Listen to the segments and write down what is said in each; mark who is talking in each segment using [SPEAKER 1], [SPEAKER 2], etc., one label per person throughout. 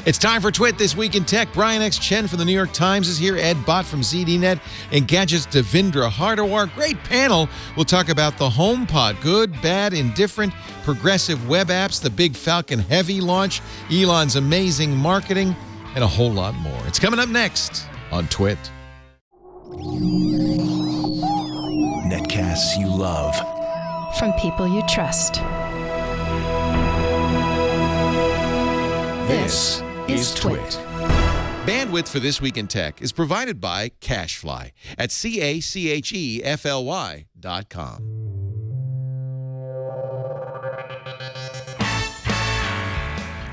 [SPEAKER 1] It's time for Twit This Week in Tech. Brian X. Chen from the New York Times is here. Ed Bott from ZDNet. And Gadget's Devindra Hardawar. Great panel. We'll talk about the HomePod. Good, bad, indifferent, progressive web apps, the big Falcon Heavy launch, Elon's amazing marketing, and a whole lot more. It's coming up next on Twit.
[SPEAKER 2] Netcasts you love.
[SPEAKER 3] From people you trust.
[SPEAKER 2] This is Twit.
[SPEAKER 1] Bandwidth for This Week in Tech is provided by CacheFly at CacheFly.com.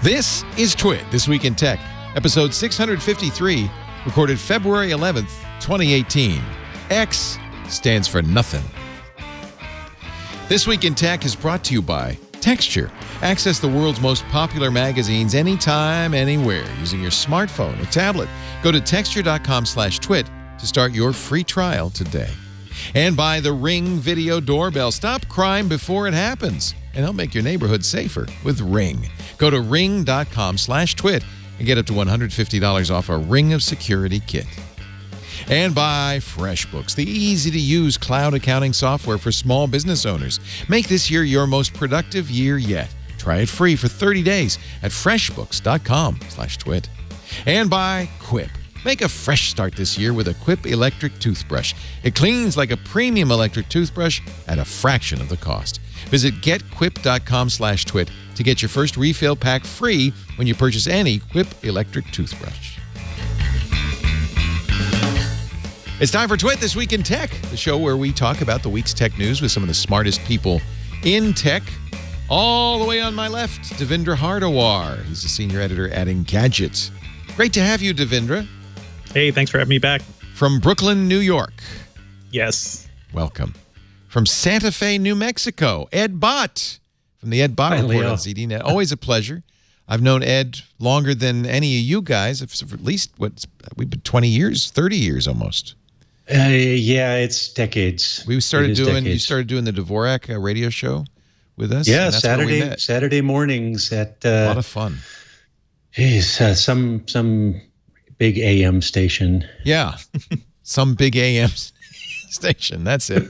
[SPEAKER 1] This is Twit This Week in Tech, episode 653, recorded February 11th, 2018. X stands for nothing. This Week in Tech is brought to you by Texture. Access the world's most popular magazines anytime, anywhere, using your smartphone or tablet. Go to texture.com/twit to start your free trial today. And by the Ring Video Doorbell. Stop crime before it happens and help make your neighborhood safer with Ring. Go to ring.com/twit and get up to $150 off a Ring of Security kit. And by FreshBooks, the easy-to-use cloud accounting software for small business owners. Make this year your most productive year yet. Try it free for 30 days at freshbooks.com/twit. And by Quip. Make a fresh start this year with a Quip electric toothbrush. It cleans like a premium electric toothbrush at a fraction of the cost. Visit getquip.com/twit to get your first refill pack free when you purchase any Quip electric toothbrush. It's time for Twit This Week in Tech, the show where we talk about the week's tech news with some of the smartest people in tech. All the way on my left, Devindra Hardawar. He's a senior editor at Engadget. Great to have you, Devindra.
[SPEAKER 4] Hey, thanks for having me back.
[SPEAKER 1] From Brooklyn, New York.
[SPEAKER 4] Yes.
[SPEAKER 1] Welcome. From Santa Fe, New Mexico, Ed Bott from the Ed Bott
[SPEAKER 5] Hi,
[SPEAKER 1] Report
[SPEAKER 5] Leo.
[SPEAKER 1] on ZDNet. Always a pleasure. I've known Ed longer than any of you guys, for at least, we've been 20 years, 30 years almost.
[SPEAKER 5] Yeah, it's decades.
[SPEAKER 1] You started doing the Dvorak radio show with us.
[SPEAKER 5] Yeah,
[SPEAKER 1] and that's where we met.
[SPEAKER 5] Saturday mornings at
[SPEAKER 1] A lot of fun.
[SPEAKER 5] Some big AM station.
[SPEAKER 1] Yeah, some big AM station. That's it.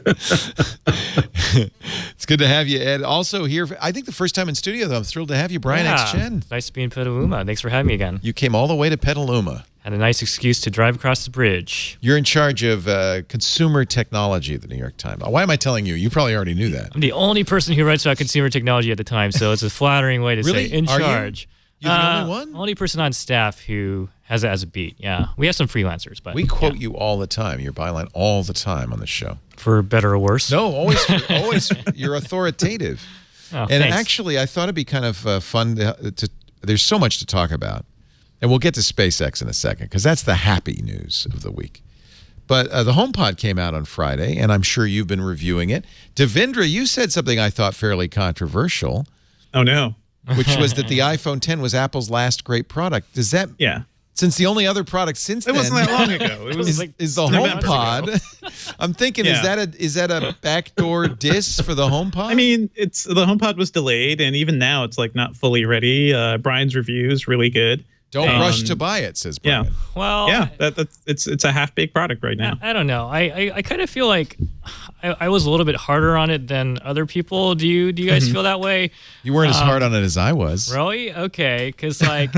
[SPEAKER 1] It's good to have you, Ed. Also here, I think the first time in studio, though. I'm thrilled to have you, Brian X. Chen.
[SPEAKER 6] Nice to be in Petaluma. Thanks for having me again.
[SPEAKER 1] You came all the way to Petaluma.
[SPEAKER 6] Had a nice excuse to drive across the bridge.
[SPEAKER 1] You're in charge of consumer technology at the New York Times. Why am I telling you? You probably already knew that.
[SPEAKER 6] I'm the only person who writes about consumer technology at the Times, so it's a flattering way to
[SPEAKER 1] Really?
[SPEAKER 6] say in
[SPEAKER 1] Are you?
[SPEAKER 6] charge.
[SPEAKER 1] You're the only one?
[SPEAKER 6] Only person on staff who has it as a beat. Yeah, we have some freelancers, but
[SPEAKER 1] We quote you all the time, your byline all the time on the show.
[SPEAKER 6] for better or worse.
[SPEAKER 1] No, always you're authoritative.
[SPEAKER 6] Oh,
[SPEAKER 1] And
[SPEAKER 6] thanks.
[SPEAKER 1] actually, I thought it'd be kind of fun to there's so much to talk about. And we'll get to SpaceX in a second, because that's the happy news of the week. But the HomePod came out on Friday, and I'm sure you've been reviewing it. Devindra, you said something I thought fairly controversial,
[SPEAKER 4] Oh, no.
[SPEAKER 1] which was that the iPhone 10 was Apple's last great product. Does that,
[SPEAKER 4] Yeah.
[SPEAKER 1] since the only other product since
[SPEAKER 4] It
[SPEAKER 1] then
[SPEAKER 4] wasn't that long ago. It was
[SPEAKER 1] is the
[SPEAKER 4] November
[SPEAKER 1] HomePod. I'm thinking,
[SPEAKER 4] Yeah.
[SPEAKER 1] is that a backdoor diss for the HomePod?
[SPEAKER 4] I mean, the HomePod was delayed, and even now it's like not fully ready. Brian's review is really good.
[SPEAKER 1] Don't rush to buy it, says Brian.
[SPEAKER 4] Yeah.
[SPEAKER 6] Well,
[SPEAKER 4] Yeah, it's a half-baked product right now.
[SPEAKER 6] I don't know. I kind of feel like I was a little bit harder on it than other people. Do you guys feel that way?
[SPEAKER 1] You weren't as hard on it as I was.
[SPEAKER 6] Really? Okay, because like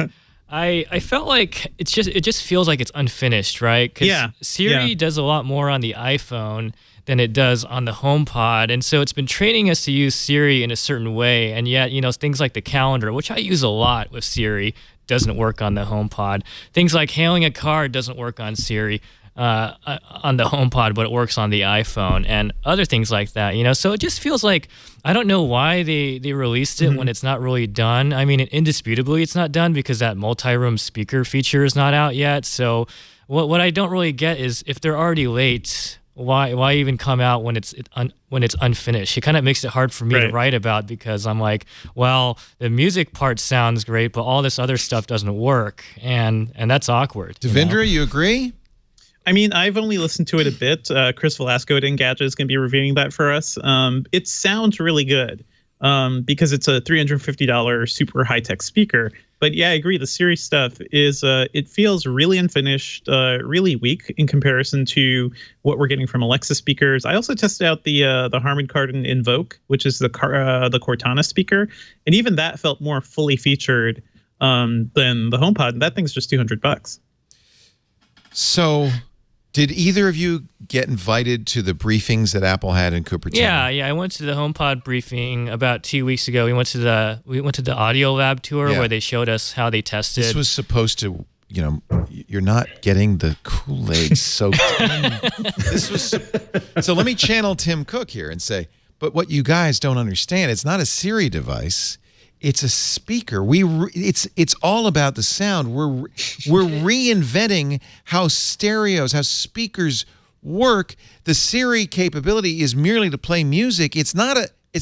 [SPEAKER 6] I felt like it just feels like it's unfinished, right? 'Cause
[SPEAKER 4] Yeah,
[SPEAKER 6] Siri
[SPEAKER 4] yeah.
[SPEAKER 6] does a lot more on the iPhone than it does on the HomePod, and so it's been training us to use Siri in a certain way, and yet things like the calendar, which I use a lot with Siri, doesn't work on the HomePod. Things like hailing a car doesn't work on Siri. On the HomePod, but it works on the iPhone and other things like that, So it just feels like, I don't know why they released it when it's not really done. I mean, indisputably it's not done because that multi-room speaker feature is not out yet. So what I don't really get is if they're already late, why even come out when it's unfinished? It kind of makes it hard for me to write about because I'm like, well, the music part sounds great, but all this other stuff doesn't work, and that's awkward.
[SPEAKER 1] Devindra, you agree?
[SPEAKER 4] I mean, I've only listened to it a bit. Chris Velasco at Engadget is going to be reviewing that for us. It sounds really good because it's a $350 super high-tech speaker. But yeah, I agree. The Siri stuff is it feels really unfinished, really weak in comparison to what we're getting from Alexa speakers. I also tested out the Harman Kardon Invoke, which is the Cortana speaker, and even that felt more fully featured than the HomePod. And that thing's just $200.
[SPEAKER 1] So, did either of you get invited to the briefings that Apple had in Cupertino?
[SPEAKER 6] Yeah. I went to the HomePod briefing about 2 weeks ago. We went to the Audio Lab tour where they showed us how they tested.
[SPEAKER 1] This was supposed to, you're not getting the Kool-Aid soaked in. This was so. Let me channel Tim Cook here and say, but what you guys don't understand, it's not a Siri device. It's a speaker. It's all about the sound. We're reinventing how speakers work. The Siri capability is merely to play music. It's not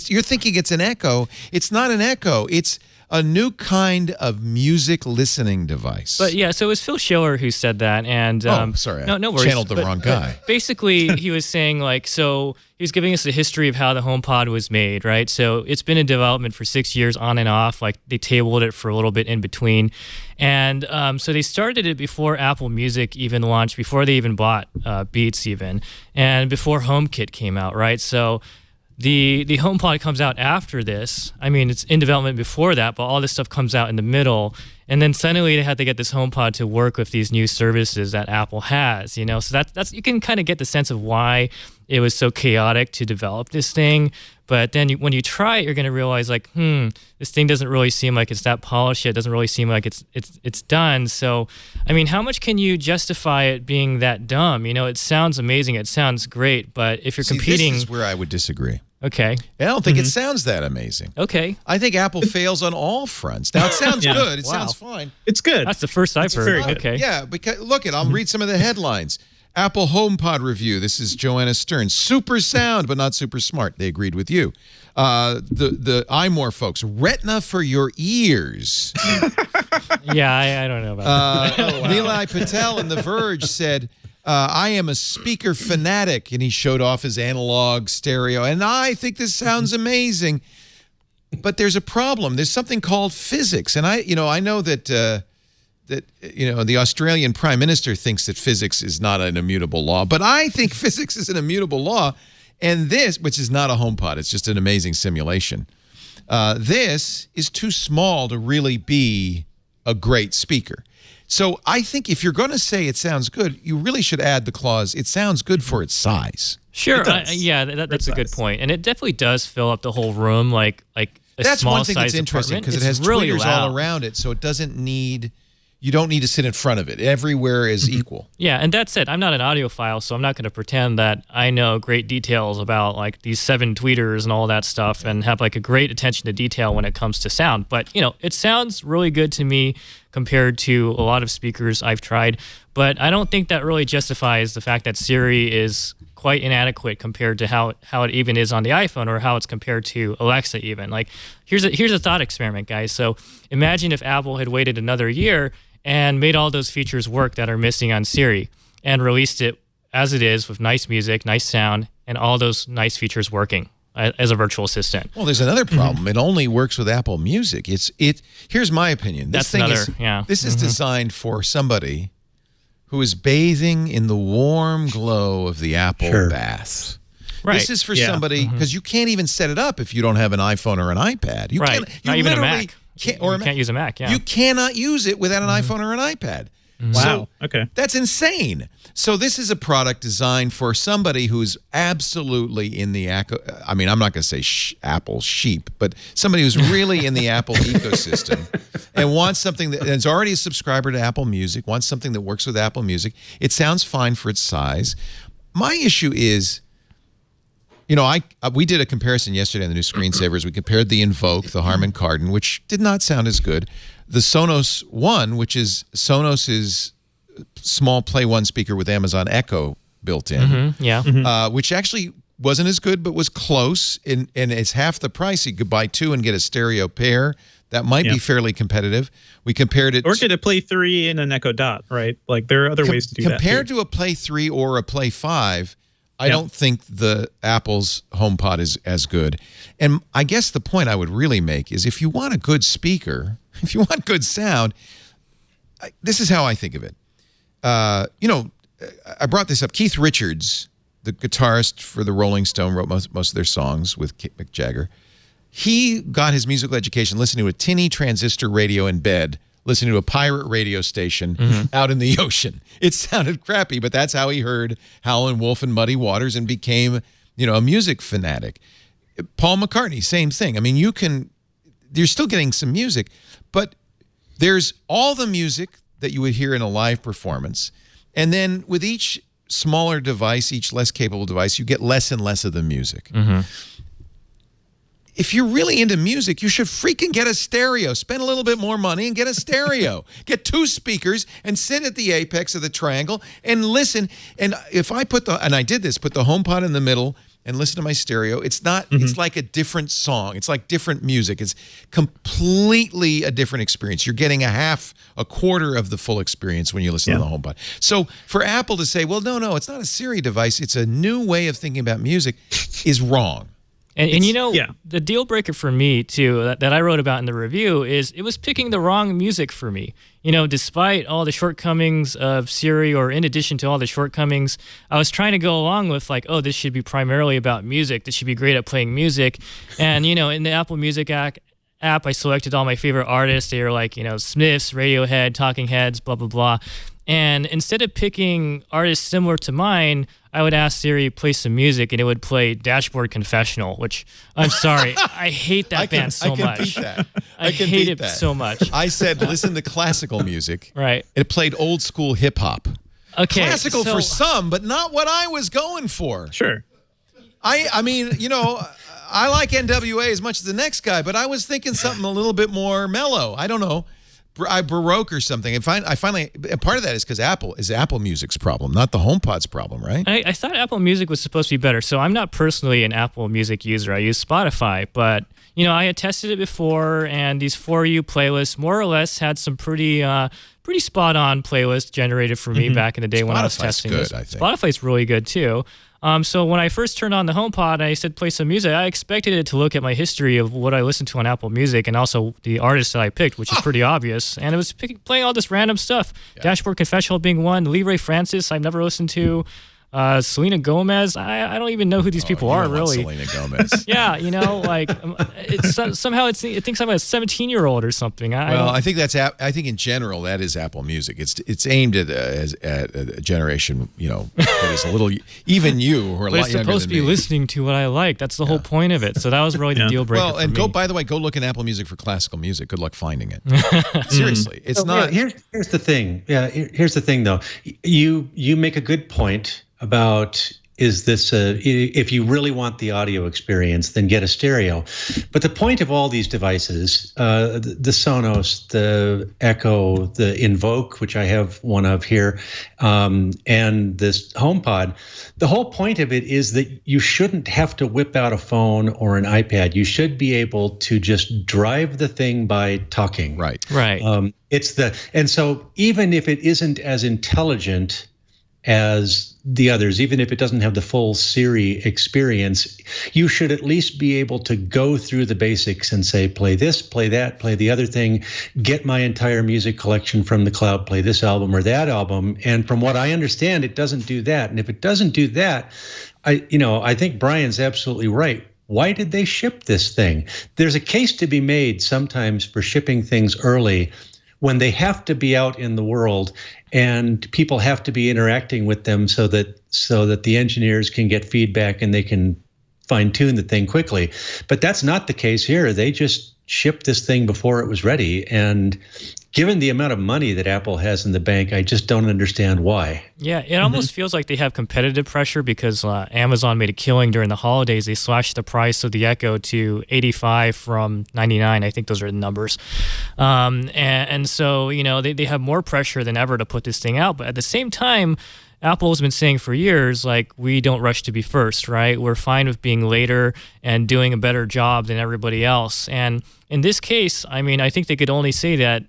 [SPEAKER 1] you're thinking it's an Echo. It's not an Echo. It's a new kind of music listening device.
[SPEAKER 6] But yeah, so it was Phil Schiller who said that, and
[SPEAKER 1] sorry,
[SPEAKER 6] no worries.
[SPEAKER 1] Channeled the wrong guy.
[SPEAKER 6] Basically, he was saying so he was giving us the history of how the HomePod was made, right? So it's been in development for 6 years, on and off. Like they tabled it for a little bit in between, and so they started it before Apple Music even launched, before they even bought Beats even, and before HomeKit came out, right? So the HomePod comes out after this. I mean, it's in development before that, but all this stuff comes out in the middle. And then suddenly they had to get this HomePod to work with these new services that Apple has, So that's you can kind of get the sense of why it was so chaotic to develop this thing. But then when you try it, you're going to realize this thing doesn't really seem like it's that polished yet. It doesn't really seem like it's done. So, I mean, how much can you justify it being that dumb? It sounds amazing. It sounds great. But if you're competing...
[SPEAKER 1] This is where I would disagree.
[SPEAKER 6] Okay.
[SPEAKER 1] I don't think it sounds that amazing.
[SPEAKER 6] Okay.
[SPEAKER 1] I think Apple fails on all fronts. Now, it sounds good. It sounds fine.
[SPEAKER 4] It's good.
[SPEAKER 6] That's the first I've heard. Okay.
[SPEAKER 1] Yeah, because look I'll read some of the headlines. Apple HomePod review. This is Joanna Stern. Super sound, but not super smart. They agreed with you. The iMore folks. Retina for your ears.
[SPEAKER 6] Yeah, I don't know about that.
[SPEAKER 1] Nilay Patel in The Verge said, I am a speaker fanatic, and he showed off his analog stereo, and I think this sounds amazing. But there's a problem. There's something called physics, and I know that the Australian Prime Minister thinks that physics is not an immutable law, but I think physics is an immutable law, and this, which is not a HomePod, it's just an amazing simulation. This is too small to really be a great speaker. So I think if you're going to say it sounds good, you really should add the clause, it sounds good for its size.
[SPEAKER 6] Sure. That's a good point. And it definitely does fill up the whole room like a
[SPEAKER 1] that's
[SPEAKER 6] small
[SPEAKER 1] one thing that's interesting because it has
[SPEAKER 6] really
[SPEAKER 1] tweeters
[SPEAKER 6] loud
[SPEAKER 1] all around it, so it doesn't need... You don't need to sit in front of it. Everywhere is equal.
[SPEAKER 6] Yeah, and that's it. I'm not an audiophile, so I'm not going to pretend that I know great details about like these 7 tweeters and all that stuff and have like a great attention to detail when it comes to sound. But, it sounds really good to me compared to a lot of speakers I've tried. But I don't think that really justifies the fact that Siri is quite inadequate compared to how it even is on the iPhone or how it's compared to Alexa even. Like, here's a thought experiment, guys. So imagine if Apple had waited another year and made all those features work that are missing on Siri and released it as it is with nice music, nice sound, and all those nice features working as a virtual assistant.
[SPEAKER 1] Well, there's another problem. It only works with Apple Music. Here's my opinion. This is designed for somebody who is bathing in the warm glow of the Apple bath. Right. This is for somebody, because you can't even set it up if you don't have an iPhone or an iPad. You
[SPEAKER 6] right.
[SPEAKER 1] can't,
[SPEAKER 6] Not even a Mac.
[SPEAKER 1] You
[SPEAKER 6] can't use a Mac, yeah.
[SPEAKER 1] You cannot use it without an iPhone or an iPad.
[SPEAKER 4] Wow.
[SPEAKER 1] So
[SPEAKER 4] okay.
[SPEAKER 1] That's insane. So this is a product designed for somebody who's absolutely in the I'm not going to say Apple sheep, but somebody who's really in the Apple ecosystem and wants something that is already a subscriber to Apple Music, wants something that works with Apple Music. It sounds fine for its size. My issue is, we did a comparison yesterday on the new Screensavers. We compared the Invoke, the Harman Kardon, which did not sound as good, the Sonos One, which is Sonos's small Play One speaker with Amazon Echo built in, which actually wasn't as good, but was close, and it's half the price. You could buy 2 and get a stereo pair. That might be fairly competitive. We compared it,
[SPEAKER 4] or get a Play 3 and an Echo Dot, right? Like there are other ways to do that.
[SPEAKER 1] Compared to a Play 3 or a Play 5. I don't think the Apple's HomePod is as good. And I guess the point I would really make is if you want a good speaker, if you want good sound, this is how I think of it. I brought this up. Keith Richards, the guitarist for the Rolling Stone, wrote most of their songs with Mick Jagger. He got his musical education listening to a tinny transistor radio in bed, listening to a pirate radio station out in the ocean. It sounded crappy, but that's how he heard Howlin' Wolf and Muddy Waters and became, a music fanatic. Paul McCartney, same thing. I mean, you're still getting some music, but there's all the music that you would hear in a live performance. And then with each smaller device, each less capable device, you get less and less of the music. If you're really into music, you should freaking get a stereo. Spend a little bit more money and get a stereo. Get 2 speakers and sit at the apex of the triangle and listen. And if I put the HomePod in the middle and listen to my stereo, it's not, it's like a different song. It's like different music. It's completely a different experience. You're getting a quarter of the full experience when you listen to the HomePod. So for Apple to say, well, no, it's not a Siri device, it's a new way of thinking about music, is wrong.
[SPEAKER 6] And the deal breaker for me, too, that I wrote about in the review is it was picking the wrong music for me. Despite all the shortcomings of Siri, or in addition to all the shortcomings, I was trying to go along with this should be primarily about music. This should be great at playing music. And, in the Apple Music app, I selected all my favorite artists. They were Smiths, Radiohead, Talking Heads, blah, blah, blah. And instead of picking artists similar to mine, I would ask Siri, play some music, and it would play Dashboard Confessional, which, I'm sorry, I hate that band so much. I hate it so much.
[SPEAKER 1] I said, listen to classical music.
[SPEAKER 6] Right.
[SPEAKER 1] It played old school hip hop.
[SPEAKER 6] Okay.
[SPEAKER 1] Classical for some, but not what I was going for.
[SPEAKER 4] Sure.
[SPEAKER 1] I mean, I like NWA as much as the next guy, but I was thinking something a little bit more mellow. I don't know. Baroque or something. And part of that is because Apple Music's problem, not the HomePod's problem, right?
[SPEAKER 6] I thought Apple Music was supposed to be better. So I'm not personally an Apple Music user. I use Spotify, but I had tested it before, and these For You playlists more or less had some pretty spot on playlists generated for me back in the day when I was testing
[SPEAKER 1] good,
[SPEAKER 6] this.
[SPEAKER 1] I think.
[SPEAKER 6] Spotify's really good too. So when I first turned on the HomePod, I said play some music. I expected it to look at my history of what I listened to on Apple Music and also the artists that I picked, which is pretty obvious. And it was playing all this random stuff. Yeah. Dashboard Confessional being one. Lee Ray Francis, I've never listened to. Selena Gomez, I don't even know who these people are, really.
[SPEAKER 1] Selena Gomez.
[SPEAKER 6] Yeah, somehow it thinks I'm a 17-year-old or something.
[SPEAKER 1] I think in general that is Apple Music. It's aimed at a generation, that is a little, even you who are a lot younger than me.
[SPEAKER 6] But it's supposed to be listening to what I like. That's the whole point of it. So that was really the deal breaker.
[SPEAKER 1] Well, and by the way, go look in Apple Music for classical music. Good luck finding it. Seriously, it's not.
[SPEAKER 5] Yeah, here's the thing. Yeah, here's the thing though. You make a good point about, is this if you really want the audio experience, then get a stereo. But the point of all these devices, the Sonos, the Echo, the Invoke, which I have one of here, and this HomePod, the whole point of it is that you shouldn't have to whip out a phone or an iPad. You should be able to just drive the thing by talking.
[SPEAKER 1] Right.
[SPEAKER 5] And so even if it isn't as intelligent as the others, even if it doesn't have the full Siri experience, you should at least be able to go through the basics and say, play this, play that, play the other thing, get my entire music collection from the cloud, play this album or that album. And from what I understand, it doesn't do that. And if it doesn't do that, I think Brian's absolutely right. Why did they ship this thing? There's a case to be made sometimes for shipping things early when they have to be out in the world and people have to be interacting with them so that the engineers can get feedback and they can fine tune the thing quickly. But that's not the case here. They just shipped this thing before it was ready. And given the amount of money that Apple has in the bank, I just don't understand why.
[SPEAKER 6] Yeah, it almost feels like they have competitive pressure because Amazon made a killing during the holidays. They slashed the price of the Echo to $85 from $99. I think those are the numbers. And so, they have more pressure than ever to put this thing out. But at the same time, Apple has been saying for years, we don't rush to be first, right? We're fine with being later and doing a better job than everybody else. And in this case, I think they could only say that,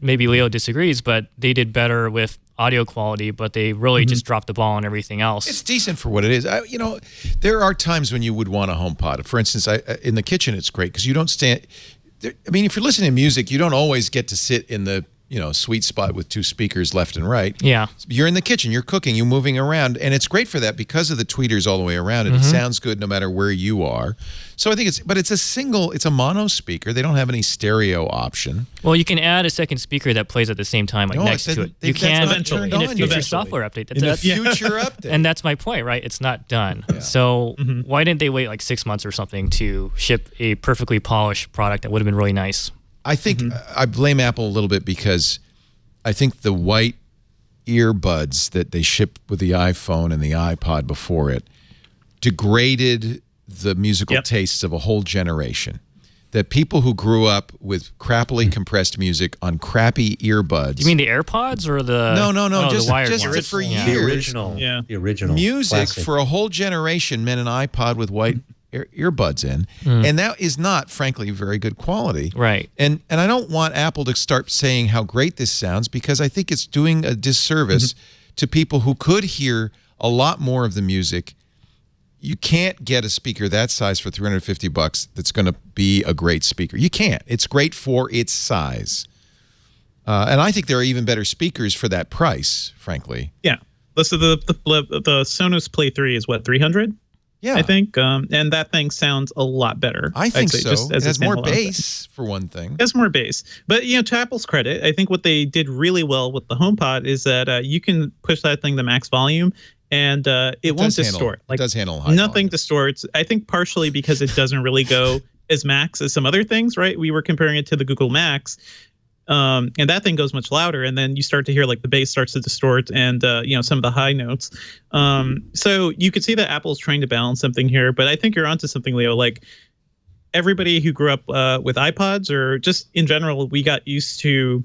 [SPEAKER 6] maybe Leo disagrees, but they did better with audio quality, but they really just dropped the ball on everything else.
[SPEAKER 1] It's decent for what it is. There are times when you would want a HomePod. For instance, in the kitchen, it's great because you don't stand. I mean, if you're listening to music, you don't always get to sit in the sweet spot with two speakers left and right.
[SPEAKER 6] Yeah.
[SPEAKER 1] You're in the kitchen, you're cooking, you're moving around, and it's great for that because of the tweeters all the way around, and it sounds good no matter where you are. So I think it's a mono speaker. They don't have any stereo option.
[SPEAKER 6] Well, you can add a second speaker that plays at the same time, next to it. You can
[SPEAKER 1] eventually
[SPEAKER 6] in a future software update.
[SPEAKER 1] In the future update.
[SPEAKER 6] And that's my point, right? It's not done. Yeah. So why didn't they wait like 6 months or something to ship a perfectly polished product that would have been really nice?
[SPEAKER 1] I think I blame Apple a little bit because I think the white earbuds that they shipped with the iPhone and the iPod before it degraded the musical tastes of a whole generation. That people who grew up with crappily compressed music on crappy earbuds.
[SPEAKER 6] Do you mean the AirPods or the
[SPEAKER 1] No,
[SPEAKER 6] just
[SPEAKER 1] the wired ones? For years.
[SPEAKER 5] The original
[SPEAKER 1] music
[SPEAKER 5] classic.
[SPEAKER 1] for a whole generation meant an iPod with white earbuds in, and that is not, frankly, very good quality.
[SPEAKER 6] Right.
[SPEAKER 1] And I don't want Apple to start saying how great this sounds because I think it's doing a disservice to people who could hear a lot more of the music. You can't get a speaker that size for $350 that's going to be a great speaker. You can't. It's great for its size. And I think there are even better speakers for that price, frankly.
[SPEAKER 4] Yeah. So the Sonos Play 3 is what, $300?
[SPEAKER 1] Yeah,
[SPEAKER 4] I think, and that thing sounds a lot better.
[SPEAKER 1] I think
[SPEAKER 4] so.
[SPEAKER 1] Just it has more bass, for one thing.
[SPEAKER 4] It has more bass. But, to Apple's credit, I think what they did really well with the HomePod is that you can push that thing to max volume, and it won't distort.
[SPEAKER 1] It does handle high
[SPEAKER 4] nothing
[SPEAKER 1] volume.
[SPEAKER 4] Distorts. I think partially because it doesn't really go as max as some other things, right? We were comparing it to the Google Max. And that thing goes much louder, and then you start to hear like the bass starts to distort, and some of the high notes. So you could see that Apple's trying to balance something here, but I think you're onto something, Leo. Like everybody who grew up with iPods, or just in general, we got used to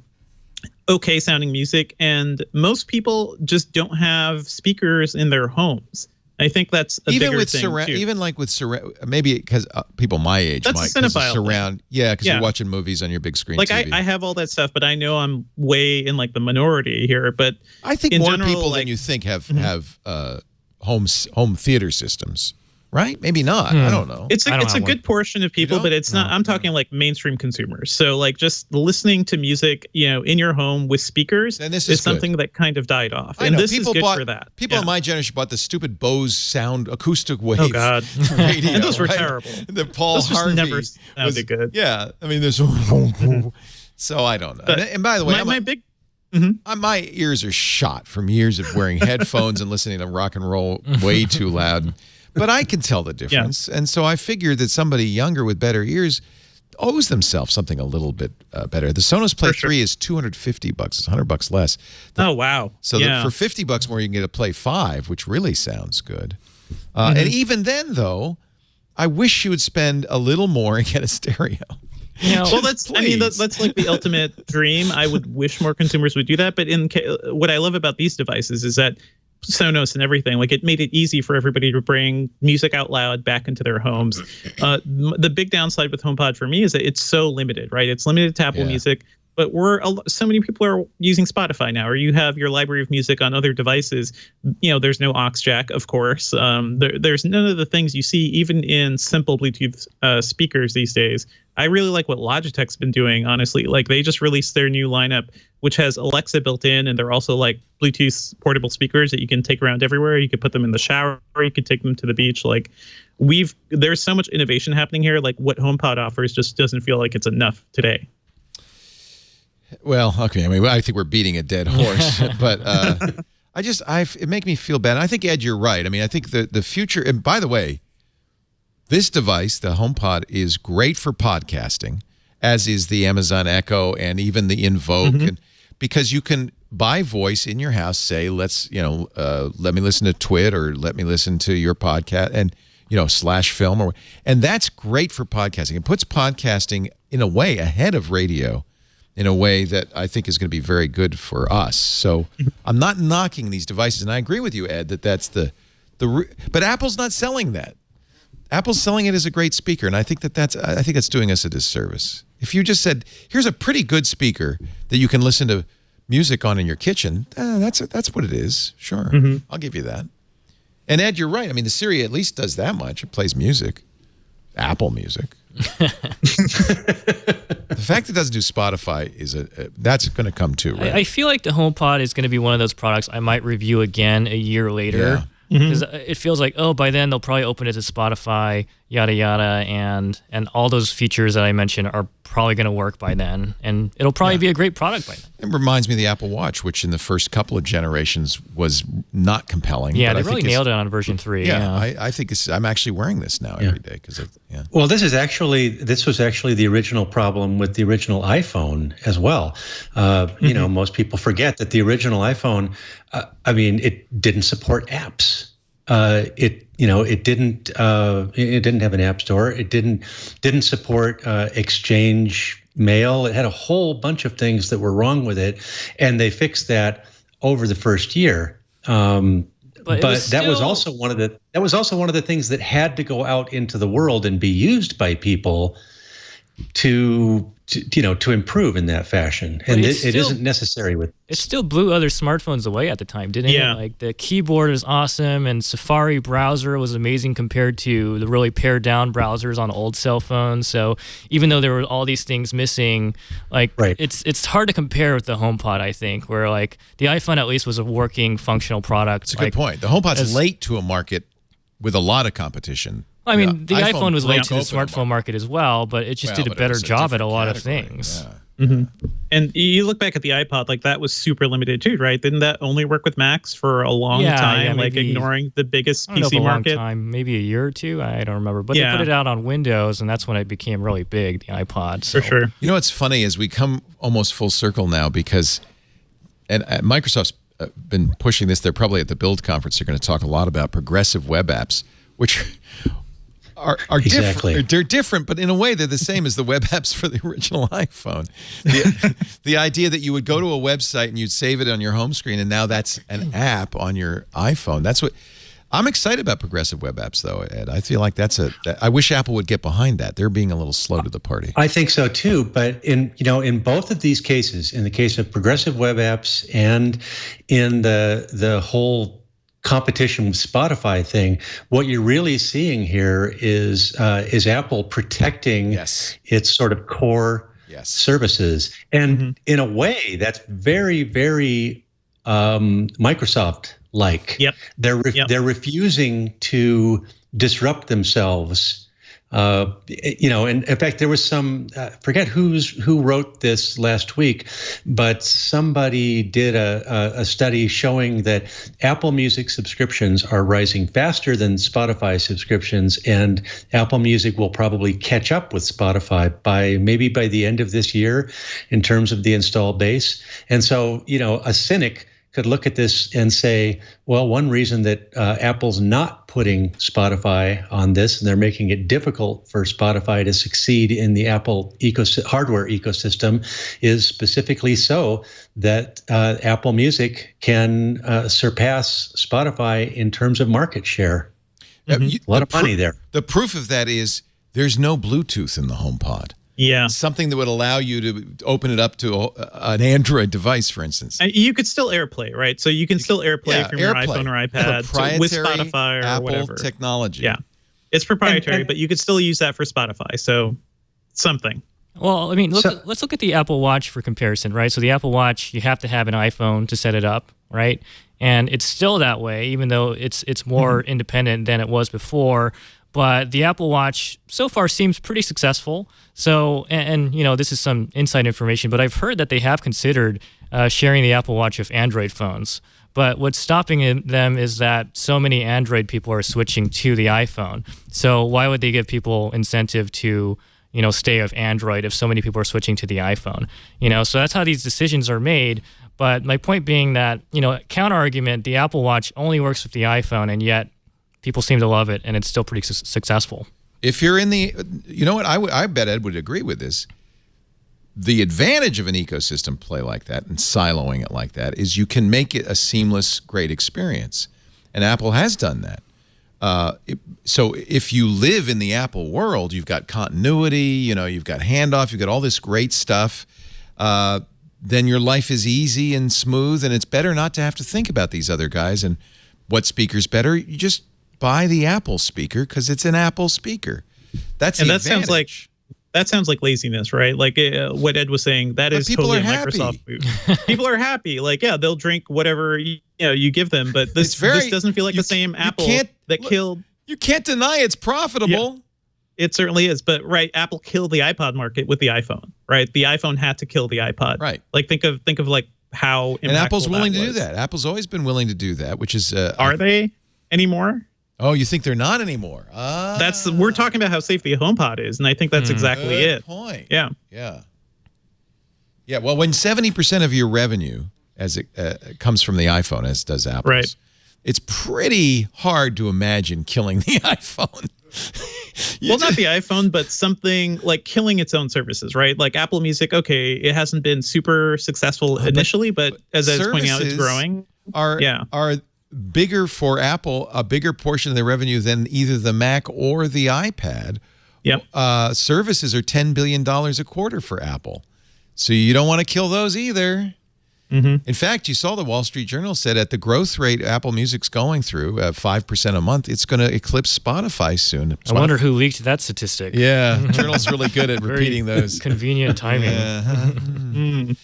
[SPEAKER 4] okay sounding music, and most people just don't have speakers in their homes. I think that's a
[SPEAKER 1] even
[SPEAKER 4] bigger
[SPEAKER 1] with
[SPEAKER 4] thing too.
[SPEAKER 1] Even like with surround, maybe because people my age
[SPEAKER 4] that's
[SPEAKER 1] might
[SPEAKER 4] a cinephile
[SPEAKER 1] surround. Yeah, because you're watching movies on your big screen.
[SPEAKER 4] Like
[SPEAKER 1] TV.
[SPEAKER 4] I have all that stuff, but I know I'm way in like the minority here. But
[SPEAKER 1] I think
[SPEAKER 4] in
[SPEAKER 1] more
[SPEAKER 4] general,
[SPEAKER 1] people than you think have home theater systems. Right? Maybe not. I don't know.
[SPEAKER 4] It's a good portion of people, but it's not. I'm talking like mainstream consumers. So like just listening to music, in your home with speakers is something that kind of died off. And this is good for that.
[SPEAKER 1] People in my generation bought the stupid Bose sound acoustic wave.
[SPEAKER 4] Oh God,
[SPEAKER 1] radio,
[SPEAKER 4] and those were terrible.
[SPEAKER 1] The Paul Harvey
[SPEAKER 4] never sounded good.
[SPEAKER 1] Yeah, I mean there's. So I don't know. And by the way, my ears are shot from years of wearing headphones and listening to rock and roll way too loud. But I can tell the difference. Yeah. And so I figured that somebody younger with better ears owes themselves something a little bit better. The Sonos Play 3 is $250. It's $100 less.
[SPEAKER 4] Oh, wow.
[SPEAKER 1] So for $50 more, you can get a Play 5, which really sounds good. And even then, though, I wish you would spend a little more and get a stereo.
[SPEAKER 4] Well, that's like the ultimate dream. I would wish more consumers would do that. But what I love about these devices is that Sonos and everything, like it made it easy for everybody to bring music out loud back into their homes. The big downside with HomePod for me is that it's so limited, right? It's limited to Apple Music, but so many people are using Spotify now, or you have your library of music on other devices. There's no aux jack, of course. There's none of the things you see even in simple Bluetooth speakers these days. I really like what Logitech's been doing, honestly. Like they just released their new lineup, which has Alexa built in, and they're also like Bluetooth portable speakers that you can take around everywhere. You could put them in the shower, you could take them to the beach. Like there's so much innovation happening here. Like what HomePod offers just doesn't feel like it's enough today.
[SPEAKER 1] Well, okay. I mean, I think we're beating a dead horse, but it makes me feel bad. I think, Ed, you're right. I mean, I think the future, and by the way, this device, the HomePod, is great for podcasting, as is the Amazon Echo and even the Invoke, and because you can, by voice in your house, say, let me listen to Twit or let me listen to your podcast, and /film, and that's great for podcasting. It puts podcasting in a way ahead of radio, in a way that I think is going to be very good for us. So I'm not knocking these devices, and I agree with you, Ed, that that's but Apple's not selling that. Apple's selling it as a great speaker, and I think that's doing us a disservice. If you just said, here's a pretty good speaker that you can listen to music on in your kitchen, that's what it is. Sure, I'll give you that. And Ed, you're right. I mean, the Siri at least does that much. It plays music, Apple Music. The fact it doesn't do Spotify is that's going to come too, right?
[SPEAKER 6] I feel like the HomePod is going to be one of those products I might review again a year later.
[SPEAKER 1] Yeah.
[SPEAKER 6] Because it feels like, oh, by then they'll probably open it to Spotify, yada yada, and all those features that I mentioned are probably going to work by then, and it'll probably be a great product by then.
[SPEAKER 1] It reminds me of the Apple Watch, which in the first couple of generations was not compelling.
[SPEAKER 6] Yeah,
[SPEAKER 1] but
[SPEAKER 6] they really nailed it on version 3.
[SPEAKER 1] Yeah, I think I'm actually wearing this now every day because
[SPEAKER 5] Well, this was actually the original problem with the original iPhone as well. You know, most people forget that the original iPhone, it didn't support apps. It didn't have an app store. It didn't support exchange mail. It had a whole bunch of things that were wrong with it, and they fixed that over the first year. But that was also one of the things that had to go out into the world and be used by people to improve in that fashion. And it isn't necessary with.
[SPEAKER 6] It still blew other smartphones away at the time, didn't it? Like the keyboard is awesome, and Safari browser was amazing compared to the really pared down browsers on old cell phones. So even though there were all these things missing, it's hard to compare with the HomePod, I think, where like the iPhone at least was a working, functional product.
[SPEAKER 1] It's a good point. The HomePod's late to a market with a lot the
[SPEAKER 6] the iPhone was late to the smartphone market as well, but it just did a better job at a lot of things.
[SPEAKER 4] And you look back at the iPod, like that was super limited too, right? Didn't that only work with Macs for a long time, like ignoring the biggest PC market?
[SPEAKER 6] Maybe a year or two, I don't remember. But they put it out on Windows, and that's when it became really big, the iPod. So.
[SPEAKER 4] For sure.
[SPEAKER 1] You know what's funny is we come almost full circle now because, and Microsoft's been pushing this. They're probably at the Build conference. They're going to talk a lot about progressive web apps, which are different. They're different, but in a way they're the same as the web apps for the original iPhone. The idea that you would go to a website and you'd save it on your home screen, and now that's an app on your iPhone. That's what I'm excited about. Progressive web apps, though, Ed. I feel like I wish Apple would get behind that. They're being a little slow to the party.
[SPEAKER 5] I think so too. But in both of these cases, in the case of progressive web apps and in the whole competition with Spotify thing, what you're really seeing here is Apple protecting its sort of core services, and in a way that's very, very Microsoft-like. They're refusing to disrupt themselves. And in fact, there was some, forget who wrote this last week, but somebody did a study showing that Apple Music subscriptions are rising faster than Spotify subscriptions, and Apple Music will probably catch up with Spotify by the end of this year in terms of the install base. And so, a cynic could look at this and say, well, one reason that Apple's not putting Spotify on this, and they're making it difficult for Spotify to succeed in the Apple hardware ecosystem, is specifically so that Apple Music can surpass Spotify in terms of market share. A lot of money there.
[SPEAKER 1] The proof of that is there's no Bluetooth in the HomePod.
[SPEAKER 4] Yeah.
[SPEAKER 1] Something that would allow you to open it up to an Android device, for instance.
[SPEAKER 4] You could still AirPlay, right? So you can still AirPlay from your iPhone or iPad with Spotify or
[SPEAKER 1] Apple
[SPEAKER 4] whatever.
[SPEAKER 1] Technology.
[SPEAKER 4] Yeah. It's proprietary, but you could still use that for Spotify. So something.
[SPEAKER 6] Well, I mean, let's look at the Apple Watch for comparison, right? So the Apple Watch, you have to have an iPhone to set it up, right? And it's still that way, even though it's more independent than it was before. But the Apple Watch so far seems pretty successful. So, and this is some inside information, but I've heard that they have considered sharing the Apple Watch with Android phones. But what's stopping them is that so many Android people are switching to the iPhone. So why would they give people incentive to, stay with Android if so many people are switching to the iPhone? So that's how these decisions are made. But my point being that, counter argument, the Apple Watch only works with the iPhone, and yet people seem to love it, and it's still pretty successful.
[SPEAKER 1] If you're in I bet Ed would agree with this. The advantage of an ecosystem play like that and siloing it like that is you can make it a seamless, great experience. And Apple has done that. So if you live in the Apple world, you've got continuity, you've got handoff, you've got all this great stuff. then your life is easy and smooth, and it's better not to have to think about these other guys. And what speaker's better? You just buy the Apple speaker because it's an Apple speaker. That's the advantage.
[SPEAKER 4] That sounds like laziness, right? Like what Ed was saying, that is totally a Microsoft move. People are happy. Like, yeah, they'll drink whatever you give them, but this doesn't feel like the same Apple that killed.
[SPEAKER 1] You can't deny it's profitable.
[SPEAKER 4] Yeah, it certainly is. But right, Apple killed the iPod market with the iPhone, right? The iPhone had to kill the iPod.
[SPEAKER 1] Right.
[SPEAKER 4] Like think of like how impactful
[SPEAKER 1] and Apple's willing
[SPEAKER 4] that
[SPEAKER 1] to
[SPEAKER 4] was.
[SPEAKER 1] do that. Apple's always been willing to do that, which is
[SPEAKER 4] are they anymore?
[SPEAKER 1] Oh, you think they're not anymore?
[SPEAKER 4] We're talking about how safe the HomePod is, and I think that's exactly
[SPEAKER 1] Good
[SPEAKER 4] it.
[SPEAKER 1] point.
[SPEAKER 4] Yeah.
[SPEAKER 1] Well, when 70% of your revenue as it comes from the iPhone, as does Apple's,
[SPEAKER 4] right,
[SPEAKER 1] it's pretty hard to imagine killing the iPhone.
[SPEAKER 4] Well, not the iPhone, but something like killing its own services, right? Like Apple Music, okay, it hasn't been super successful initially, but as I was pointing out, it's growing.
[SPEAKER 1] Are bigger for Apple, a bigger portion of their revenue than either the Mac or the iPad.
[SPEAKER 4] Yep.
[SPEAKER 1] Services are $10 billion a quarter for Apple. So you don't want to kill those either.
[SPEAKER 4] Mm-hmm.
[SPEAKER 1] In fact, you saw the Wall Street Journal said at the growth rate Apple Music's going through, 5% a month, it's going to eclipse Spotify soon.
[SPEAKER 6] I wonder who leaked that statistic.
[SPEAKER 1] Yeah, the Journal's really good at repeating those.
[SPEAKER 6] Convenient timing.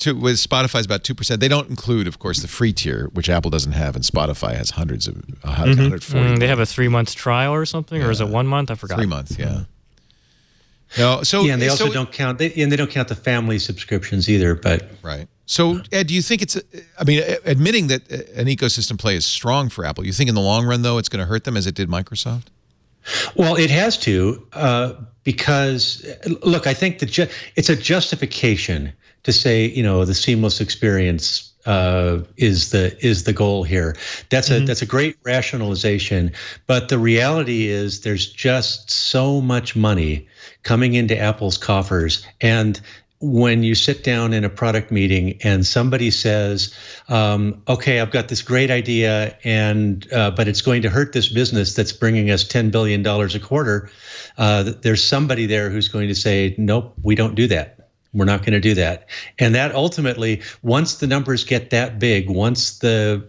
[SPEAKER 1] With Spotify's about 2%. They don't include, of course, the free tier, which Apple doesn't have, and Spotify has hundreds of 140.
[SPEAKER 6] They have a 3-month trial or something, or is it 1 month? I forgot.
[SPEAKER 1] 3 months, yeah. No, so
[SPEAKER 5] and they also don't count. They don't count the family subscriptions either. But
[SPEAKER 1] right. So, Ed, do you think it's? Admitting that an ecosystem play is strong for Apple, you think in the long run though it's going to hurt them as it did Microsoft?
[SPEAKER 5] Well, it has to because look, I think it's a justification to say the seamless experience is the goal here. That's a great rationalization, but the reality is there's just so much money coming into Apple's coffers, and when you sit down in a product meeting and somebody says, okay, I've got this great idea, and but it's going to hurt this business that's bringing us $10 billion a quarter, there's somebody there who's going to say, nope, we don't do that. We're not going to do that. And that ultimately, once the numbers get that big, once the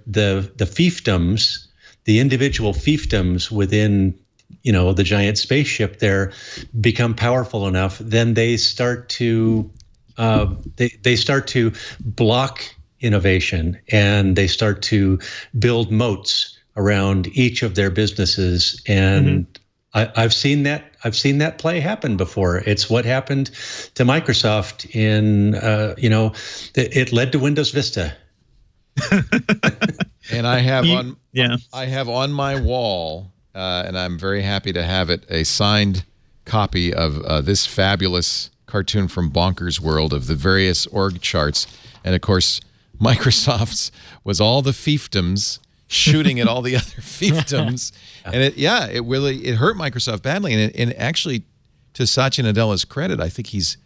[SPEAKER 5] fiefdoms, the individual fiefdoms within the giant spaceship there become powerful enough, then they start to they start to block innovation, and they start to build moats around each of their businesses. And I've seen that play happen before. It's what happened to Microsoft in it led to Windows Vista.
[SPEAKER 1] And I have on my wall, and I'm very happy to have it, a signed copy of this fabulous cartoon from Bonkers World of the various org charts. And of course, Microsoft's was all the fiefdoms shooting at all the other fiefdoms. And it hurt Microsoft badly. And actually, to Satya Nadella's credit, I think he's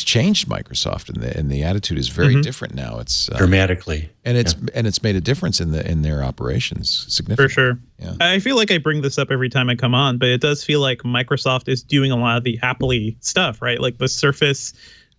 [SPEAKER 1] changed Microsoft, and the attitude is very different now. It's
[SPEAKER 5] dramatically,
[SPEAKER 1] and it's made a difference in their operations significantly.
[SPEAKER 4] For sure.
[SPEAKER 1] Yeah.
[SPEAKER 4] I feel like I bring this up every time I come on, but it does feel like Microsoft is doing a lot of the Apple-y stuff, right? Like the Surface,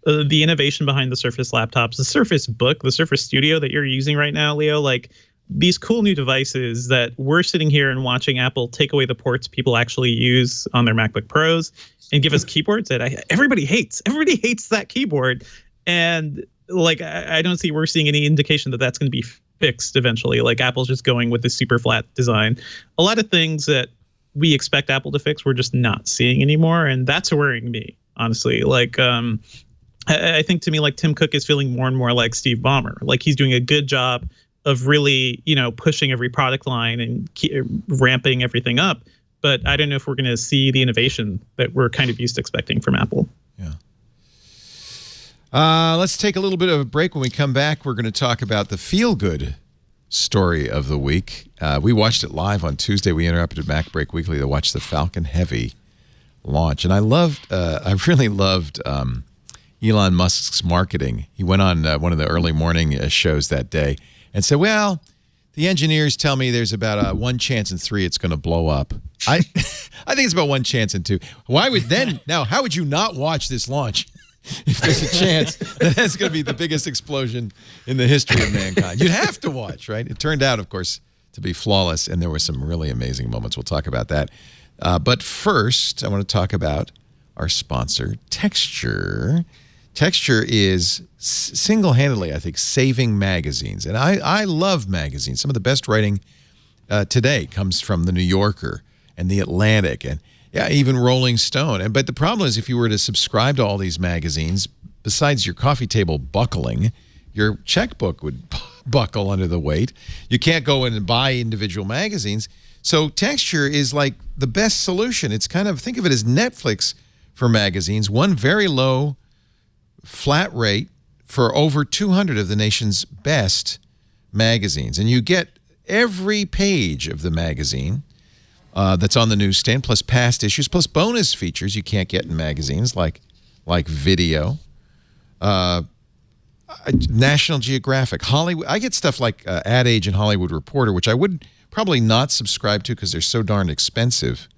[SPEAKER 4] the innovation behind the Surface laptops, the Surface Book, the Surface Studio that you're using right now, Leo, like these cool new devices that we're sitting here and watching Apple take away the ports people actually use on their MacBook Pros and give us keyboards that everybody hates. Everybody hates that keyboard. And like, I don't see we're seeing any indication that that's going to be fixed eventually. Like Apple's just going with this super flat design. A lot of things that we expect Apple to fix, we're just not seeing anymore. And that's worrying me, honestly. Like, I think to me, like Tim Cook is feeling more and more like Steve Ballmer. Like he's doing a good job of really, pushing every product line and ramping everything up. But I don't know if we're going to see the innovation that we're kind of used to expecting from Apple.
[SPEAKER 1] Yeah. Let's take a little bit of a break. When we come back, we're going to talk about the feel-good story of the week. We watched it live on Tuesday. We interrupted Mac Break Weekly to watch the Falcon Heavy launch. And I really loved Elon Musk's marketing. He went on one of the early morning shows that day and said, well, the engineers tell me there's about a 1 chance in 3 it's going to blow up. I think it's about 1 chance in 2. Why would then? Now, how would you not watch this launch? if there's a chance that that's going to be the biggest explosion in the history of mankind. You'd have to watch, right? It turned out, of course, to be flawless, and there were some really amazing moments. We'll talk about that. But first, I want to talk about our sponsor, Texture. Texture is single-handedly, I think, saving magazines. And I love magazines. Some of the best writing today comes from The New Yorker and The Atlantic and even Rolling Stone. But the problem is if you were to subscribe to all these magazines, besides your coffee table buckling, your checkbook would buckle under the weight. You can't go in and buy individual magazines. So Texture is like the best solution. It's kind of, think of it as Netflix for magazines, one very low flat rate for over 200 of the nation's best magazines. And you get every page of the magazine that's on the newsstand, plus past issues, plus bonus features you can't get in magazines like video, National Geographic, Hollywood. I get stuff like Ad Age and Hollywood Reporter, which I would probably not subscribe to because they're so darn expensive.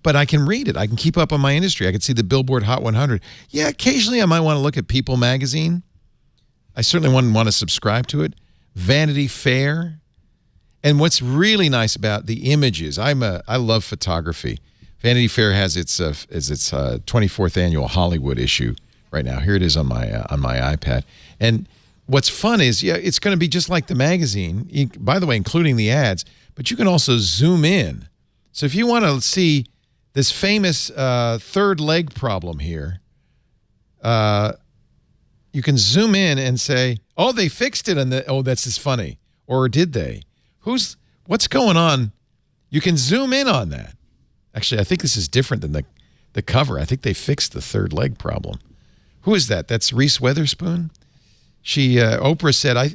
[SPEAKER 1] But I can read it. I can keep up on my industry. I can see the Billboard Hot 100. Yeah, occasionally I might want to look at People magazine. I certainly wouldn't want to subscribe to it. Vanity Fair. And what's really nice about the images, I love photography. Vanity Fair has its 24th annual Hollywood issue right now. Here it is on my iPad. And what's fun is, it's going to be just like the magazine, by the way, including the ads, but you can also zoom in. So if you want to see this famous third leg problem here, you can zoom in and say, oh, they fixed it, and that's just funny. Or did they? What's going on? You can zoom in on that. Actually, I think this is different than the cover. I think they fixed the third leg problem. Who is that? That's Reese Witherspoon. Oprah said, I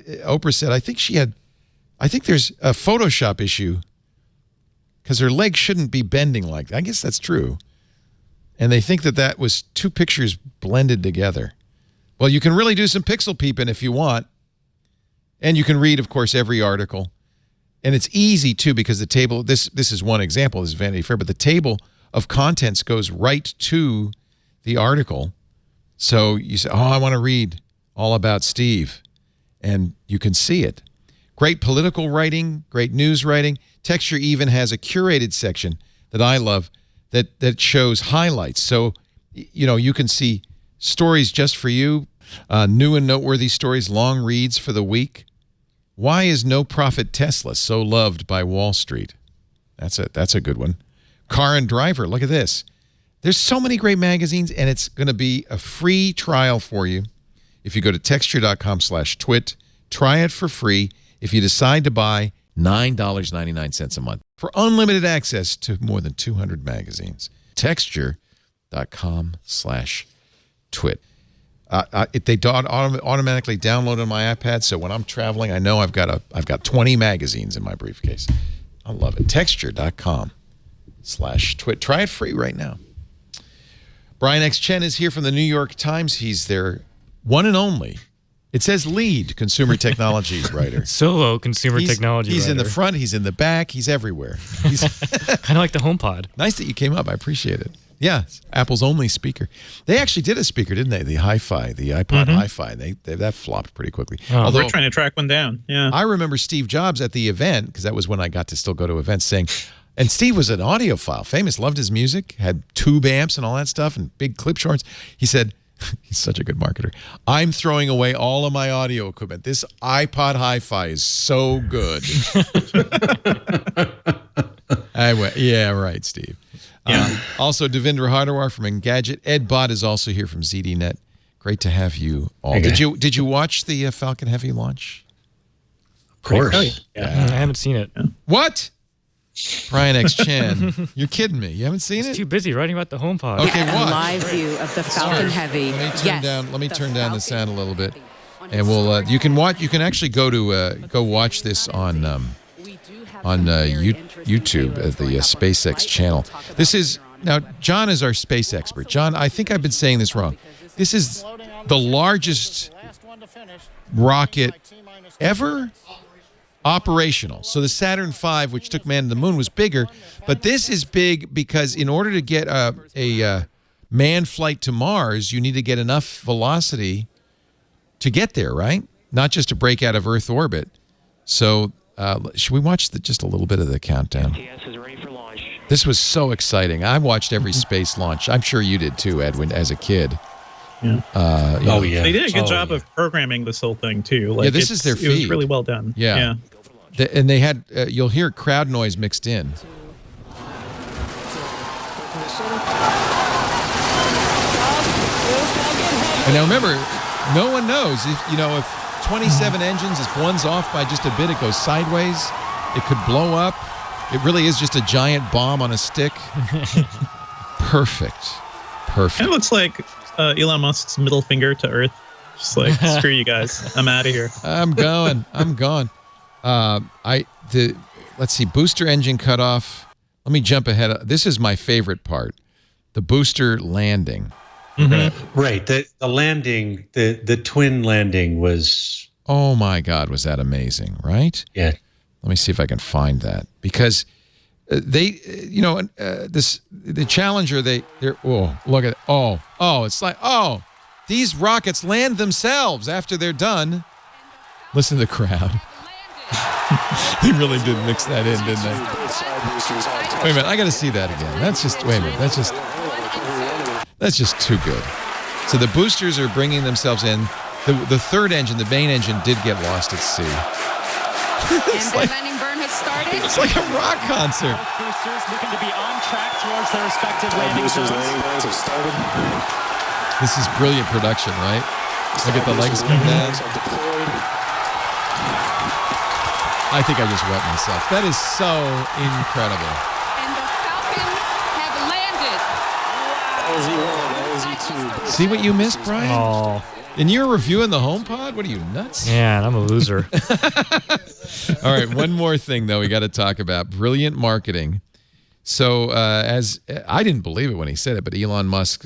[SPEAKER 1] think there's a Photoshop issue because her leg shouldn't be bending like that. I guess that's true. And they think that was two pictures blended together. Well, you can really do some pixel peeping if you want. And you can read, of course, every article. And it's easy, too, because the table, this is one example, this is Vanity Fair, but the table of contents goes right to the article. So you say, I want to read all about Steve. And you can see it. Great political writing, great news writing. Texture even has a curated section that I love that shows highlights. So, you can see stories just for you, new and noteworthy stories, long reads for the week. Why is no-profit Tesla so loved by Wall Street? That's a good one. Car and Driver, look at this. There's so many great magazines, and it's going to be a free trial for you. If you go to texture.com/twit, try it for free. If you decide to buy $9.99 a month for unlimited access to more than 200 magazines. Texture.com/twit. They automatically download on my iPad, so when I'm traveling, I know I've got 20 magazines in my briefcase. I love it. Texture.com/twit. Try it free right now. Brian X. Chen is here from the New York Times. He's their one and only, it says lead consumer technology writer.
[SPEAKER 6] Solo consumer technology
[SPEAKER 1] He's
[SPEAKER 6] writer.
[SPEAKER 1] in the front, he's in the back, he's everywhere. He's
[SPEAKER 6] kind of like the HomePod.
[SPEAKER 1] Nice that you came up. I appreciate it. Yeah, Apple's only speaker. They actually did a speaker, didn't they? The Hi-Fi, the iPod Hi-Fi. That flopped pretty quickly.
[SPEAKER 4] Although we're trying to track one down. Yeah.
[SPEAKER 1] I remember Steve Jobs at the event, because that was when I got to still go to events, saying, and Steve was an audiophile, famous, loved his music, had tube amps and all that stuff, and big clip shorts. He said, he's such a good marketer, I'm throwing away all of my audio equipment. This iPod Hi-Fi is so good. I went, yeah, right, Steve. Yeah. Also, Devindra Hardawar from Engadget. Ed Bott is also here from ZDNet. Great to have you all.
[SPEAKER 5] Okay.
[SPEAKER 1] Did you watch the Falcon Heavy launch?
[SPEAKER 5] Of course.
[SPEAKER 6] I haven't seen it.
[SPEAKER 1] What? Brian X. Chen, you're kidding me. You haven't seen it?
[SPEAKER 6] Too busy writing about the HomePod.
[SPEAKER 1] Okay,
[SPEAKER 7] A
[SPEAKER 1] watch.
[SPEAKER 7] live view of the Falcon Heavy.
[SPEAKER 1] Let me turn down the sound a little bit, and we'll. You can watch. You can actually go watch this on YouTube at the SpaceX channel. This is now. John is our space expert. John, I think I've been saying this wrong. This is the largest rocket ever operational. So the Saturn V, which took man to the moon, was bigger, but this is big because in order to get a manned flight to Mars, you need to get enough velocity to get there, right? Not just to break out of Earth orbit. So should we watch just a little bit of the countdown?
[SPEAKER 8] STS is ready for launch.
[SPEAKER 1] This was so exciting. I watched every space launch. I'm sure you did too, Edwin, as a kid.
[SPEAKER 4] Yeah.
[SPEAKER 5] Yeah.
[SPEAKER 4] They did a good job of programming this whole thing too. Like,
[SPEAKER 1] Yeah, this is their
[SPEAKER 4] It was
[SPEAKER 1] feed.
[SPEAKER 4] really well done.
[SPEAKER 1] Yeah. And they had, you'll hear crowd noise mixed in. And now remember, no one knows if 27 engines, if one's off by just a bit, it goes sideways. It could blow up. It really is just a giant bomb on a stick. Perfect.
[SPEAKER 4] It looks like Elon Musk's middle finger to Earth. Just like, screw you guys. I'm out of here.
[SPEAKER 1] I'm going. I'm gone. Let's see, booster engine cut off. Let me jump ahead. This is my favorite part. The booster landing.
[SPEAKER 5] Right. The landing, the twin landing was.
[SPEAKER 1] Oh my God, was that amazing, right?
[SPEAKER 5] Yeah.
[SPEAKER 1] Let me see if I can find that, because the Challenger, they're look at it's like these rockets land themselves after they're done. Listen to the crowd. They really did mix that in, didn't they? Wait a minute, I got to see that again. That's just too good. So the boosters are bringing themselves in. The third engine, the main engine, did get lost at sea.
[SPEAKER 7] And the landing burn has started.
[SPEAKER 1] It's like a rock concert.
[SPEAKER 8] Boosters looking to be on track towards their respective landing zones.
[SPEAKER 1] This is brilliant production, right? Look at the legs come down. I think I just wet myself. That is so incredible.
[SPEAKER 7] And the Falcons have landed.
[SPEAKER 1] See what you missed, Brian?
[SPEAKER 6] Oh,
[SPEAKER 1] And you're reviewing the HomePod? What are you, nuts?
[SPEAKER 6] man, I'm a loser.
[SPEAKER 1] All right, one more thing, though, we got to talk about. Brilliant marketing. So as I didn't believe it when he said it, but Elon Musk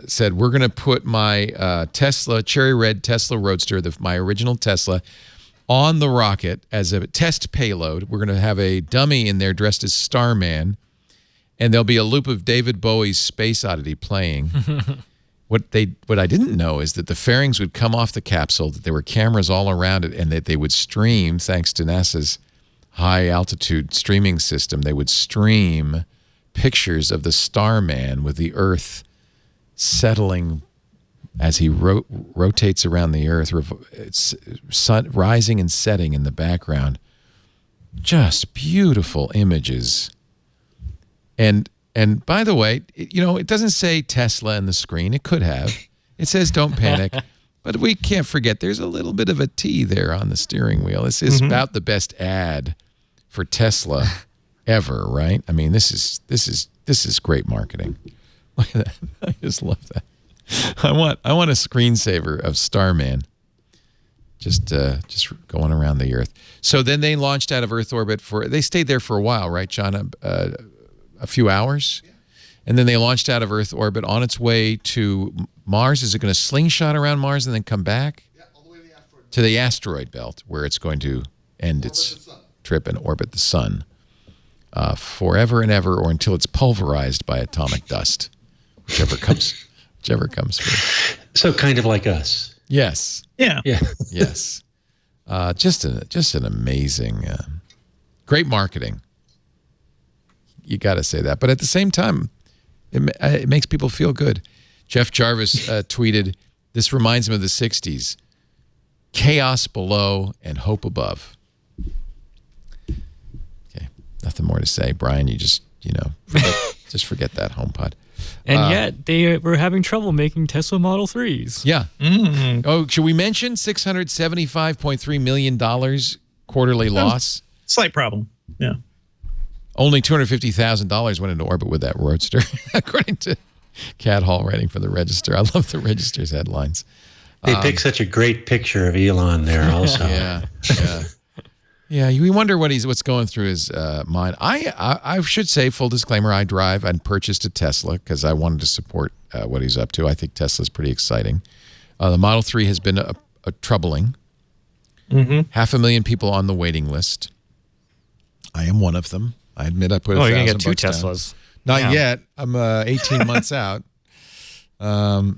[SPEAKER 1] said, we're going to put my Tesla, cherry red Tesla Roadster, my original Tesla, on the rocket as a test payload. We're going to have a dummy in there dressed as Starman, and there'll be a loop of David Bowie's Space Oddity playing. What I didn't know is that the fairings would come off the capsule, that there were cameras all around it, and that they would stream, thanks to NASA's high-altitude streaming system, they would stream pictures of the Starman with the Earth settling as he rotates around the Earth, it's sun rising and setting in the background. Just beautiful images. And by the way, it doesn't say Tesla in the screen. It could have. It says don't panic. But we can't forget there's a little bit of a T there on the steering wheel. This is about the best ad for Tesla ever, right? I mean, this is great marketing. Look at that. I just love that. I want a screensaver of Starman. Just going around the Earth. So then they launched out of Earth orbit they stayed there for a while, right, John? A few hours. Yeah. And then they launched out of Earth orbit on its way to Mars. Is it going to slingshot around Mars and then come back?
[SPEAKER 2] Yeah, all the way
[SPEAKER 1] to the asteroid belt, where it's going to end its trip and orbit the sun forever and ever, or until it's pulverized by atomic dust, whichever comes first.
[SPEAKER 5] So kind of like us.
[SPEAKER 1] Yes.
[SPEAKER 4] Yeah.
[SPEAKER 5] Yeah.
[SPEAKER 1] Yes. Just an amazing, great marketing. You got to say that. But at the same time, it makes people feel good. Jeff Jarvis tweeted, this reminds him of the 60s. Chaos below and hope above. Okay. Nothing more to say. Brian, you just forget that HomePod.
[SPEAKER 6] And yet they were having trouble making Tesla Model 3s.
[SPEAKER 1] Yeah. Oh, should we mention $675.3 million quarterly loss?
[SPEAKER 4] Slight problem. Yeah.
[SPEAKER 1] Only $250,000 went into orbit with that Roadster, according to Cat Hall writing for the Register. I love the Register's headlines.
[SPEAKER 5] They picked such a great picture of Elon there also.
[SPEAKER 1] Yeah. We wonder what's going through his mind. I should say, full disclaimer, I drive and purchased a Tesla because I wanted to support what he's up to. I think Tesla's pretty exciting. The Model 3 has been a troubling. 500,000 people on the waiting list. I am one of them. I admit I put $1,000
[SPEAKER 6] you're going to get two
[SPEAKER 1] down.
[SPEAKER 6] Teslas.
[SPEAKER 1] Not yet. I'm 18 months out. Oh,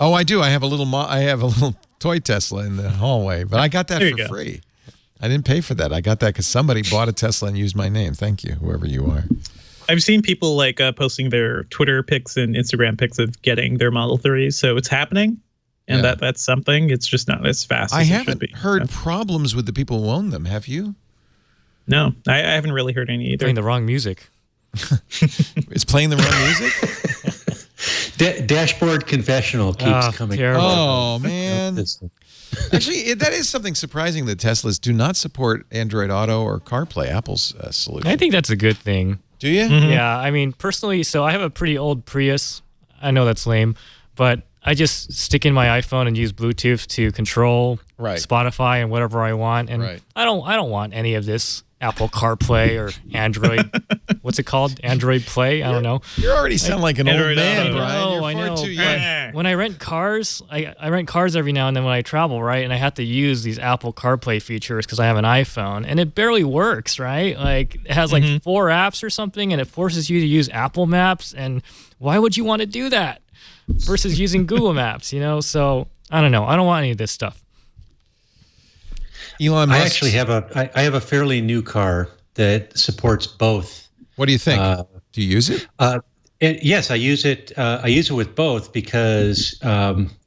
[SPEAKER 1] I do. I have a little toy Tesla in the hallway, but I got that
[SPEAKER 4] There you
[SPEAKER 1] for
[SPEAKER 4] go.
[SPEAKER 1] free. I didn't pay for that. I got that because somebody bought a Tesla and used my name. Thank you, whoever you are.
[SPEAKER 4] I've seen people like posting their Twitter pics and Instagram pics of getting their Model 3s, so it's happening, and
[SPEAKER 1] Yeah.
[SPEAKER 4] that's something. It's just not as fast
[SPEAKER 1] I
[SPEAKER 4] as it should
[SPEAKER 1] haven't
[SPEAKER 4] be.
[SPEAKER 1] heard problems with the people who own them. Have you?
[SPEAKER 4] No, I haven't really heard any either.
[SPEAKER 6] Playing the wrong music.
[SPEAKER 1] It's playing the wrong music?
[SPEAKER 5] Dashboard confessional keeps coming.
[SPEAKER 6] terrible.
[SPEAKER 1] Oh, man. Actually, that is something surprising that Teslas do not support Android Auto or CarPlay, Apple's solution.
[SPEAKER 6] I think that's a good thing.
[SPEAKER 1] Do you?
[SPEAKER 6] Yeah, I mean, personally, so I have a pretty old Prius. I know that's lame, but I just stick in my iPhone and use Bluetooth to control
[SPEAKER 1] Right.
[SPEAKER 6] Spotify and whatever I want. And
[SPEAKER 1] Right.
[SPEAKER 6] I don't want any of this Apple CarPlay or Android. What's it called? Android Play? I don't know.
[SPEAKER 1] You already sound like an old
[SPEAKER 4] Android
[SPEAKER 1] man,
[SPEAKER 4] Auto.
[SPEAKER 1] Brian. You're
[SPEAKER 6] I
[SPEAKER 1] far
[SPEAKER 6] know.
[SPEAKER 1] too young.
[SPEAKER 6] When I rent cars, I rent cars every now and then when I travel, right? And I have to use these Apple CarPlay features because I have an iPhone, and it barely works, right? Like it has like 4 apps or something, and it forces you to use Apple Maps. And why would you want to do that versus using Google Maps? You know, so I don't know. I don't want any of this stuff.
[SPEAKER 1] Elon
[SPEAKER 5] I
[SPEAKER 1] Musk.
[SPEAKER 5] actually have I have a fairly new car that supports both.
[SPEAKER 1] What do you think? Do you use it?
[SPEAKER 5] Yes, I use it. I use it with both because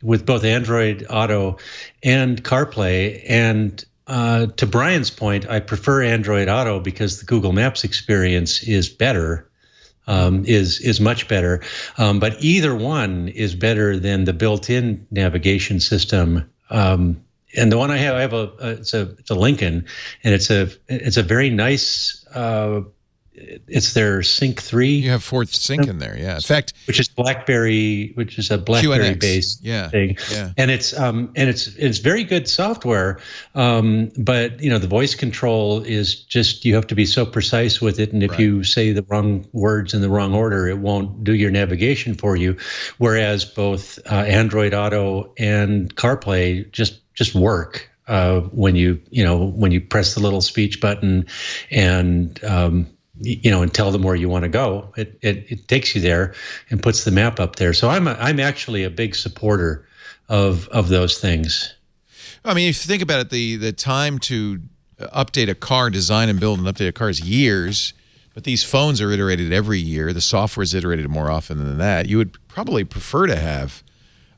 [SPEAKER 5] with both Android Auto and CarPlay. And to Brian's point, I prefer Android Auto because the Google Maps experience is better. Is much better, but either one is better than the built-in navigation system. And the one I have it's a Lincoln, and it's a very nice. It's their Sync 3.
[SPEAKER 1] You have Ford Sync in there, yeah. In fact,
[SPEAKER 5] which is a BlackBerry based thing,
[SPEAKER 1] yeah.
[SPEAKER 5] And it's very good software, but you know the voice control is just you have to be so precise with it, and if you say the wrong words in the wrong order, it won't do your navigation for you. Whereas both Android Auto and CarPlay just work when you press the little speech button and and tell them where you want to go. It takes you there and puts the map up there. So I'm actually a big supporter of those things.
[SPEAKER 1] I mean, if you think about it, the time to update a car, design and build and update a car is years, but these phones are iterated every year. The software is iterated more often than that. You would probably prefer to have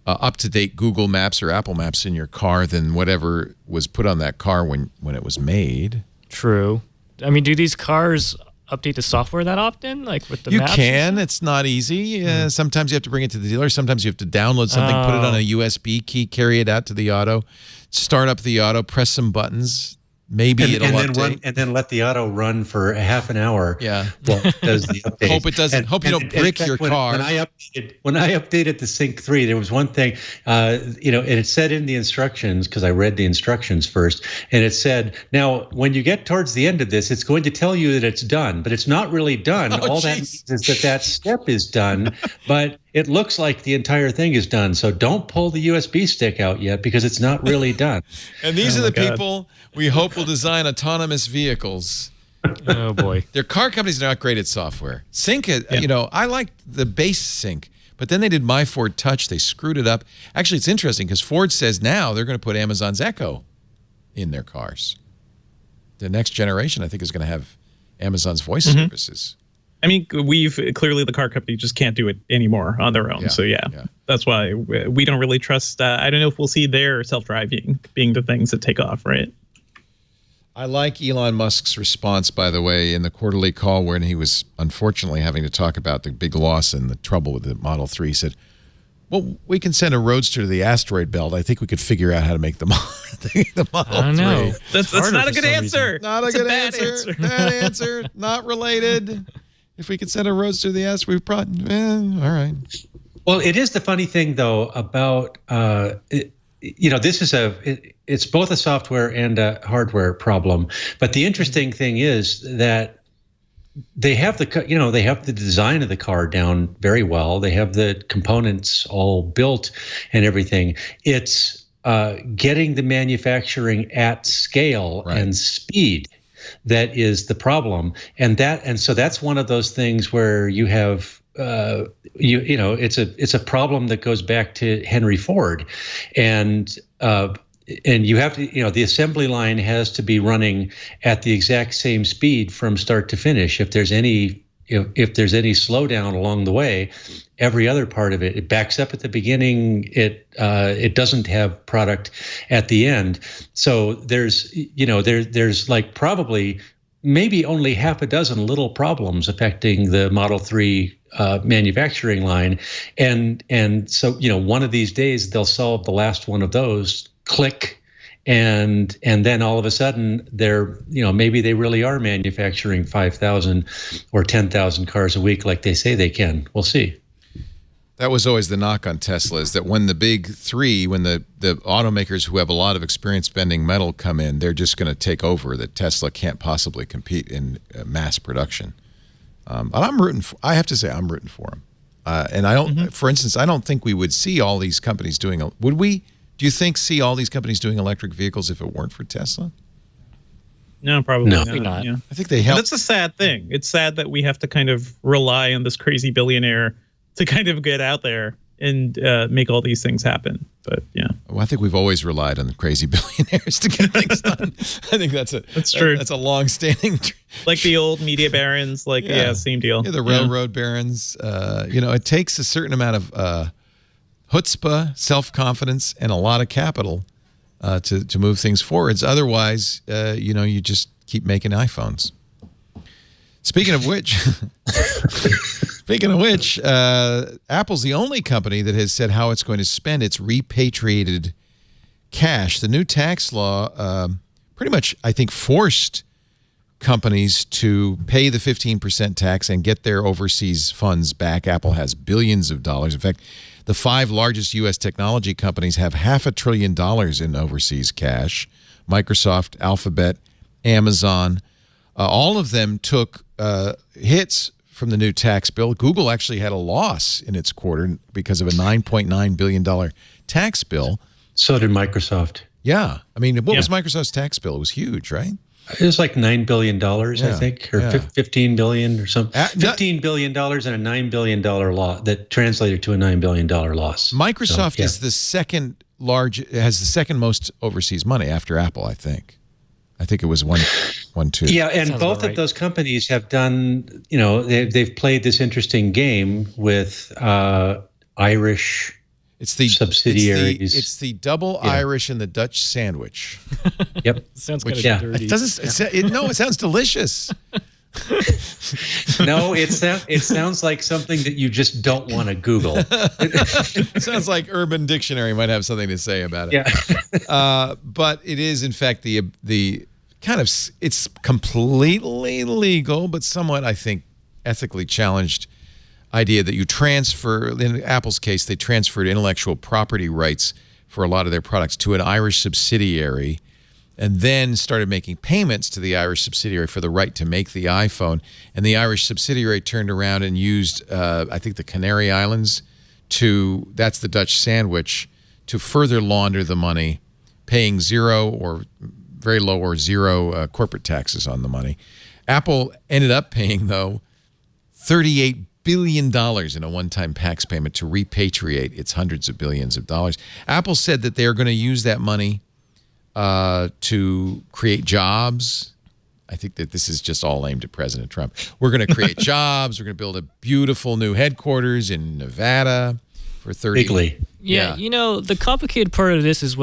[SPEAKER 1] up-to-date Google Maps or Apple Maps in your car than whatever was put on that car when it was made.
[SPEAKER 6] True. I mean, do these cars update the software that often, like with the maps?
[SPEAKER 1] You can. It's not easy. Sometimes you have to bring it to the dealer. Sometimes you have to download something, put it on a USB key, carry it out to the auto, start up the auto, press some buttons. Maybe it'll update.
[SPEAKER 5] And then let the auto run for a half an hour.
[SPEAKER 1] Yeah.
[SPEAKER 5] While it does the update.
[SPEAKER 1] Hope it doesn't. Hope you don't brick your car.
[SPEAKER 5] When I updated the Sync 3, there was one thing, and it said in the instructions, because I read the instructions first, and it said, now, when you get towards the end of this, it's going to tell you that it's done, but it's not really done. All that means is that step is done, but it looks like the entire thing is done. So don't pull the USB stick out yet because it's not really done.
[SPEAKER 1] And these are the people we hope will design autonomous vehicles.
[SPEAKER 6] Oh, boy.
[SPEAKER 1] Their car companies are not great at software. Sync, I like the base Sync, but then they did My Ford Touch. They screwed it up. Actually, it's interesting because Ford says now they're going to put Amazon's Echo in their cars. The next generation, I think, is going to have Amazon's voice services.
[SPEAKER 4] I mean, clearly the car company just can't do it anymore on their own. So that's why we don't really trust. I don't know if we'll see their self-driving being the things that take off, right?
[SPEAKER 1] I like Elon Musk's response, by the way, in the quarterly call when he was unfortunately having to talk about the big loss and the trouble with the Model 3. He said, well, we can send a Roadster to the asteroid belt. I think we could figure out how to make the Model 3.
[SPEAKER 6] I don't know.
[SPEAKER 4] That's not a good answer.
[SPEAKER 1] Not a good answer. Bad answer. Not related. If we could send a Roadster to the asteroid, we've probably, all right.
[SPEAKER 5] Well, it is the funny thing, though, about this is it's both a software and a hardware problem. But the interesting thing is that they have the design of the car down very well. They have the components all built and everything. It's getting the manufacturing at scale and speed that is the problem. And so that's one of those things where you have you know, it's a problem that goes back to Henry Ford, and you have to, you know, the assembly line has to be running at the exact same speed from start to finish. If there's any slowdown along the way, every other part of it backs up at the beginning. It doesn't have product at the end. So there's like probably maybe only half a dozen little problems affecting the Model 3 manufacturing line, and so, you know, one of these days they'll solve the last one of those. Click. And then all of a sudden they're, you know, maybe they really are manufacturing 5,000 or 10,000 cars a week like they say they can. We'll see.
[SPEAKER 1] That was always the knock on Tesla, is that when the big three, when the automakers who have a lot of experience bending metal come in, they're just going to take over, that Tesla can't possibly compete in mass production. And I have to say, I'm rooting for them. And I don't, for instance, I don't think we would see all these companies doing, would we? Do you think see all these companies doing electric vehicles if it weren't for Tesla?
[SPEAKER 4] No, probably not. Yeah.
[SPEAKER 1] I think they help.
[SPEAKER 4] That's a sad thing. It's sad that we have to kind of rely on this crazy billionaire to kind of get out there and make all these things happen. But yeah,
[SPEAKER 1] well, I think we've always relied on the crazy billionaires to get things done. I think that's true. That's a long-standing,
[SPEAKER 4] like the old media barons. Like yeah same deal.
[SPEAKER 1] Yeah, the railroad barons. You know, it takes a certain amount of chutzpah, self-confidence, and a lot of capital to move things forwards. Otherwise, you know, you just keep making iPhones. Speaking of which, Apple's the only company that has said how it's going to spend its repatriated cash. The new tax law pretty much, I think, forced companies to pay the 15% tax and get their overseas funds back. Apple has billions of dollars. In fact, the 5 largest U.S. technology companies have $500 billion in overseas cash. Microsoft, Alphabet, Amazon, all of them took hits from the new tax bill. Google actually had a loss in ix quarter because of a $9.9 billion tax bill.
[SPEAKER 5] So did Microsoft.
[SPEAKER 1] Yeah. I mean, what was Microsoft's tax bill? It was huge, right?
[SPEAKER 5] It was like $9 billion, I think, or $15 billion or something. $15 billion and a $9 billion loss that translated to a $9 billion loss.
[SPEAKER 1] Microsoft is the second has the second most overseas money after Apple, I think. I think it was 1-2.
[SPEAKER 5] Yeah, and both of those companies have done, you know, they've played this interesting game with Irish subsidiaries.
[SPEAKER 1] It's the double Irish and the Dutch sandwich.
[SPEAKER 5] Yep.
[SPEAKER 6] Sounds kind of dirty.
[SPEAKER 1] It sounds delicious.
[SPEAKER 5] No, it sounds like something that you just don't want to Google.
[SPEAKER 1] It sounds like Urban Dictionary might have something to say about it.
[SPEAKER 5] Yeah.
[SPEAKER 1] But it is, in fact, the kind of, it's completely legal, but somewhat, I think, ethically challenged idea that you transfer, in Apple's case, they transferred intellectual property rights for a lot of their products to an Irish subsidiary, and then started making payments to the Irish subsidiary for the right to make the iPhone. And the Irish subsidiary turned around and used, I think, the Canary Islands that's the Dutch sandwich, to further launder the money, paying zero or very low or zero corporate taxes on the money. Apple ended up paying, though, $38 billion in a one-time tax payment to repatriate its hundreds of billions of dollars. Apple said that they're going to use that money to create jobs. I think that this is just all aimed at President Trump. We're going to create jobs. We're going to build a beautiful new headquarters in Nevada for 30.
[SPEAKER 5] Bigly.
[SPEAKER 6] Yeah, you know, the complicated part of this is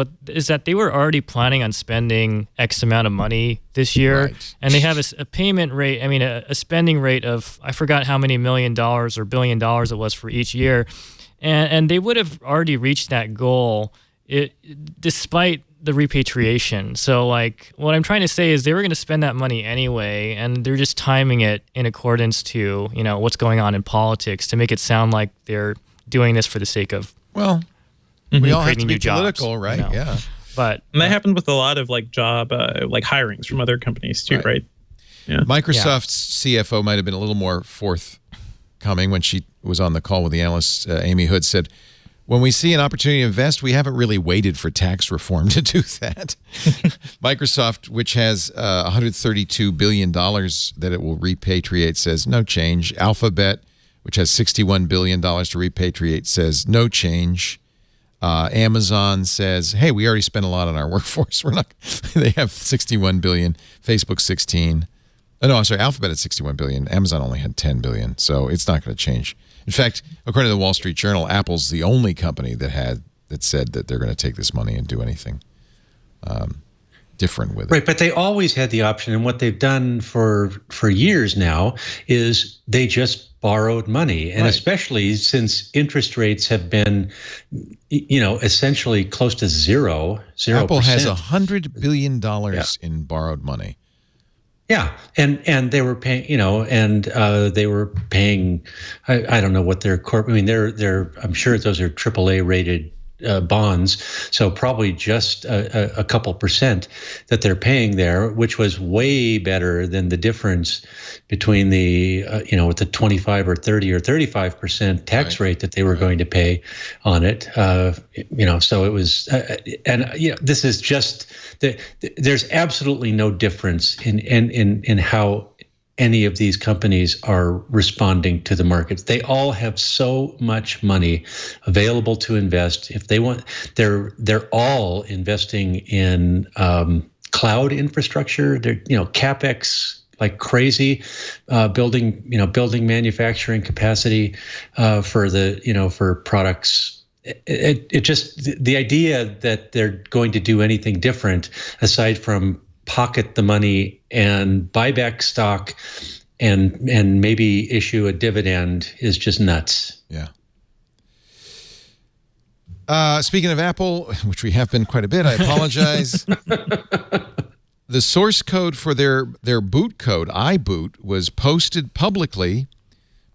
[SPEAKER 6] that they were already planning on spending X amount of money this year,
[SPEAKER 1] right.
[SPEAKER 6] And they have a payment rate, I mean, a spending rate of, I forgot how many $1 million or $1 billion it was for each year, and they would have already reached that goal despite the repatriation. So, like, what I'm trying to say is they were going to spend that money anyway, and they're just timing it in accordance to, you know, what's going on in politics to make it sound like they're doing this for the sake of,
[SPEAKER 1] well, we all have to
[SPEAKER 6] creating
[SPEAKER 1] be
[SPEAKER 6] new jobs,
[SPEAKER 1] political, right?
[SPEAKER 6] you know.
[SPEAKER 1] Yeah.
[SPEAKER 6] But
[SPEAKER 4] and that happened with a lot of like job like hirings from other companies too, right? Yeah.
[SPEAKER 1] Microsoft's CFO might have been a little more forthcoming when she was on the call with the analyst. Amy Hood said, "When we see an opportunity to invest, we haven't really waited for tax reform to do that." Microsoft, which has $132 billion that it will repatriate, says no change. Alphabet, which has $61 billion to repatriate, says no change. Amazon says, hey, we already spent a lot on our workforce. We're not. They have $61 billion. Facebook 16. Oh, no, I'm sorry. Alphabet had $61 billion. Amazon only had $10 billion. So it's not going to change. In fact, according to the Wall Street Journal, Apple's the only company that said that they're going to take this money and do anything different with it.
[SPEAKER 5] Right, but they always had the option, and what they've done for years now is they just borrowed money, and especially since interest rates have been, essentially close to 0%.
[SPEAKER 1] Apple has $100 billion in borrowed money.
[SPEAKER 5] Yeah, and they were paying, they were paying. I don't know what their corporate. I mean, they're. I'm sure those are AAA rated bonds, so probably just a couple percent that they're paying there, which was way better than the difference between the with the 25 or 30 or 35% tax rate that they were going to pay on it. So it was, this is just there's absolutely no difference in how any of these companies are responding to the markets. They all have so much money available to invest. If they want, they're all investing in cloud infrastructure. They're CapEx like crazy, building manufacturing capacity for products. It just, the idea that they're going to do anything different aside from pocket the money and buy back stock and maybe issue a dividend is just nuts.
[SPEAKER 1] Yeah. Speaking of Apple, which we have been quite a bit, I apologize. The source code for their boot code, iBoot, was posted publicly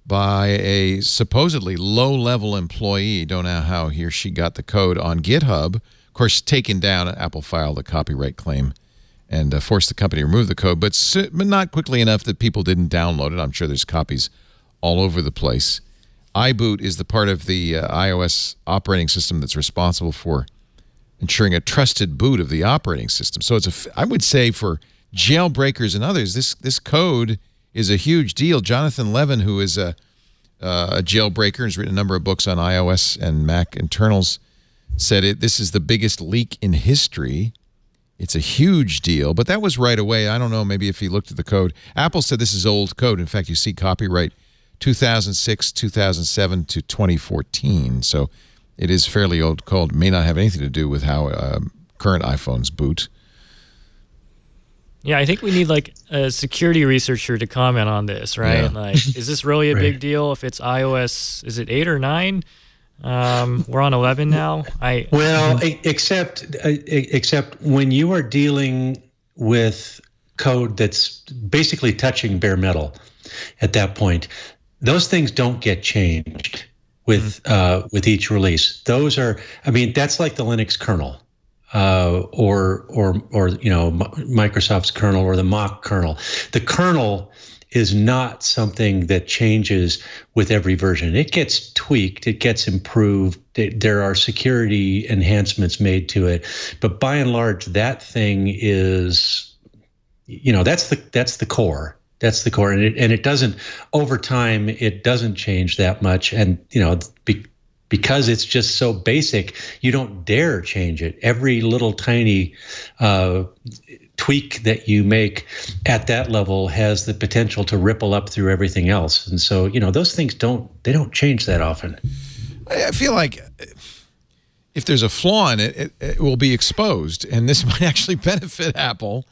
[SPEAKER 1] by a supposedly low-level employee. Don't know how he or she got the code on GitHub. Of course, taken down, Apple filed a copyright claim and forced the company to remove the code, but not quickly enough that people didn't download it. I'm sure there's copies all over the place. iBoot is the part of the iOS operating system that's responsible for ensuring a trusted boot of the operating system. So I would say for jailbreakers and others, this code is a huge deal. Jonathan Levin, who is a jailbreaker and has written a number of books on iOS and Mac internals, said this is the biggest leak in history. It's a huge deal, but that was right away. I don't know, maybe if he looked at the code. Apple said this is old code. In fact, you see copyright 2006, 2007 to 2014. So it is fairly old code. May not have anything to do with how current iPhones boot.
[SPEAKER 6] Yeah, I think we need like a security researcher to comment on this, right?
[SPEAKER 1] Yeah.
[SPEAKER 6] Like, is this really a big deal if it's iOS, is it 8 or 9? We're on 11 now.
[SPEAKER 5] Except when you are dealing with code that's basically touching bare metal at that point, those things don't get changed with each release. Those are, that's like the Linux kernel. Or Microsoft's kernel or the Mach kernel. The kernel is not something that changes with every version. It gets tweaked, it gets improved. There are security enhancements made to it, but by and large, that thing is, that's the core. That's the core, and it doesn't, over time, it doesn't change that much, and because it's just so basic, you don't dare change it. Every little tiny tweak that you make at that level has the potential to ripple up through everything else. And so, those things don't change that often.
[SPEAKER 1] I feel like if there's a flaw in it, it will be exposed. And this might actually benefit Apple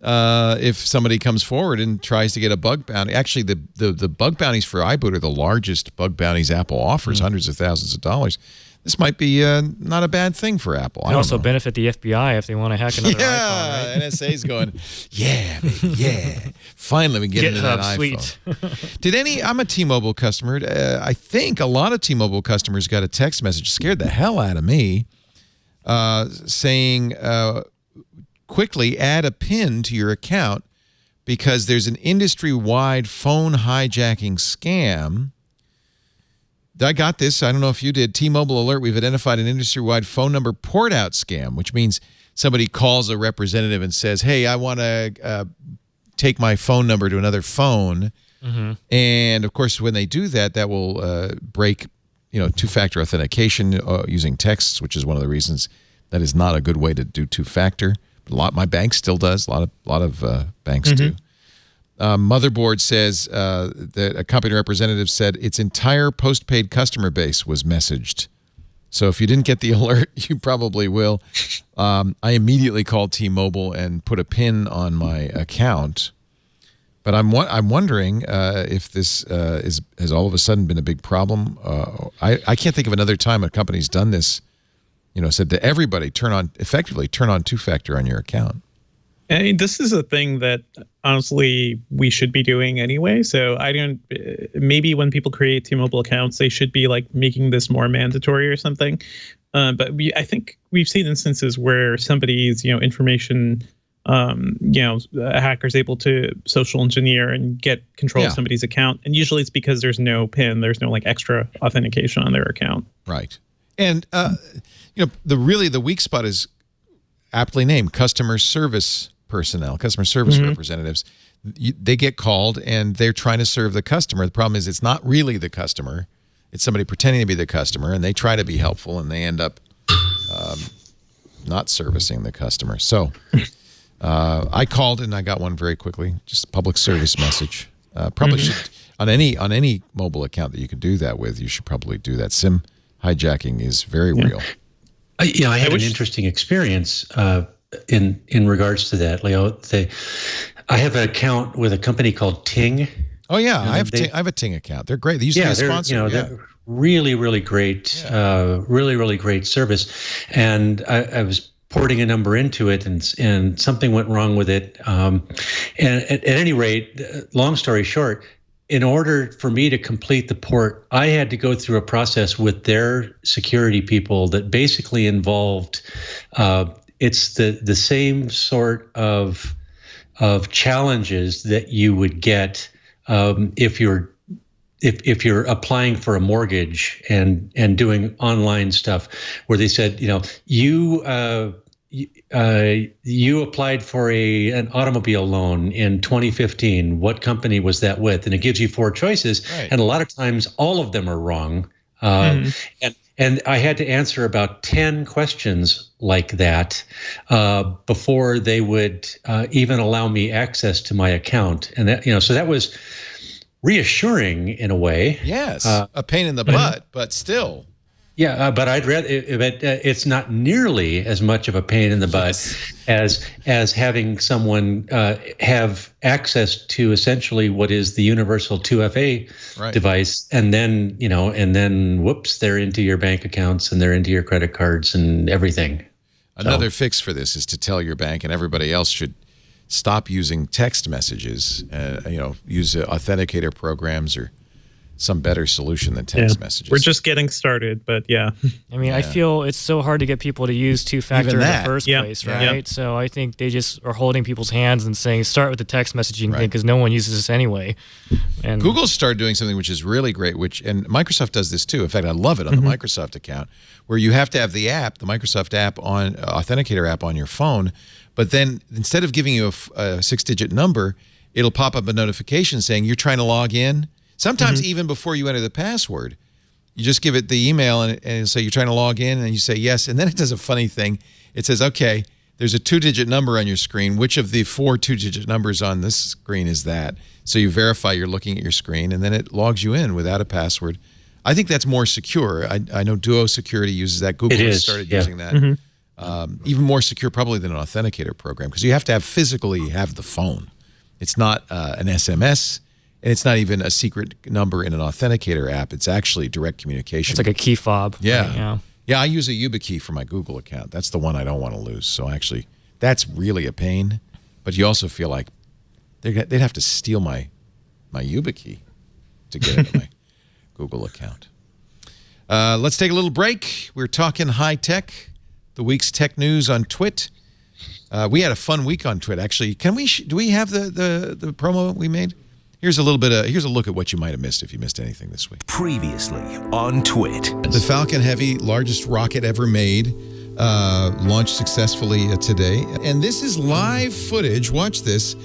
[SPEAKER 1] if somebody comes forward and tries to get a bug bounty. Actually, the bug bounties for iBoot are the largest bug bounties Apple offers, hundreds of thousands of dollars. This might be not a bad thing for Apple.
[SPEAKER 6] It also benefit the FBI if they want to hack another iPhone, right?
[SPEAKER 1] NSA's going, yeah, baby, yeah. Finally, we get into that iPhone.
[SPEAKER 6] Sweet.
[SPEAKER 1] I'm a T-Mobile customer. I think a lot of T-Mobile customers got a text message, scared the hell out of me, saying, quickly add a PIN to your account because there's an industry-wide phone hijacking scam. I got this. I don't know if you did. T-Mobile alert, we've identified an industry-wide phone number port-out scam, which means somebody calls a representative and says, hey, I want to take my phone number to another phone. And of course, when they do that, that will break, two-factor authentication using texts, which is one of the reasons that is not a good way to do two-factor. My bank still does. A lot of banks do. Motherboard says that a company representative said its entire postpaid customer base was messaged. So if you didn't get the alert, you probably will. I immediately called T-Mobile and put a PIN on my account. But I'm wondering if this has all of a sudden been a big problem. I can't think of another time a company's done this. Said to everybody, effectively turn on two-factor on your account.
[SPEAKER 4] I mean, this is a thing that honestly we should be doing anyway. So maybe when people create T-Mobile accounts, they should be like making this more mandatory or something. But I think we've seen instances where somebody's, information, a hacker's able to social engineer and get control of somebody's account. And usually it's because there's no PIN, there's no like extra authentication on their account.
[SPEAKER 1] Right. And, the weak spot is aptly named customer service personnel, customer service representatives. They get called and they're trying to serve the customer. The problem is it's not really the customer. It's somebody pretending to be the customer, and they try to be helpful, and they end up not servicing the customer. So I called and I got one very quickly, just a public service message. Probably should, on any mobile account that you can do that with, you should probably do that. SIM hijacking is very real.
[SPEAKER 5] I had an interesting experience in regards to that, Leo. I have an account with a company called Ting.
[SPEAKER 1] Oh yeah, I have a Ting account. They're great. They used to be a sponsor.
[SPEAKER 5] They're really, really great. Really, really great service. And I was porting a number into it, and something went wrong with it. And at any rate, long story short, in order for me to complete the port, I had to go through a process with their security people that basically involved it's the same sort of challenges that you would get if you're applying for a mortgage and doing online stuff, where they said, you applied for an automobile loan in 2015. What company was that with? And it gives you 4 choices. Right. And a lot of times all of them are wrong. And I had to answer about 10 questions like that before they would even allow me access to my account. And that, so that was reassuring in a way.
[SPEAKER 1] Yes, a pain in the butt, but still.
[SPEAKER 5] Yeah, but I'd rather it's not nearly as much of a pain in the butt as having someone have access to essentially what is the universal 2FA device, and then whoops, they're into your bank accounts and they're into your credit cards and everything.
[SPEAKER 1] Another fix for this is to tell your bank and everybody else should stop using text messages. Use authenticator programs or some better solution than text messages.
[SPEAKER 4] We're just getting started, but
[SPEAKER 6] I mean, I feel it's so hard to get people to use two-factor in the first place, right? Yeah. So I think they just are holding people's hands and saying, start with the text messaging thing, because no one uses this anyway. And
[SPEAKER 1] Google started doing something which is really great, and Microsoft does this too. In fact, I love it on the Microsoft account, where you have to have the app, the Microsoft app on Authenticator app on your phone, but then instead of giving you a 6-digit number, it'll pop up a notification saying you're trying to log in. Sometimes even before you enter the password, you just give it the email and it'll say you're trying to log in, and you say yes. And then it does a funny thing. It says, okay, there's a 2-digit number on your screen. Which of the 4 2-digit numbers on this screen is that? So you verify you're looking at your screen, and then it logs you in without a password. I think that's more secure. I know Duo Security uses that. Google has started using that. Even more secure probably than an authenticator program, because you have to physically have the phone. It's not an SMS. And it's not even a secret number in an authenticator app. It's actually direct communication.
[SPEAKER 6] It's like a key fob.
[SPEAKER 1] Yeah.
[SPEAKER 6] Right?
[SPEAKER 1] Yeah, I use a YubiKey for my Google account. That's the one I don't want to lose. So actually, that's really a pain. But you also feel like they'd have to steal my YubiKey to get into my Google account. Let's take a little break. We're talking high tech, the week's tech news on Twit. We had a fun week on Twit, actually. Do we have the promo we made? Here's a look at what you might have missed if you missed anything this week.
[SPEAKER 2] Previously on Twit.
[SPEAKER 1] The Falcon Heavy, largest rocket ever made, launched successfully today. And this is live footage, watch this,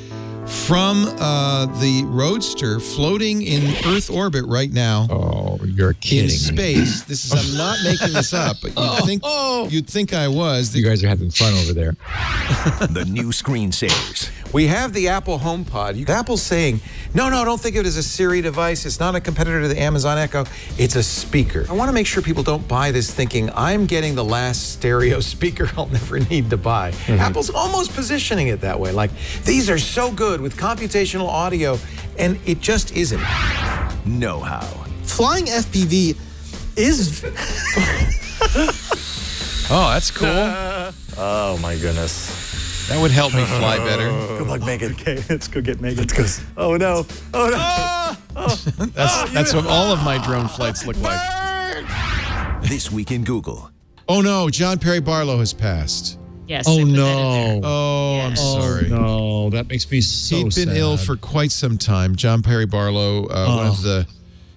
[SPEAKER 1] from the Roadster floating in Earth orbit right now.
[SPEAKER 9] Oh, you're kidding
[SPEAKER 1] in
[SPEAKER 9] me.
[SPEAKER 1] space. This is I'm not making this up, but you'd think I was.
[SPEAKER 9] You guys are having fun over there.
[SPEAKER 2] The new screensavers.
[SPEAKER 10] We have the Apple HomePod. Apple's saying, no, don't think of it as a Siri device. It's not a competitor to the Amazon Echo. It's a speaker. I want to make sure people don't buy this thinking I'm getting the last stereo speaker I'll never need to buy. Apple's almost positioning it that way. Like, these are so good with computational audio, and it just isn't.
[SPEAKER 2] Know-how.
[SPEAKER 11] Flying FPV is...
[SPEAKER 1] Oh, that's cool.
[SPEAKER 12] Oh, my goodness.
[SPEAKER 1] That would help me fly better.
[SPEAKER 12] Good luck, Megan. Okay, let's go get Megan. Let's go. Oh, no. Oh, no.
[SPEAKER 1] That's what all of my drone flights look like.
[SPEAKER 2] This Week in Google.
[SPEAKER 1] Oh, no. John Perry Barlow has passed.
[SPEAKER 13] Yes.
[SPEAKER 9] Oh, no.
[SPEAKER 1] Oh, I'm sorry.
[SPEAKER 9] No, that makes me so
[SPEAKER 1] He'd been ill for quite some time. John Perry Barlow,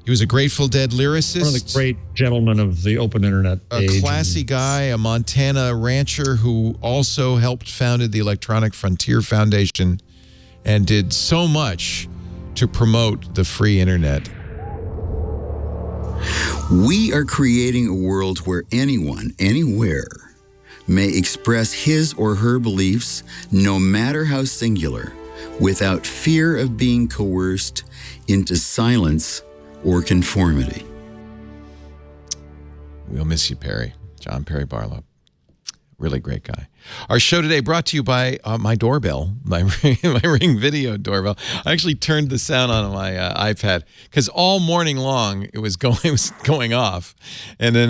[SPEAKER 1] he was a Grateful Dead lyricist.
[SPEAKER 9] One of the great gentlemen of the open internet age.
[SPEAKER 1] A classy guy, a Montana rancher who also helped founded the Electronic Frontier Foundation and did so much to promote the free internet.
[SPEAKER 14] We are creating a world where anyone, anywhere, may express his or her beliefs, no matter how singular, without fear of being coerced into silence or conformity.
[SPEAKER 1] We'll miss you, Perry. John Perry Barlow. Really great guy. Our show today brought to you by my doorbell, my Ring Video doorbell. I actually turned the sound on my iPad because all morning long it was going off, and then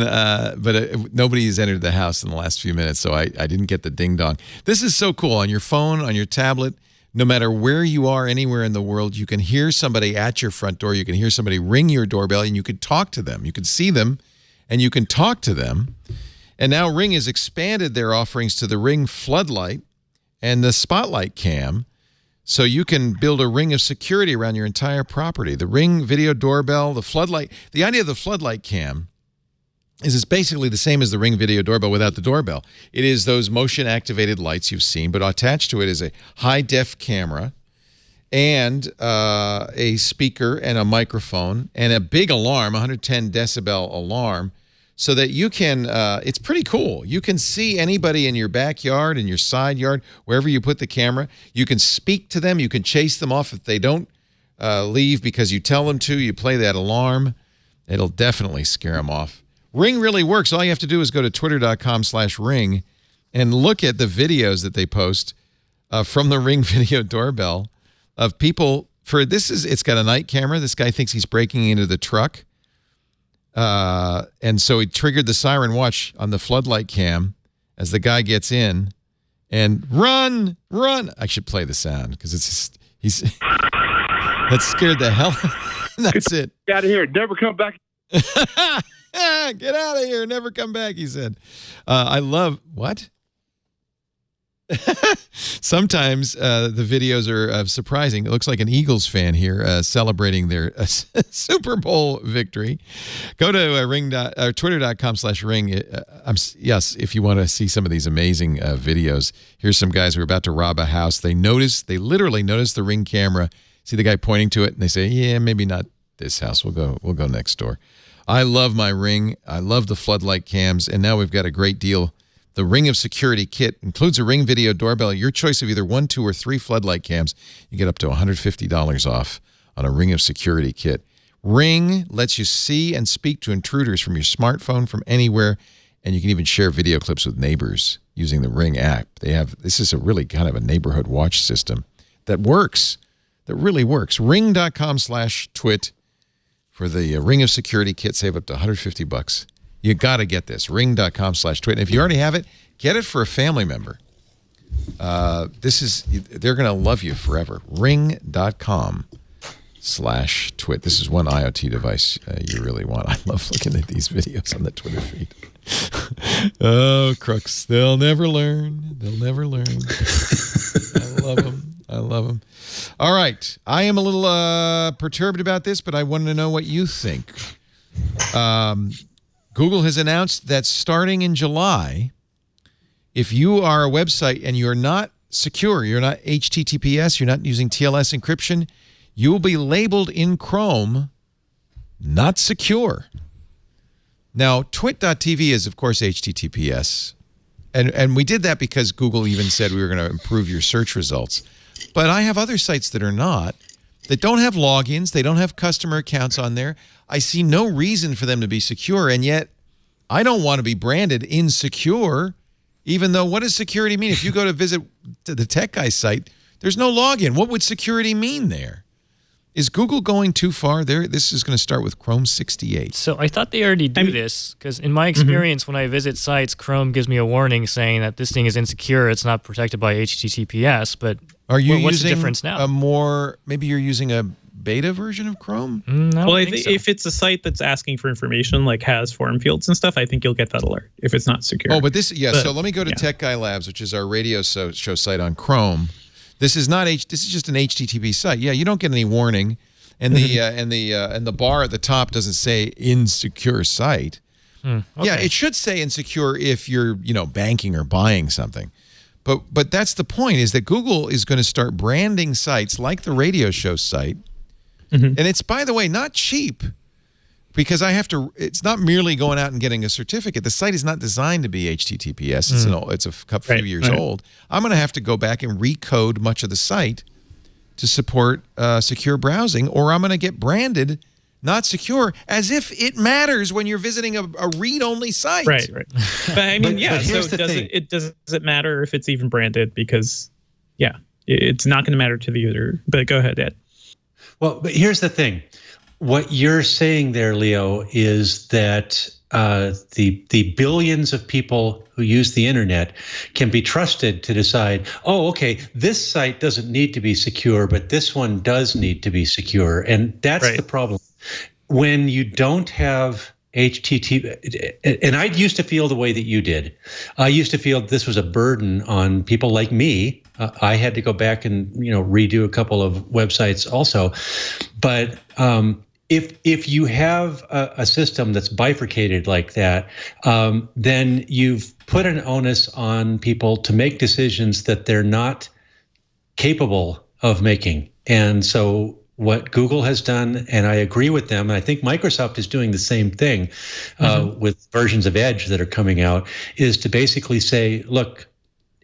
[SPEAKER 1] nobody has entered the house in the last few minutes, so I didn't get the ding dong. This is so cool. On your phone, on your tablet, no matter where you are, anywhere in the world, you can hear somebody at your front door. You can hear somebody ring your doorbell, and you can talk to them. You can see them, and you can talk to them. And now Ring has expanded their offerings to the Ring Floodlight and the Spotlight Cam, so you can build a ring of security around your entire property. The Ring Video Doorbell, the Floodlight. The idea of the Floodlight Cam is it's basically the same as the Ring Video Doorbell without the doorbell. It is those motion-activated lights you've seen, but attached to it is a high-def camera and a speaker and a microphone and a big alarm, 110 decibel alarm, so that you can, it's pretty cool. You can see anybody in your backyard, in your side yard, wherever you put the camera. You can speak to them. You can chase them off if they don't leave because you tell them to. You play that alarm. It'll definitely scare them off. Ring really works. All you have to do is go to twitter.com/ring and look at the videos that they post from the Ring Video Doorbell of people. It's got a night camera. This guy thinks he's breaking into the truck. And so he triggered the siren. Watch on the floodlight cam as the guy gets in and run. I should play the sound because that scared the hell. That's it.
[SPEAKER 15] Get out of here. Never come back.
[SPEAKER 1] Get out of here. Never come back, he said. I love what? Sometimes the videos are surprising. It looks like an Eagles fan here celebrating their Super Bowl victory. Go to twitter.com/ring. Yes, if you want to see some of these amazing videos. Here's some guys who are about to rob a house. They literally notice the Ring camera, see the guy pointing to it, and they say, yeah, maybe not this house. We'll go next door. I love my Ring. I love the floodlight cams, and now we've got a great deal. The Ring of Security Kit includes a Ring Video Doorbell, your choice of either 1, 2, or 3 floodlight cams. You get up to $150 off on a Ring of Security Kit. Ring lets you see and speak to intruders from your smartphone from anywhere, and you can even share video clips with neighbors using the Ring app. This is a really kind of a neighborhood watch system that works, that really works. Ring.com/twit for the Ring of Security Kit. Save up to $150. You got to get this, ring.com/twit. And if you already have it, get it for a family member. They're going to love you forever. Ring.com/twit. This is one IoT device you really want. I love looking at these videos on the Twitter feed. Oh, crooks. They'll never learn. They'll never learn. I love them. I love them. All right. I am a little perturbed about this, but I want to know what you think. Google has announced that starting in July, if you are a website and you're not secure. You're not HTTPS. You're not using TLS encryption. You will be labeled in Chrome not secure. Now, twit.tv is, of course, HTTPS. And we did that because Google even said we were going to improve your search results. But I have other sites that are not, that don't have logins. They don't have customer accounts on there. I see no reason for them to be secure. And yet, I don't want to be branded insecure, even though what does security mean? If you go to visit the Tech Guy site, there's no login. What would security mean there? Is Google going too far there? This is going to start with Chrome 68.
[SPEAKER 6] So I thought they already do this because in my experience, when I visit sites, Chrome gives me a warning saying that this thing is insecure. It's not protected by HTTPS. But
[SPEAKER 1] are you
[SPEAKER 6] what's
[SPEAKER 1] using
[SPEAKER 6] the difference now?
[SPEAKER 1] Maybe you're using a beta version of Chrome?
[SPEAKER 4] Well, if it's a site that's asking for information, like has form fields and stuff, I think you'll get that alert if it's not secure.
[SPEAKER 1] Oh, but this, so let me go to Tech Guy Labs, which is our radio show site on Chrome. This is not this is just an HTTP site. Yeah, you don't get any warning, and the bar at the top doesn't say insecure site.
[SPEAKER 6] Okay.
[SPEAKER 1] Yeah, it should say insecure if you're banking or buying something, but that's the point, is that Google is going to start branding sites like the radio show site, and it's, by the way, not cheap. Because it's not merely going out and getting a certificate. The site is not designed to be HTTPS. It's a few years old. I'm going to have to go back and recode much of the site to support secure browsing, or I'm going to get branded not secure, as if it matters when you're visiting a read-only site.
[SPEAKER 4] Right. But I mean, so does it matter if it's even branded? Because, it's not going to matter to the user. But go ahead, Ed.
[SPEAKER 5] Well, but here's the thing. What you're saying there, Leo, is that the billions of people who use the internet can be trusted to decide, oh, okay, this site doesn't need to be secure, but this one does need to be secure. And that's the problem. When you don't have HTTP, and I used to feel the way that you did. I used to feel this was a burden on people like me. I had to go back and redo a couple of websites also. But if you have a system that's bifurcated like that, then you've put an onus on people to make decisions that they're not capable of making. And so what Google has done, and I agree with them, and I think Microsoft is doing the same thing with versions of Edge that are coming out, is to basically say, look,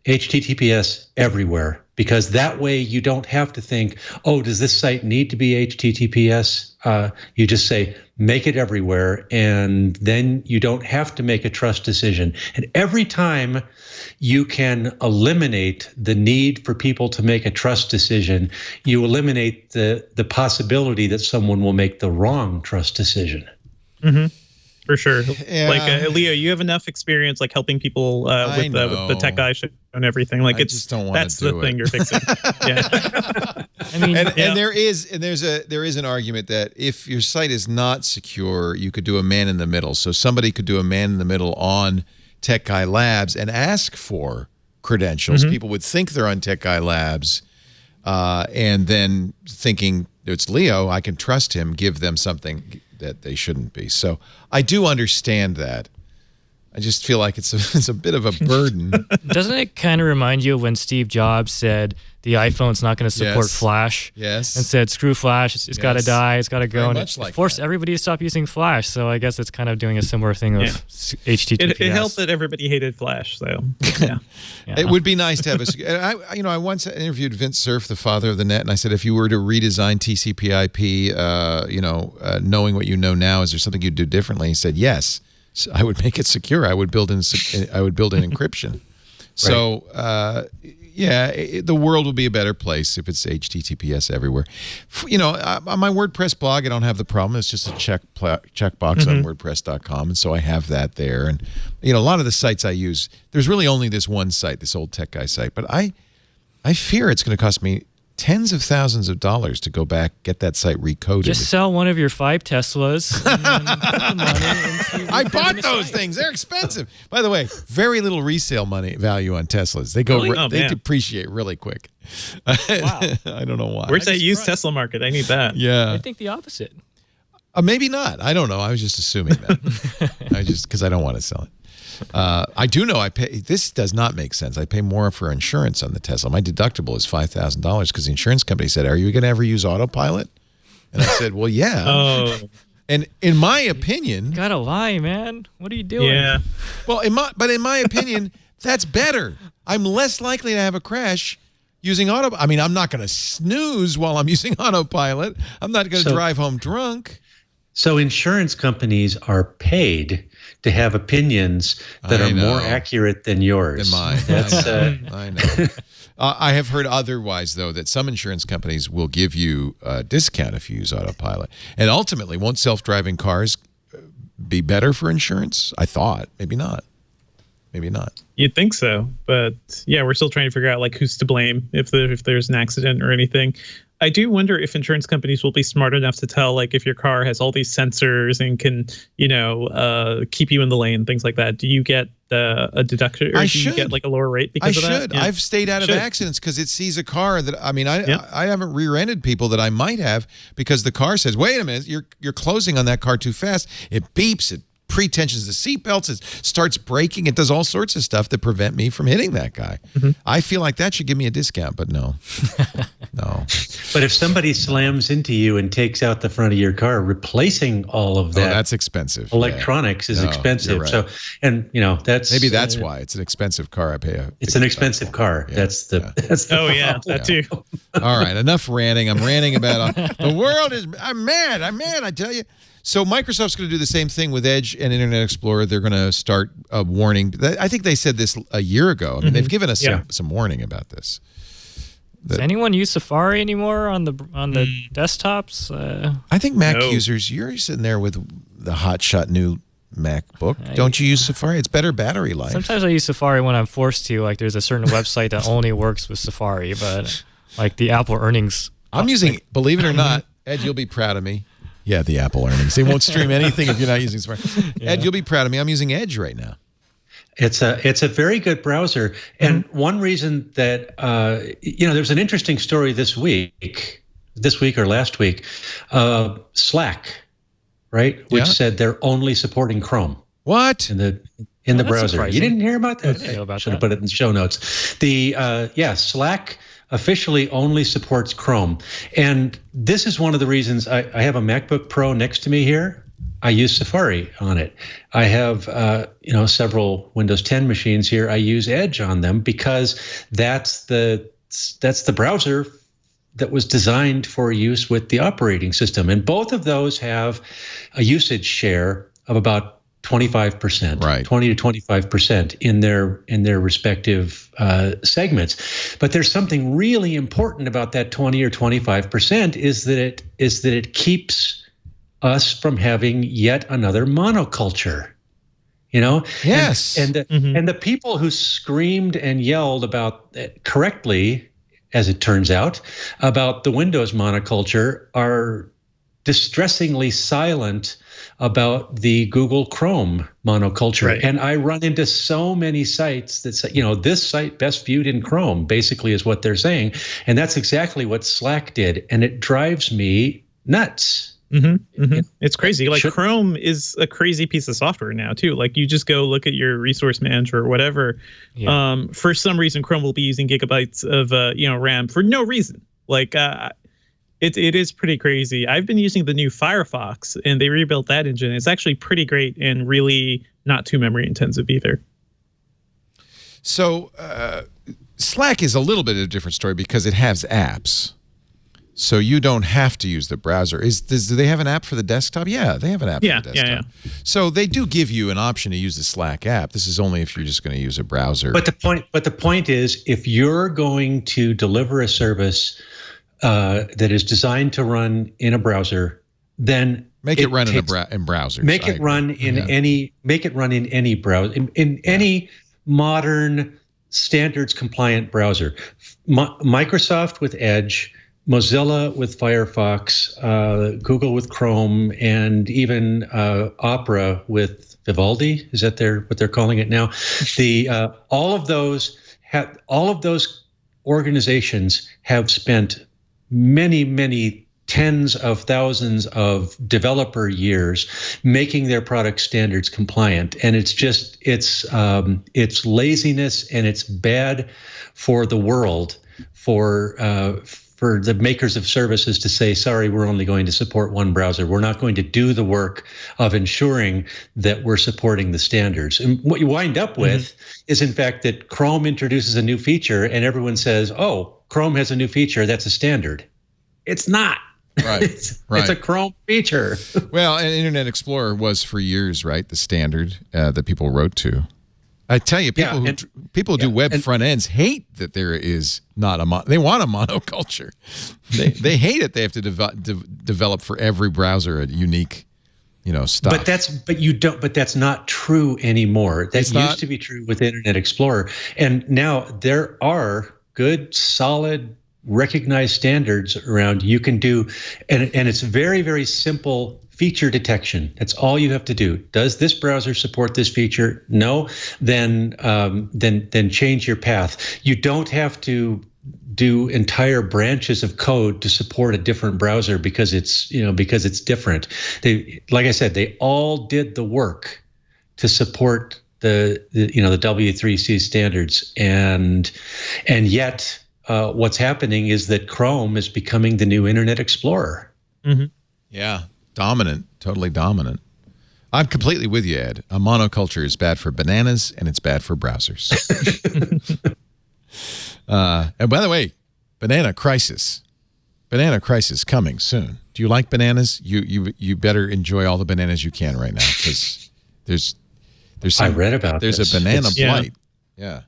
[SPEAKER 5] HTTPS everywhere, because that way you don't have to think, oh, does this site need to be HTTPS? You just say, make it everywhere, and then you don't have to make a trust decision. And every time you can eliminate the need for people to make a trust decision, you eliminate the possibility that someone will make the wrong trust decision.
[SPEAKER 4] For sure. Yeah. Like Leo, you have enough experience like helping people with the Tech Guy show and everything. Like,
[SPEAKER 1] just don't want
[SPEAKER 4] that's the thing you're fixing.
[SPEAKER 1] I mean, and there is an argument that if your site is not secure, you could do a man in the middle. So somebody could do a man in the middle on Tech Guy Labs and ask for credentials. People would think they're on Tech Guy Labs, and then thinking it's Leo, I can trust him, give them something that they shouldn't be. So I do understand that. I just feel like it's a bit of a burden.
[SPEAKER 6] Doesn't it kind of remind you of when Steve Jobs said the iPhone's not going to support Flash?
[SPEAKER 1] Yes.
[SPEAKER 6] And said, screw Flash, it's got to die, it's got to go.
[SPEAKER 1] Very
[SPEAKER 6] and it forced everybody to stop using Flash. So I guess it's kind of doing a similar thing of HTTPS.
[SPEAKER 4] It helped that everybody hated Flash. So yeah.
[SPEAKER 1] It would be nice to have a. I once interviewed Vince Cerf, the father of the net, and I said, if you were to redesign TCP/IP, knowing what you know now, is there something you'd do differently? He said, yes. So I would make it secure. I would build in encryption. So the world will be a better place if it's HTTPS everywhere. On my WordPress blog, I don't have the problem. It's just a checkbox on WordPress.com, and so I have that there. And a lot of the sites I use, there's really only this one site, this old Tech Guy site. But I fear it's going to cost me tens of thousands of dollars to go back, get that site recoded.
[SPEAKER 6] Just sell one of your 5 Teslas. And then put the money into
[SPEAKER 1] I bought those things. They're expensive. By the way, very little resale value on Teslas. They go they depreciate really quick. Wow. I don't know why.
[SPEAKER 4] Where's that used Tesla market? I need that.
[SPEAKER 1] Yeah.
[SPEAKER 6] I think the opposite.
[SPEAKER 1] Maybe not. I don't know. I was just assuming that. Because I don't want to sell it. I do know I pay. This does not make sense. I pay more for insurance on the Tesla. My deductible is $5,000 because the insurance company said, "Are you going to ever use autopilot?" And I said, "Well, yeah."
[SPEAKER 4] Oh.
[SPEAKER 1] And in my opinion,
[SPEAKER 6] gotta lie, man. What are you doing?
[SPEAKER 4] Yeah.
[SPEAKER 1] Well, in my opinion, that's better. I'm less likely to have a crash using auto. I mean, I'm not going to snooze while I'm using autopilot. I'm not going to drive home drunk.
[SPEAKER 5] So insurance companies are paid to have opinions that are more accurate than yours.
[SPEAKER 1] Than mine.
[SPEAKER 5] That's,
[SPEAKER 1] I know. I have heard otherwise, though, that some insurance companies will give you a discount if you use autopilot. And ultimately, won't self-driving cars be better for insurance? I thought. Maybe not. Maybe not.
[SPEAKER 4] You'd think so, but yeah, we're still trying to figure out like who's to blame if there's an accident or anything. I do wonder if insurance companies will be smart enough to tell, like, if your car has all these sensors and can, keep you in the lane, things like that. Do you get a deduction, or do you get like a lower rate because of that?
[SPEAKER 1] I should. Yeah. I've stayed out of accidents because it sees a car that I haven't rear-ended people that I might have because the car says, "Wait a minute, you're closing on that car too fast." It beeps. It pre-tensions the seatbelts. It starts braking. It does all sorts of stuff that prevent me from hitting that guy. Mm-hmm. I feel like that should give me a discount, but no. No.
[SPEAKER 5] But if somebody slams into you and takes out the front of your car, replacing all of that,
[SPEAKER 1] that's expensive.
[SPEAKER 5] Electronics is expensive.
[SPEAKER 1] Right.
[SPEAKER 5] So, and that's
[SPEAKER 1] why it's an expensive car. I pay
[SPEAKER 5] it's an expensive car. Yeah. That's the
[SPEAKER 4] that too.
[SPEAKER 1] All right, enough ranting. I'm ranting about the world is. I'm mad. I tell you. So Microsoft's going to do the same thing with Edge and Internet Explorer. They're going to start a warning. I think they said this a year ago. I mean, they've given us some warning about this.
[SPEAKER 6] Does anyone use Safari anymore on the desktops?
[SPEAKER 1] I think Mac users, you're sitting there with the hotshot new MacBook. Don't you use Safari? It's better battery life.
[SPEAKER 6] Sometimes I use Safari when I'm forced to. Like, there's a certain website that only works with Safari, but like the Apple earnings.
[SPEAKER 1] I'm using, believe it or not, Ed, you'll be proud of me. Yeah, the Apple earnings. They won't stream anything if you're not using Safari. Yeah. Ed, you'll be proud of me. I'm using Edge right now.
[SPEAKER 5] It's a very good browser, and one reason that there's an interesting story this week or last week, Slack, right, which said they're only supporting Chrome.
[SPEAKER 1] What
[SPEAKER 5] in the browser?
[SPEAKER 6] Surprising.
[SPEAKER 5] You didn't hear about that?
[SPEAKER 6] I didn't know about
[SPEAKER 5] should have put it in the show notes. Slack officially only supports Chrome, and this is one of the reasons I have a MacBook Pro next to me here. I use Safari on it. I have, several Windows 10 machines here. I use Edge on them because that's the browser that was designed for use with the operating system. And both of those have a usage share of about 25%,
[SPEAKER 1] right.
[SPEAKER 5] 20 to 25% in their respective segments. But there's something really important about that 20 or 25% is that it keeps us from having yet another monoculture,
[SPEAKER 1] Yes.
[SPEAKER 5] And the people who screamed and yelled about correctly, as it turns out, about the Windows monoculture are distressingly silent about the Google Chrome monoculture.
[SPEAKER 4] Right.
[SPEAKER 5] And I run into so many sites that say, this site best viewed in Chrome, basically is what they're saying. And that's exactly what Slack did. And it drives me nuts.
[SPEAKER 4] Mm-hmm, mm-hmm. It's crazy. Like, Chrome is a crazy piece of software now too. Like, you just go look at your resource manager or whatever. Yeah. For some reason, Chrome will be using gigabytes of RAM for no reason. Like, it is pretty crazy. I've been using the new Firefox, and they rebuilt that engine. It's actually pretty great and really not too memory intensive either.
[SPEAKER 1] So Slack is a little bit of a different story because it has apps. So you don't have to use the browser. Do they have an app for the desktop? Yeah, they have an app for the desktop. Yeah. So they do give you an option to use the Slack app. This is only if you're just going to use a browser.
[SPEAKER 5] But the point is, if you're going to deliver a service that is designed to run in a browser, then
[SPEAKER 1] make it run in browsers.
[SPEAKER 5] Make it run in any browser, in any modern standards compliant browser. Microsoft with Edge, Mozilla with Firefox, Google with Chrome, and even Opera with Vivaldi. Is that what they're calling it now? All of those organizations have spent many tens of thousands of developer years making their product standards compliant, and it's laziness, and it's bad for the world for the makers of services to say, sorry, we're only going to support one browser. We're not going to do the work of ensuring that we're supporting the standards. And what you wind up with is, in fact, that Chrome introduces a new feature and everyone says, oh, Chrome has a new feature, that's a standard. It's not.
[SPEAKER 1] Right.
[SPEAKER 5] It's a Chrome feature.
[SPEAKER 1] Well, and Internet Explorer was for years, right? The standard that people wrote to. I tell you, people who do web front ends hate that there is not they want a monoculture. They hate it. They have to develop for every browser a unique, stuff.
[SPEAKER 5] But that's not true anymore. That used to be true with Internet Explorer, and now there are good, solid, recognized standards around. You can do, and it's very, very simple feature detection. That's all you have to do. Does this browser support this feature? No. Then change your path. You don't have to do entire branches of code to support a different browser because it's different. Like I said, they all did the work to support the W3C standards, and yet what's happening is that Chrome is becoming the new Internet Explorer.
[SPEAKER 4] Mm-hmm.
[SPEAKER 1] Yeah, dominant, totally dominant. I'm completely with you, Ed. A monoculture is bad for bananas, and it's bad for browsers. And by the way, banana crisis coming soon. Do you like bananas? You better enjoy all the bananas you can right now, because there's
[SPEAKER 5] I read about
[SPEAKER 1] there's
[SPEAKER 5] this.
[SPEAKER 1] a banana blight. Yeah.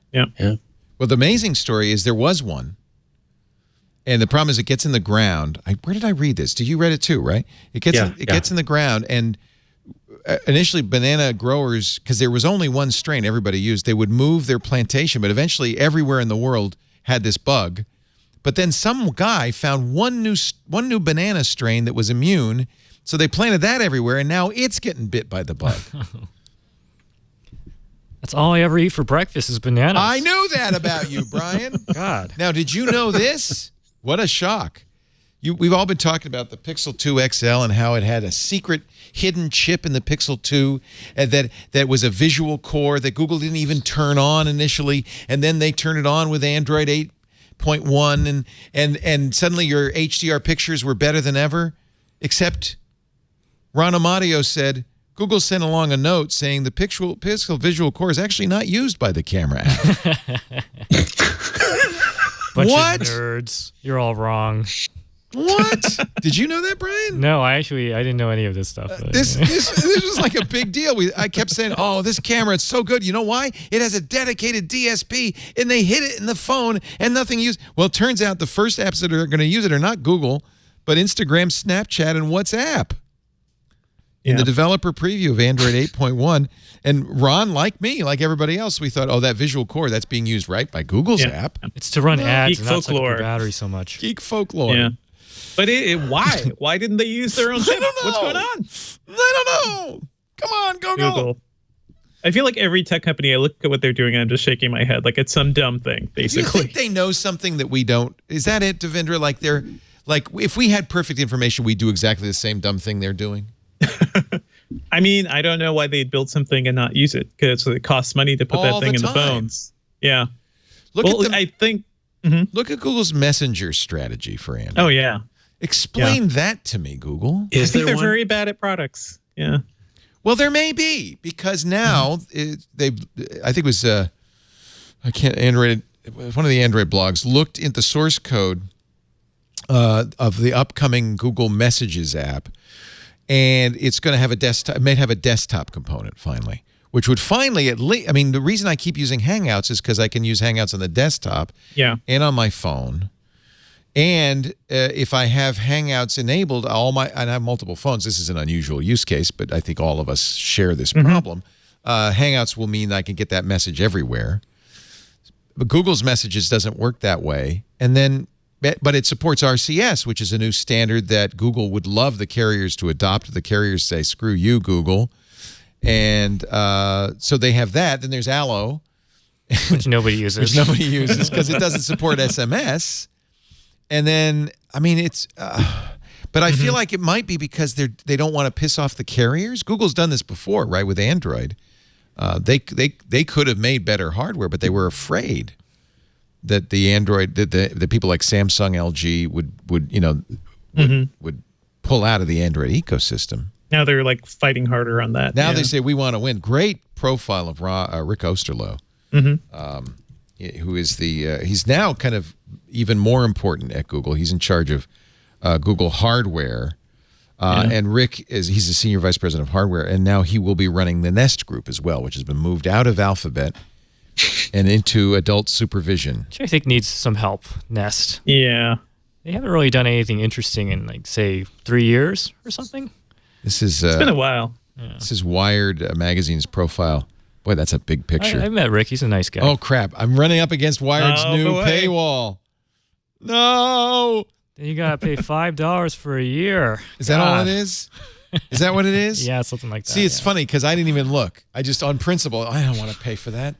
[SPEAKER 1] Well, the amazing story is there was one, and the problem is it gets in the ground. Where did I read this? Did you read it too? Right? It gets in the ground, and initially banana growers, because there was only one strain everybody used, they would move their plantation, but eventually everywhere in the world had this bug. But then some guy found one new banana strain that was immune, so they planted that everywhere, and now it's getting bit by the bug.
[SPEAKER 6] That's all I ever eat for breakfast is bananas.
[SPEAKER 1] I knew that about you, Brian.
[SPEAKER 6] God.
[SPEAKER 1] Now, did you know this? What a shock. We've all been talking about the Pixel 2 XL and how it had a secret hidden chip in the Pixel 2 that was a visual core that Google didn't even turn on initially, and then they turned it on with Android 8.1, and suddenly your HDR pictures were better than ever, except Ron Amadio said, Google sent along a note saying the Pixel visual core is actually not used by the camera app.
[SPEAKER 6] Bunch
[SPEAKER 1] What?
[SPEAKER 6] of nerds. You're all wrong.
[SPEAKER 1] What? Did you know that, Brian?
[SPEAKER 6] No, I didn't know any of this stuff.
[SPEAKER 1] This was like a big deal. I kept saying, oh, this camera, it's so good. You know why? It has a dedicated DSP, and they hid it in the phone, and nothing used. Well, it turns out the first apps that are going to use it are not Google, but Instagram, Snapchat, and WhatsApp. In the developer preview of Android 8.1, and Ron, like me, like everybody else, we thought, oh, that visual core, that's being used right by Google's app.
[SPEAKER 6] It's to run ads
[SPEAKER 4] Geek
[SPEAKER 6] and not suck up
[SPEAKER 4] folklore.
[SPEAKER 6] your battery so much.
[SPEAKER 1] Geek folklore.
[SPEAKER 4] Yeah. But why? Why didn't they use their own chip? What's going on?
[SPEAKER 1] I don't know. Come on, Google.
[SPEAKER 4] I feel like every tech company, I look at what they're doing and I'm just shaking my head. Like it's some dumb thing, basically.
[SPEAKER 1] Do you think they know something that we don't? Is that it, Devendra? Like if we had perfect information, we'd do exactly the same dumb thing they're doing?
[SPEAKER 4] I mean, I don't know why they'd build something and not use it, because it costs money to put that thing in the phones. Yeah. Look
[SPEAKER 1] at Google's Messenger strategy for Android.
[SPEAKER 4] Oh, yeah.
[SPEAKER 1] Explain that to me, Google.
[SPEAKER 4] I think they're very bad at products. Yeah.
[SPEAKER 1] Well, there may be, because now I think it was one of the Android blogs looked into the source code of the upcoming Google Messages app, and it's going to have a desktop. It may have a desktop component finally, which would finally at least. I mean, the reason I keep using Hangouts is because I can use Hangouts on the desktop, and on my phone. And if I have Hangouts enabled, and I have multiple phones. This is an unusual use case, but I think all of us share this problem. Hangouts will mean I can get that message everywhere. But Google's Messages doesn't work that way, but it supports RCS, which is a new standard that Google would love the carriers to adopt. The carriers say, screw you, Google. And so they have that. Then there's Allo.
[SPEAKER 6] Which nobody uses.
[SPEAKER 1] Which nobody uses because it doesn't support SMS. And then, I mean, But I feel like it might be because they don't want to piss off the carriers. Google's done this before, right, with Android. They could have made better hardware, but they were afraid that the Android, that the people like Samsung, LG would pull out of the Android ecosystem.
[SPEAKER 4] Now they're like fighting harder on that.
[SPEAKER 1] Now they say we want to win. Great profile of Rick Osterloh, who is he's now kind of even more important at Google. He's in charge of Google hardware. And Rick he's the senior vice president of hardware, and now he will be running the Nest Group as well, which has been moved out of Alphabet and into adult supervision.
[SPEAKER 6] Which I think needs some help, Nest.
[SPEAKER 4] Yeah.
[SPEAKER 6] They haven't really done anything interesting in, like, say, 3 years or something.
[SPEAKER 1] This is
[SPEAKER 4] it's been a while.
[SPEAKER 1] This is Wired magazine's profile. Boy, that's a big picture.
[SPEAKER 6] I met Rick. He's a nice guy.
[SPEAKER 1] Oh, crap. I'm running up against Wired's new paywall. No.
[SPEAKER 6] Then you got to pay $5 for a year.
[SPEAKER 1] Is that all it is? Is that what it is?
[SPEAKER 6] Yeah, something like that.
[SPEAKER 1] See, it's funny because I didn't even look. I just, on principle, I don't want to pay for that.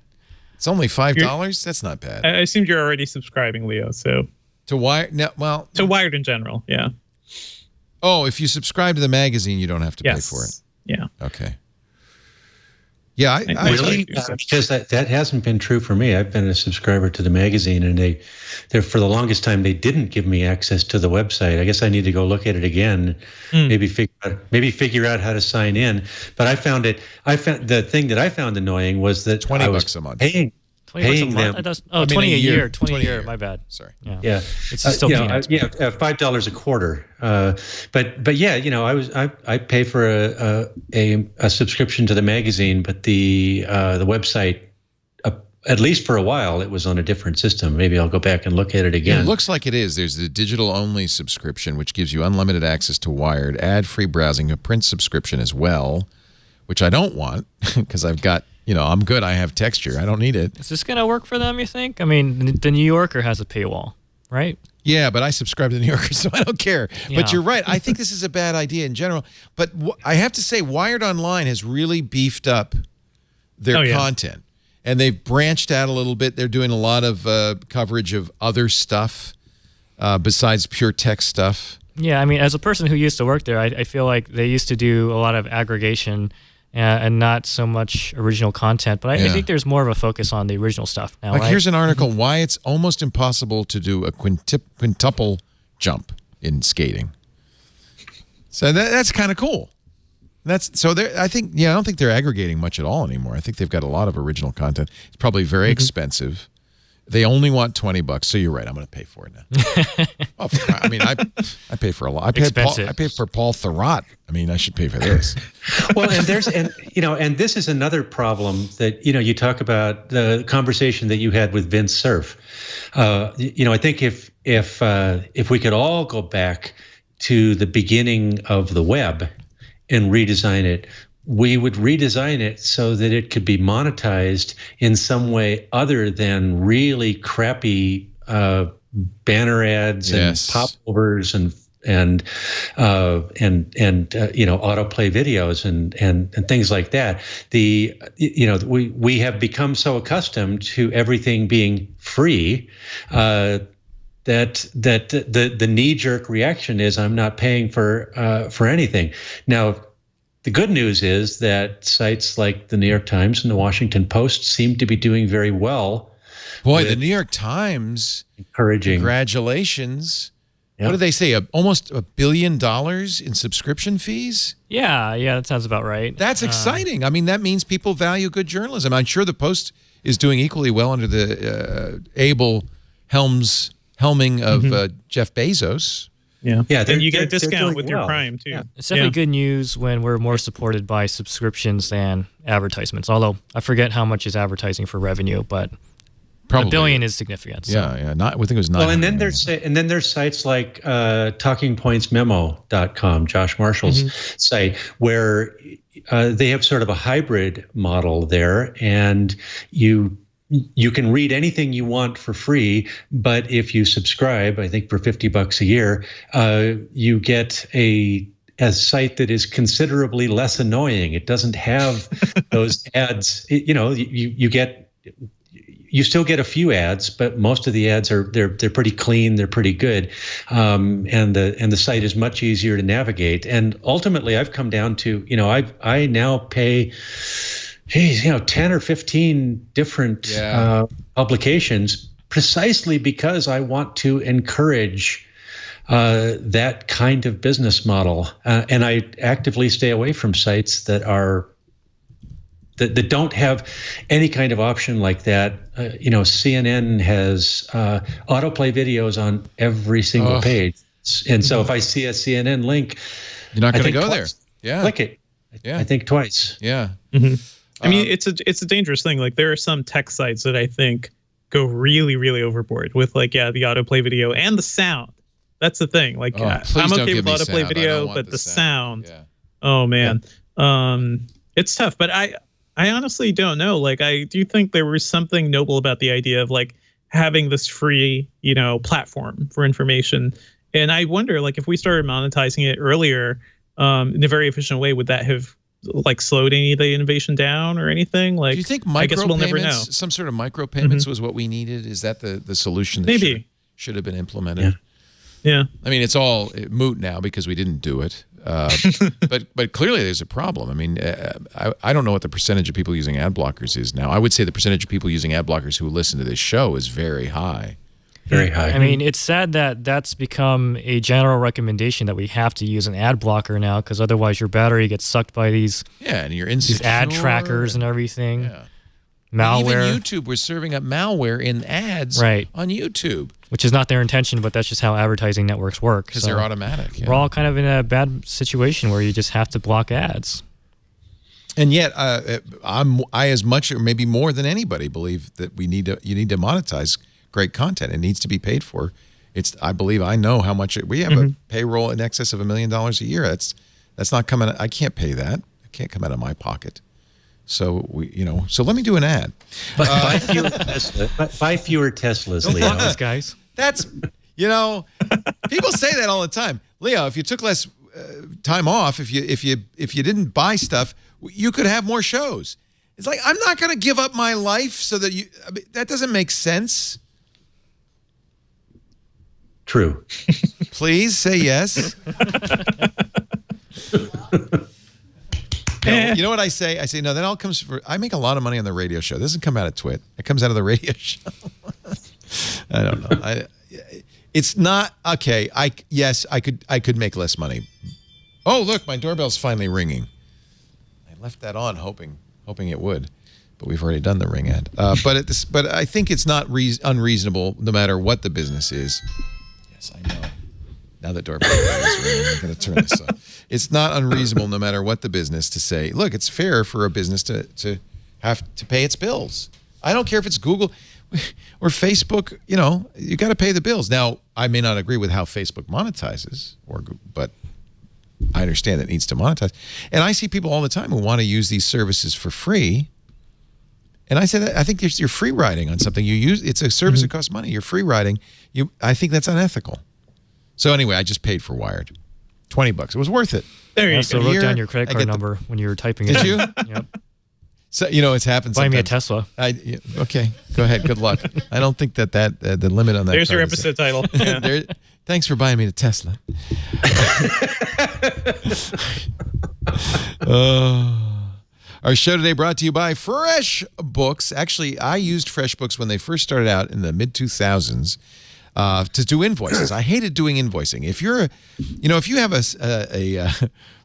[SPEAKER 1] It's only $5. That's not bad.
[SPEAKER 4] I assumed you're already subscribing, Leo. So
[SPEAKER 1] to Wired,
[SPEAKER 4] to Wired in general, yeah.
[SPEAKER 1] Oh, if you subscribe to the magazine, you don't have to pay for it.
[SPEAKER 4] Yeah.
[SPEAKER 1] Okay. Yeah, I
[SPEAKER 5] really because that hasn't been true for me. I've been a subscriber to the magazine, and they for the longest time they didn't give me access to the website. I guess I need to go look at it again, maybe figure out how to sign in. But I found the thing that I found annoying was that
[SPEAKER 1] $20 a month.
[SPEAKER 5] Paying them.
[SPEAKER 6] $20 a year. $20 a year. My bad.
[SPEAKER 1] Sorry.
[SPEAKER 5] Yeah.
[SPEAKER 6] It's still peanuts.
[SPEAKER 5] $5 a quarter. But yeah, I pay for a subscription to the magazine, but the website, at least for a while, it was on a different system. Maybe I'll go back and look at it again.
[SPEAKER 1] It looks like it is. There's the digital-only subscription, which gives you unlimited access to Wired, ad-free browsing, a print subscription as well, which I don't want because I've got. I'm good. I have Texture. I don't need it.
[SPEAKER 6] Is this going to work for them, you think? I mean, the New Yorker has a paywall, right?
[SPEAKER 1] Yeah, but I subscribe to the New Yorker, so I don't care. Yeah. But you're right. I think this is a bad idea in general. But I have to say, Wired Online has really beefed up their content. And they've branched out a little bit. They're doing a lot of coverage of other stuff besides pure tech stuff.
[SPEAKER 6] Yeah, I mean, as a person who used to work there, I feel like they used to do a lot of aggregation and not so much original content. But I think there's more of a focus on the original stuff now.
[SPEAKER 1] Like here's an article, why it's almost impossible to do a quintuple jump in skating. So that's kind of cool. I don't think they're aggregating much at all anymore. I think they've got a lot of original content. It's probably very expensive. They only want $20, so you're right. I'm going to pay for it now. I pay for a lot. I pay for Paul Thurrott. I mean, I should pay for this.
[SPEAKER 5] Well, and this is another problem that you talk about the conversation that you had with Vince Cerf. I think if we could all go back to the beginning of the web and redesign it, we would redesign it so that it could be monetized in some way other than really crappy banner ads and popovers and autoplay videos and things like that. We have become so accustomed to everything being free that the knee-jerk reaction is I'm not paying for anything. Now, the good news is that sites like the New York Times and the Washington Post seem to be doing very well.
[SPEAKER 1] Boy, the New York Times,
[SPEAKER 5] encouraging.
[SPEAKER 1] Congratulations. Yep. What did they say? Almost $1 billion in subscription fees?
[SPEAKER 6] Yeah, that sounds about right.
[SPEAKER 1] That's exciting. I mean, that means people value good journalism. I'm sure the Post is doing equally well under the able helming of Jeff Bezos.
[SPEAKER 4] Yeah. Then you get a discount with your Prime, too. Yeah.
[SPEAKER 6] It's definitely good news when we're more supported by subscriptions than advertisements, although I forget how much is advertising for revenue, but probably $1 billion is significant. So.
[SPEAKER 1] Yeah. I think it was 9.
[SPEAKER 5] Well, and then there's sites like TalkingPointsMemo.com, Josh Marshall's site, where they have sort of a hybrid model there, and you can read anything you want for free, but if you subscribe, I think for $50 a year, you get a site that is considerably less annoying. It doesn't have those ads. You get you still get a few ads, but most of the ads they're pretty clean, they're pretty good, and the site is much easier to navigate. And ultimately, I've come down to, I now pay, 10 or 15 different publications precisely because I want to encourage that kind of business model, and I actively stay away from sites that don't have any kind of option like that. CNN has autoplay videos on every single page, and so if I see a CNN link,
[SPEAKER 1] you're not going to go there. Yeah,
[SPEAKER 5] click it. I think twice.
[SPEAKER 1] Yeah.
[SPEAKER 4] Mm-hmm. I mean, it's a dangerous thing. Like, there are some tech sites that I think go really, really overboard with the autoplay video and the sound. That's the thing. Like, I'm okay with autoplay video, but the sound. Yeah. Oh man, it's tough. But I honestly don't know. Like, I do think there was something noble about the idea of having this free, platform for information. And I wonder, if we started monetizing it earlier, in a very efficient way, would that have slowed any of the innovation down or anything?
[SPEAKER 1] Do you think
[SPEAKER 4] I guess we'll never know.
[SPEAKER 1] Some sort of micropayments was what we needed? Is that the solution that should have been implemented?
[SPEAKER 4] Yeah.
[SPEAKER 1] I mean, it's all moot now because we didn't do it. But clearly there's a problem. I mean, I don't know what the percentage of people using ad blockers is now. I would say the percentage of people using ad blockers who listen to this show is very high.
[SPEAKER 5] Very high.
[SPEAKER 6] I mean, it's sad that that's become a general recommendation that we have to use an ad blocker now, because otherwise your battery gets sucked by these
[SPEAKER 1] and you're insecure,
[SPEAKER 6] these ad trackers and everything.
[SPEAKER 1] Yeah.
[SPEAKER 6] Malware.
[SPEAKER 1] Even YouTube was serving up malware in ads on YouTube.
[SPEAKER 6] Which is not their intention, but that's just how advertising networks work.
[SPEAKER 1] Because they're automatic. Yeah.
[SPEAKER 6] We're all kind of in a bad situation where you just have to block ads.
[SPEAKER 1] And yet, I as much or maybe more than anybody believe that you need to monetize great content. It needs to be paid for. I know how much we have a payroll in excess of $1 million a year. That's not coming. I can't pay that. It can't come out of my pocket. So so let me do an ad.
[SPEAKER 5] But buy fewer Teslas, Leo.
[SPEAKER 6] These guys.
[SPEAKER 1] That's people say that all the time. Leo, if you took less time off, if you didn't buy stuff, you could have more shows. It's like, I'm not going to give up my life so that that doesn't make sense.
[SPEAKER 5] True.
[SPEAKER 1] Please say yes. No, you know what I say? I say, no, that all comes I make a lot of money on the radio show. It doesn't come out of Twit. It comes out of the radio show. I don't know. It's not okay. I could make less money. Oh, look, my doorbell's finally ringing. I left that on hoping it would, but we've already done the ring ad. But I think it's not unreasonable, no matter what the business is. Yes, I know. Now that doorbell is ringing, I'm going to turn this off. It's not unreasonable, no matter what the business, to say, look, it's fair for a business to have to pay its bills. I don't care if it's Google or Facebook. You got to pay the bills. Now, I may not agree with how Facebook monetizes, but I understand it needs to monetize. And I see people all the time who want to use these services for free. And I say that I think you're free riding on something you use. It's a service that costs money. You're free riding. I think that's unethical. So anyway, I just paid for Wired. $20. It was worth it.
[SPEAKER 4] There you go.
[SPEAKER 6] So wrote down your credit card number when you were typing it.
[SPEAKER 1] Did you?
[SPEAKER 6] Yep.
[SPEAKER 1] So it's happened.
[SPEAKER 6] Buy me a Tesla.
[SPEAKER 1] Okay, go ahead. Good luck. I don't think that the limit on that.
[SPEAKER 4] There's your episode title. Yeah.
[SPEAKER 1] Thanks for buying me the Tesla. Our show today brought to you by FreshBooks. Actually, I used FreshBooks when they first started out in the mid-2000s. To do invoices. I hated doing invoicing. If you're, if you have a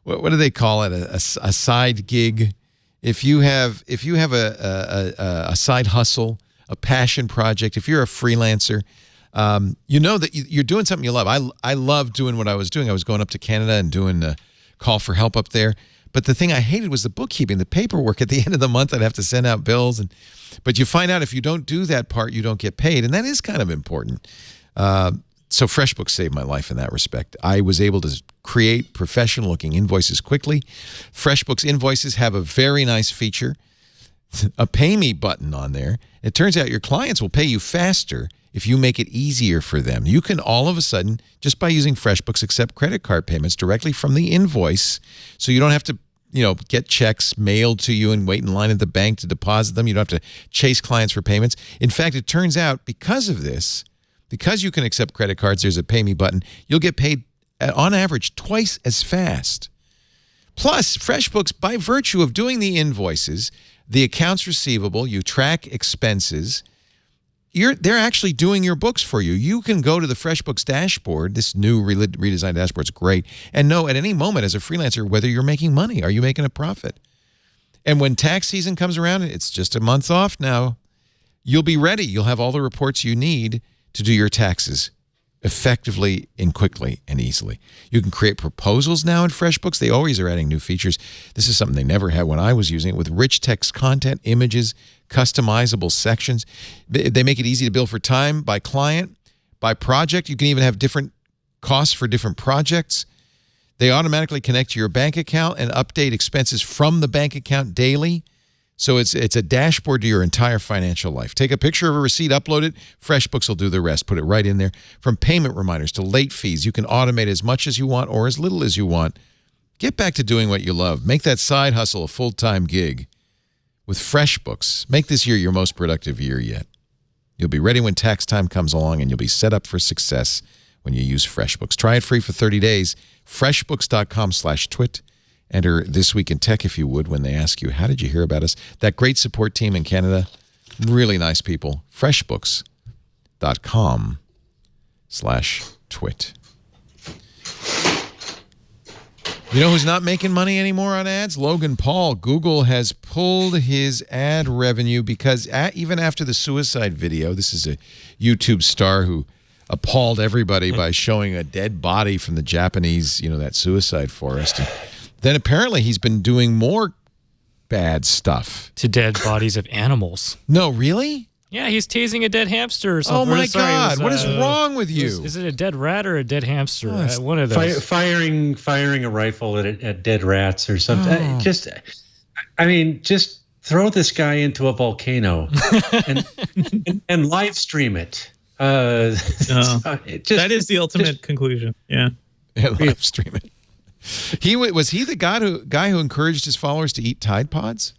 [SPEAKER 1] what do they call it? A side gig. If you have a side hustle, a passion project. If you're a freelancer, that you're doing something you love. I love doing what I was doing. I was going up to Canada and doing a call for help up there. But the thing I hated was the bookkeeping, the paperwork. At the end of the month, I'd have to send out bills, but you find out if you don't do that part, you don't get paid, and that is kind of important. So FreshBooks saved my life in that respect. I was able to create professional-looking invoices quickly. FreshBooks invoices have a very nice feature, a pay me button on there. It turns out your clients will pay you faster if you make it easier for them. You can all of a sudden, just by using FreshBooks, accept credit card payments directly from the invoice, so you don't have to get checks mailed to you and wait in line at the bank to deposit them. You don't have to chase clients for payments. In fact, it turns out because of this, because you can accept credit cards, there's a pay me button, you'll get paid on average twice as fast. Plus, FreshBooks, by virtue of doing the invoices, the accounts receivable, you track expenses, they're actually doing your books for you. You can go to the FreshBooks dashboard, this new redesigned dashboard is great, and know at any moment as a freelancer whether you're making money. Are you making a profit? And when tax season comes around, it's just a month off now, you'll be ready. You'll have all the reports you need to do your taxes effectively and quickly and easily. You can create proposals now in FreshBooks. They always are adding new features. This is something they never had when I was using it, with rich text content, images, customizable sections. They make it easy to bill for time, by client, by project. You can even have different costs for different projects. They automatically connect to your bank account and update expenses from the bank account daily. So it's a dashboard to your entire financial life. Take a picture of a receipt, upload it. FreshBooks will do the rest. Put it right in there. From payment reminders to late fees, you can automate as much as you want or as little as you want. Get back to doing what you love. Make that side hustle a full-time gig with FreshBooks. Make this year your most productive year yet. You'll be ready when tax time comes along, and you'll be set up for success when you use FreshBooks. Try it free for 30 days. FreshBooks.com/twit. Enter This Week in Tech if you would when they ask you, how did you hear about us? That great support team in Canada, really nice people. FreshBooks.com/twit. You know who's not making money anymore on ads? Logan Paul. Google has pulled his ad revenue because even after the suicide video, this is a YouTube star who appalled everybody by showing a dead body from the Japanese, that suicide forest. And then apparently he's been doing more bad stuff.
[SPEAKER 6] To dead bodies of animals.
[SPEAKER 1] No, really?
[SPEAKER 6] Yeah, he's tasing a dead hamster or something.
[SPEAKER 1] Oh, my God. What is wrong with you?
[SPEAKER 6] Is it a dead rat or a dead hamster? One of those.
[SPEAKER 5] Firing a rifle at dead rats or something. Just throw this guy into a volcano and live stream it.
[SPEAKER 4] That is the ultimate conclusion. Yeah.
[SPEAKER 1] Live stream it. Was he the guy who encouraged his followers to eat Tide Pods?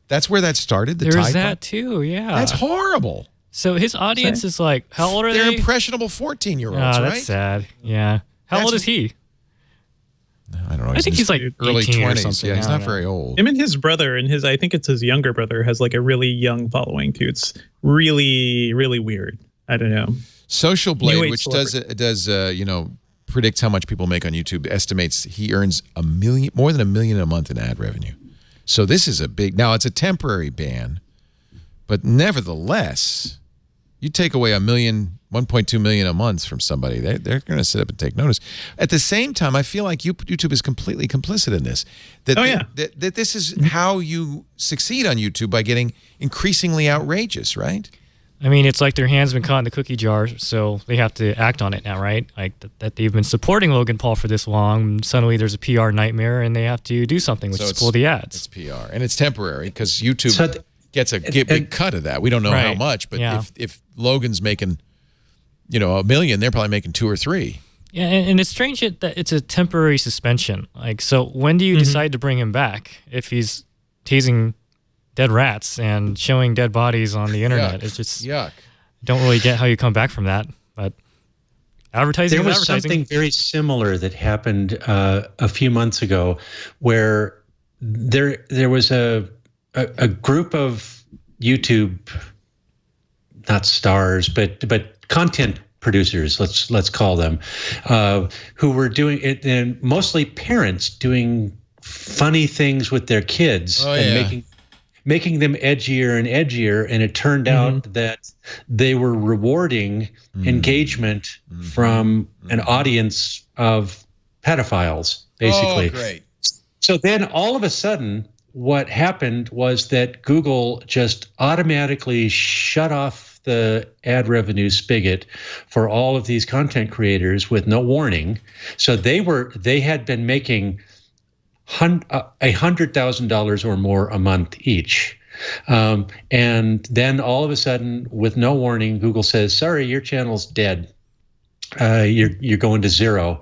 [SPEAKER 1] That's where that started.
[SPEAKER 6] There's that too. Yeah,
[SPEAKER 1] that's horrible.
[SPEAKER 6] So his audience is like, how old are they?
[SPEAKER 1] They're impressionable 14-year-olds, right?
[SPEAKER 6] That's sad. Yeah. How old is he?
[SPEAKER 1] I don't know.
[SPEAKER 6] I think he's like
[SPEAKER 1] early
[SPEAKER 6] 20s.
[SPEAKER 1] Yeah, he's not very old.
[SPEAKER 4] Him and his brother, and I think it's his younger brother, has like a really young following too. It's really, really weird. I don't know.
[SPEAKER 1] Social Blade, which does predicts how much people make on YouTube, estimates he earns more than $1 million a month in ad revenue. So this is now it's a temporary ban, but nevertheless, you take away $1.2 million a month from somebody, they're going to sit up and take notice. At the same time, I feel like YouTube is completely complicit in this. That this is how you succeed on YouTube, by getting increasingly outrageous, right?
[SPEAKER 6] I mean, it's like their hand's been caught in the cookie jar, so they have to act on it now, right? Like that they've been supporting Logan Paul for this long. Suddenly there's a PR nightmare, and they have to do something, which is pull the ads.
[SPEAKER 1] It's PR, and it's temporary because YouTube gets a big cut of that. We don't know how much, but if Logan's making, $1 million, they're probably making 2 or 3.
[SPEAKER 6] Yeah, and it's strange that it's a temporary suspension. Like, so when do you decide to bring him back if he's tasing dead rats and showing dead bodies on the internet? It's just
[SPEAKER 1] yuck.
[SPEAKER 6] Don't really get how you come back from that, but advertising.
[SPEAKER 5] There was something very similar that happened a few months ago, where there was a group of YouTube, not stars, but content producers, let's call them, who were doing it, and mostly parents doing funny things with their kids making them edgier and edgier, and it turned out that they were rewarding engagement from an audience of pedophiles, basically.
[SPEAKER 1] Oh, great.
[SPEAKER 5] So then all of a sudden, what happened was that Google just automatically shut off the ad revenue spigot for all of these content creators with no warning. So they had been making $100,000 or more a month each. And then all of a sudden, with no warning, Google says, sorry, your channel's dead. You're going to zero.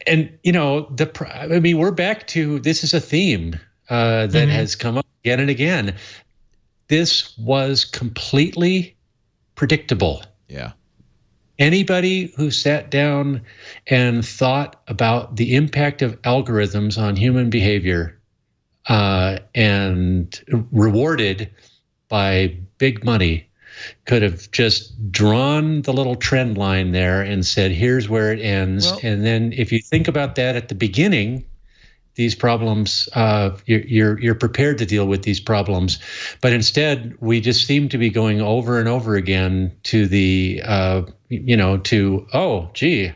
[SPEAKER 5] And we're back to, this is a theme that has come up again and again. This was completely predictable.
[SPEAKER 1] Yeah.
[SPEAKER 5] Anybody who sat down and thought about the impact of algorithms on human behavior and rewarded by big money could have just drawn the little trend line there and said, here's where it ends. Well, and then if you think about that at the beginning, these problems, you're prepared to deal with these problems. But instead, we just seem to be going over and over again to the, oh, gee,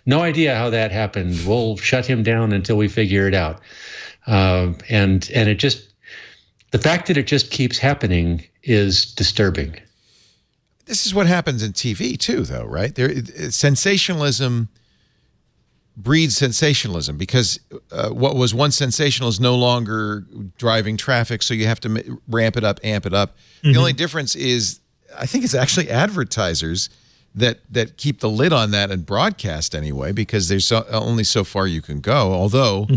[SPEAKER 5] no idea how that happened. We'll shut him down until we figure it out. And it just, the fact that it just keeps happening is disturbing.
[SPEAKER 1] This is what happens in TV too, though, right? Sensationalism breeds sensationalism because what was once sensational is no longer driving traffic, so you have to ramp it up, amp it up. The only difference is, I think it's actually advertisers that keep the lid on that and broadcast anyway, because there's only so far you can go. Although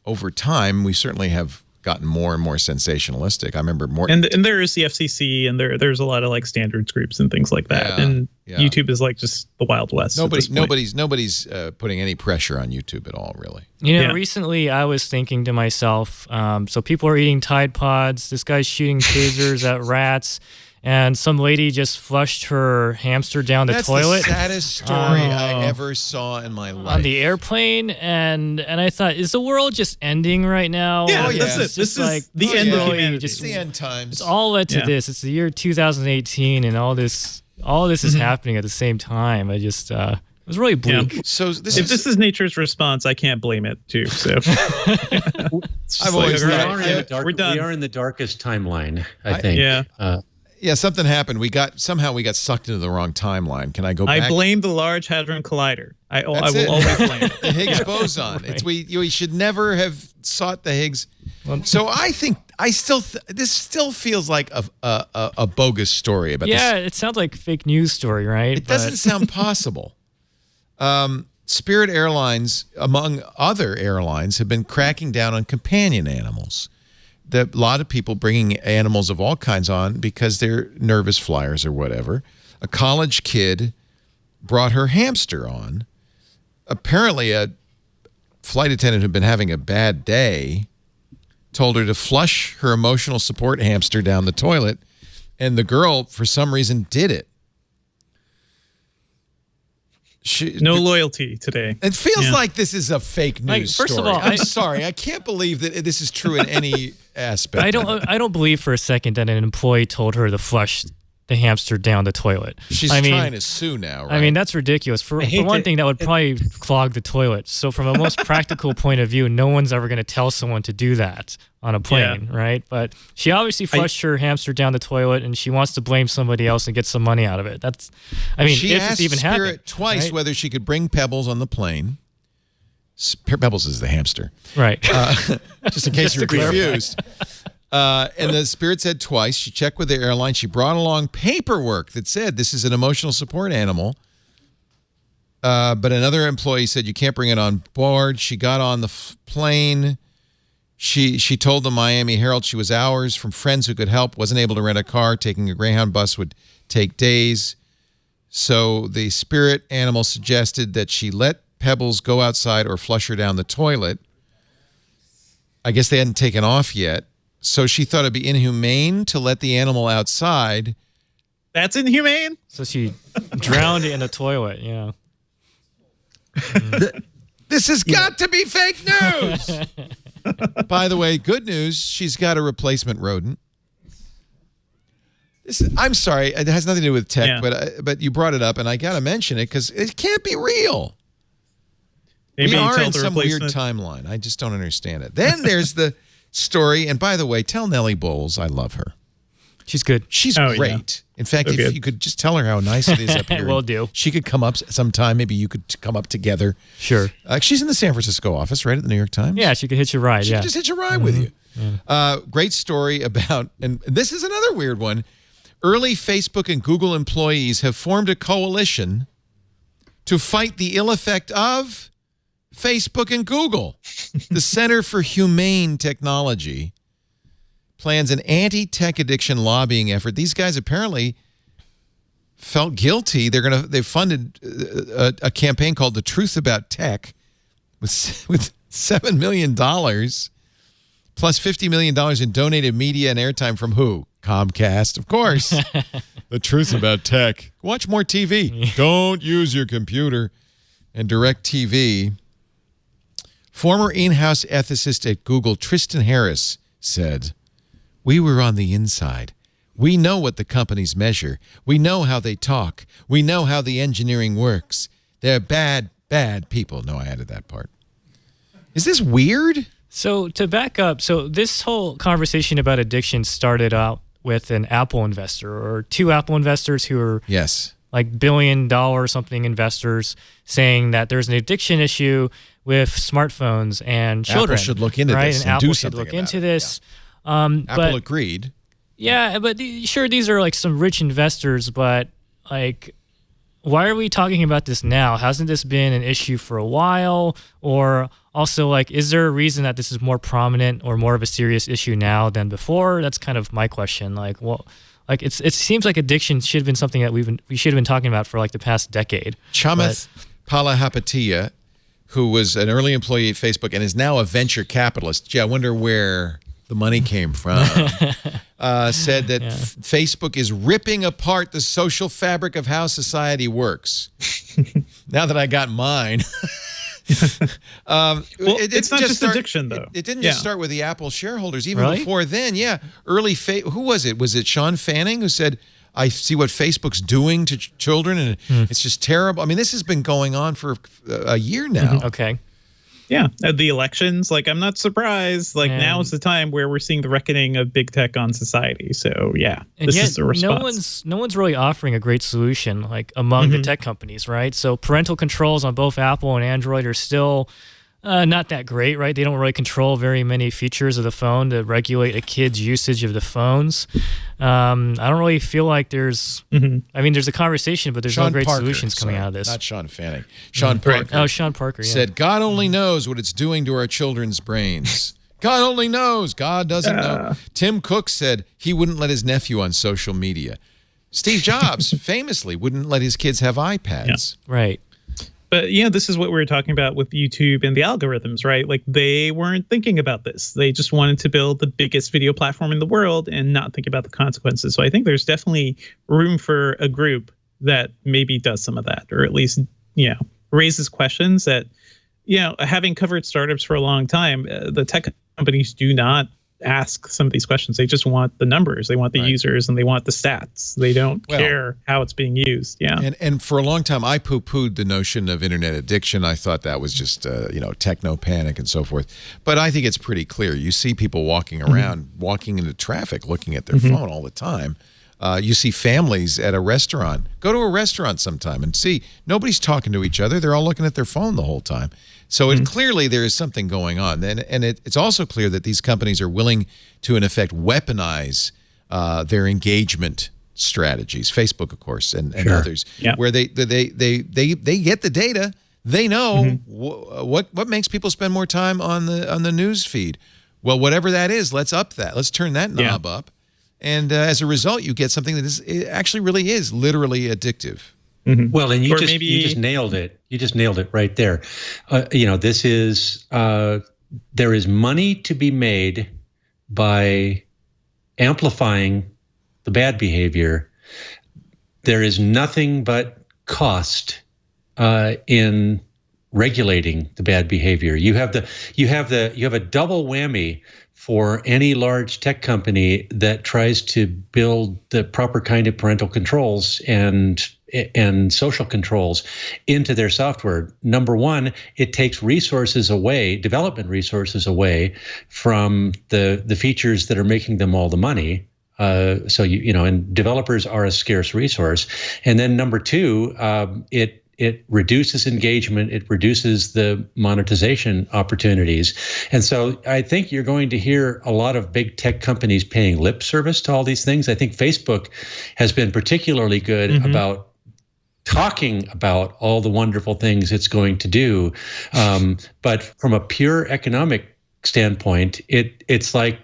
[SPEAKER 1] over time, we certainly have gotten more and more sensationalistic. I remember more,
[SPEAKER 4] and there is the FCC, and there's a lot of like standards groups and things like that. And YouTube is like just the Wild West.
[SPEAKER 1] Nobody's putting any pressure on YouTube at all, really.
[SPEAKER 6] Recently I was thinking to myself, so people are eating Tide Pods. This guy's shooting tasers at rats. And some lady just flushed her hamster down the toilet.
[SPEAKER 1] That's the saddest story I ever saw in my life.
[SPEAKER 6] On the airplane, and I thought, is the world just ending right now?
[SPEAKER 4] Yeah, this is like the end of humanity.
[SPEAKER 1] It's the end times.
[SPEAKER 6] It's all led to this. It's the year 2018, and all this is happening at the same time. I just it was really bleak.
[SPEAKER 1] Yeah. So
[SPEAKER 4] if this is nature's response, I can't blame it too. So
[SPEAKER 5] I've always we are in the darkest timeline, I think.
[SPEAKER 1] Yeah, something happened. We got sucked into the wrong timeline. Can I go back?
[SPEAKER 4] I blame the Large Hadron Collider. I will always blame it.
[SPEAKER 1] The Higgs boson. Right. We should never have sought the Higgs. So I think this still feels like a bogus story about this.
[SPEAKER 6] Yeah, it sounds like a fake news story, right?
[SPEAKER 1] It doesn't sound possible. Spirit Airlines, among other airlines, have been cracking down on companion animals. A lot of people bringing animals of all kinds on because they're nervous flyers or whatever. A college kid brought her hamster on. Apparently, a flight attendant who'd been having a bad day told her to flush her emotional support hamster down the toilet, and the girl, for some reason, did it.
[SPEAKER 4] No loyalty today.
[SPEAKER 1] It feels like this is a fake news
[SPEAKER 6] first
[SPEAKER 1] story.
[SPEAKER 6] of all,
[SPEAKER 1] I'm sorry. I can't believe that this is true in any aspect.
[SPEAKER 6] I don't believe for a second that an employee told her to flush the hamster down the toilet.
[SPEAKER 1] She's trying to sue now, right?
[SPEAKER 6] I mean, that's ridiculous. For one thing, that would probably clog the toilet. So from a most practical point of view, no one's ever going to tell someone to do that on a plane, right? But she obviously flushed her hamster down the toilet, and she wants to blame somebody else and get some money out of it.
[SPEAKER 1] She
[SPEAKER 6] if
[SPEAKER 1] asked
[SPEAKER 6] it's even
[SPEAKER 1] Spirit
[SPEAKER 6] happened,
[SPEAKER 1] twice
[SPEAKER 6] right?
[SPEAKER 1] whether she could bring Pebbles on the plane. Pebbles is the hamster.
[SPEAKER 6] Right.
[SPEAKER 1] Just in case you were confused. And the Spirit said twice. She checked with the airline. She brought along paperwork that said this is an emotional support animal. But another employee said you can't bring it on board. She got on the plane. She told the Miami Herald she was hours from friends who could help, wasn't able to rent a car. Taking a Greyhound bus would take days. So the Spirit animal suggested that she let Pebbles go outside or flush her down the toilet. I guess they hadn't taken off yet. So she thought it'd be inhumane to let the animal outside.
[SPEAKER 4] That's inhumane?
[SPEAKER 6] So she drowned it in the toilet, yeah.
[SPEAKER 1] This has got to be fake news! By the way, good news, she's got a replacement rodent. I'm sorry, it has nothing to do with tech, but you brought it up, and I got to mention it because it can't be real.
[SPEAKER 4] Maybe
[SPEAKER 1] we are in some weird timeline. I just don't understand it. Then there's the story, and by the way, tell Nellie Bowles I love her.
[SPEAKER 6] She's good.
[SPEAKER 1] She's great. In fact, if you could just tell her how nice it is up here.
[SPEAKER 6] Will do.
[SPEAKER 1] She could come up sometime. Maybe you could come up together.
[SPEAKER 6] Sure.
[SPEAKER 1] She's in the San Francisco office, right, at the New York Times?
[SPEAKER 6] Yeah, she could hitch a ride,
[SPEAKER 1] She could just hitch a ride with you. Yeah. Great story about, and this is another weird one, early Facebook and Google employees have formed a coalition to fight the ill effect of Facebook and Google. The Center for Humane Technology plans an anti-tech addiction lobbying effort. These guys apparently felt guilty. They've funded a campaign called The Truth About Tech with $7 million plus $50 million in donated media and airtime from who? Comcast, of course. The Truth About Tech. Watch more TV. Don't use your computer. And DirecTV. Former in-house ethicist at Google, Tristan Harris, said, "We were on the inside. We know what the companies measure. We know how they talk. We know how the engineering works. They're bad, bad people." No, I added that part. Is this weird?
[SPEAKER 6] So to back up, so this whole conversation about addiction started out with an Apple investor or two Apple investors who are like $1 billion something investors saying that there's an addiction issue with smartphones and children.
[SPEAKER 1] Apple should look into this and
[SPEAKER 6] Apple
[SPEAKER 1] do
[SPEAKER 6] should
[SPEAKER 1] something
[SPEAKER 6] look
[SPEAKER 1] about
[SPEAKER 6] into
[SPEAKER 1] it.
[SPEAKER 6] this.
[SPEAKER 1] Apple agreed.
[SPEAKER 6] Yeah, but sure, these are like some rich investors, but like, why are we talking about this now? Hasn't this been an issue for a while? Or also, like, is there a reason that this is more prominent or more of a serious issue now than before? That's kind of my question. Like, well, like it seems like addiction should have been something that we should have been talking about for like the past decade.
[SPEAKER 1] Chamath Palihapitiya, who was an early employee at Facebook and is now a venture capitalist. Gee, I wonder where the money came from. Said that Facebook is ripping apart the social fabric of how society works. Now that I got mine.
[SPEAKER 4] It's not just addiction, though.
[SPEAKER 1] It didn't just start with the Apple shareholders. Even before then, who was it? Was it Sean Fanning who said, "I see what Facebook's doing to children, and it's just terrible"? I mean, this has been going on for a year now.
[SPEAKER 6] Okay.
[SPEAKER 4] Yeah, the elections, like, I'm not surprised. Like, now is the time where we're seeing the reckoning of big tech on society. So, yeah,
[SPEAKER 6] and
[SPEAKER 4] this
[SPEAKER 6] yet,
[SPEAKER 4] is the response.
[SPEAKER 6] No one's really offering a great solution, like, among the tech companies, right? So parental controls on both Apple and Android are still not that great, right? They don't really control very many features of the phone to regulate a kid's usage of the phones. I don't really feel like there's, I mean, there's a conversation, but there's no great solutions coming out of this.
[SPEAKER 1] Not Sean Fanning. Sean Parker.
[SPEAKER 6] Oh, Sean Parker,
[SPEAKER 1] said, "God only knows what it's doing to our children's brains. God only knows. God doesn't know." Tim Cook said he wouldn't let his nephew on social media. Steve Jobs famously wouldn't let his kids have iPads.
[SPEAKER 6] Yeah. Right.
[SPEAKER 4] But, this is what we were talking about with YouTube and the algorithms, right? Like, they weren't thinking about this. They just wanted to build the biggest video platform in the world and not think about the consequences. So I think there's definitely room for a group that maybe does some of that, or at least, raises questions that, having covered startups for a long time, the tech companies do not ask some of these questions. They just want the numbers, they want the users, and they want the stats. They don't care how it's being used.
[SPEAKER 1] And for a long time I poo-pooed the notion of internet addiction. I thought that was just techno panic and so forth, but I think it's pretty clear. You see people walking around, walking into traffic, looking at their phone all the time. You see families at a restaurant. Go to a restaurant sometime and see nobody's talking to each other. They're all looking at their phone the whole time. So clearly there is something going on. And it's also clear that these companies are willing to, in effect, weaponize their engagement strategies. Facebook, of course, and others, where they get the data. They know what makes people spend more time on the news feed. Well, whatever that is, let's up that. Let's turn that knob up. And as a result, you get something that actually really is literally addictive.
[SPEAKER 5] Well, and you just nailed it. You just nailed it right there. This is there is money to be made by amplifying the bad behavior. There is nothing but cost in regulating the bad behavior. You have a double whammy for any large tech company that tries to build the proper kind of parental controls and social controls into their software. Number one, it takes development resources away from the features that are making them all the money. And developers are a scarce resource. And then number two, it reduces engagement, it reduces the monetization opportunities. And so I think you're going to hear a lot of big tech companies paying lip service to all these things. I think Facebook has been particularly good about talking about all the wonderful things it's going to do. But from a pure economic standpoint, it's like,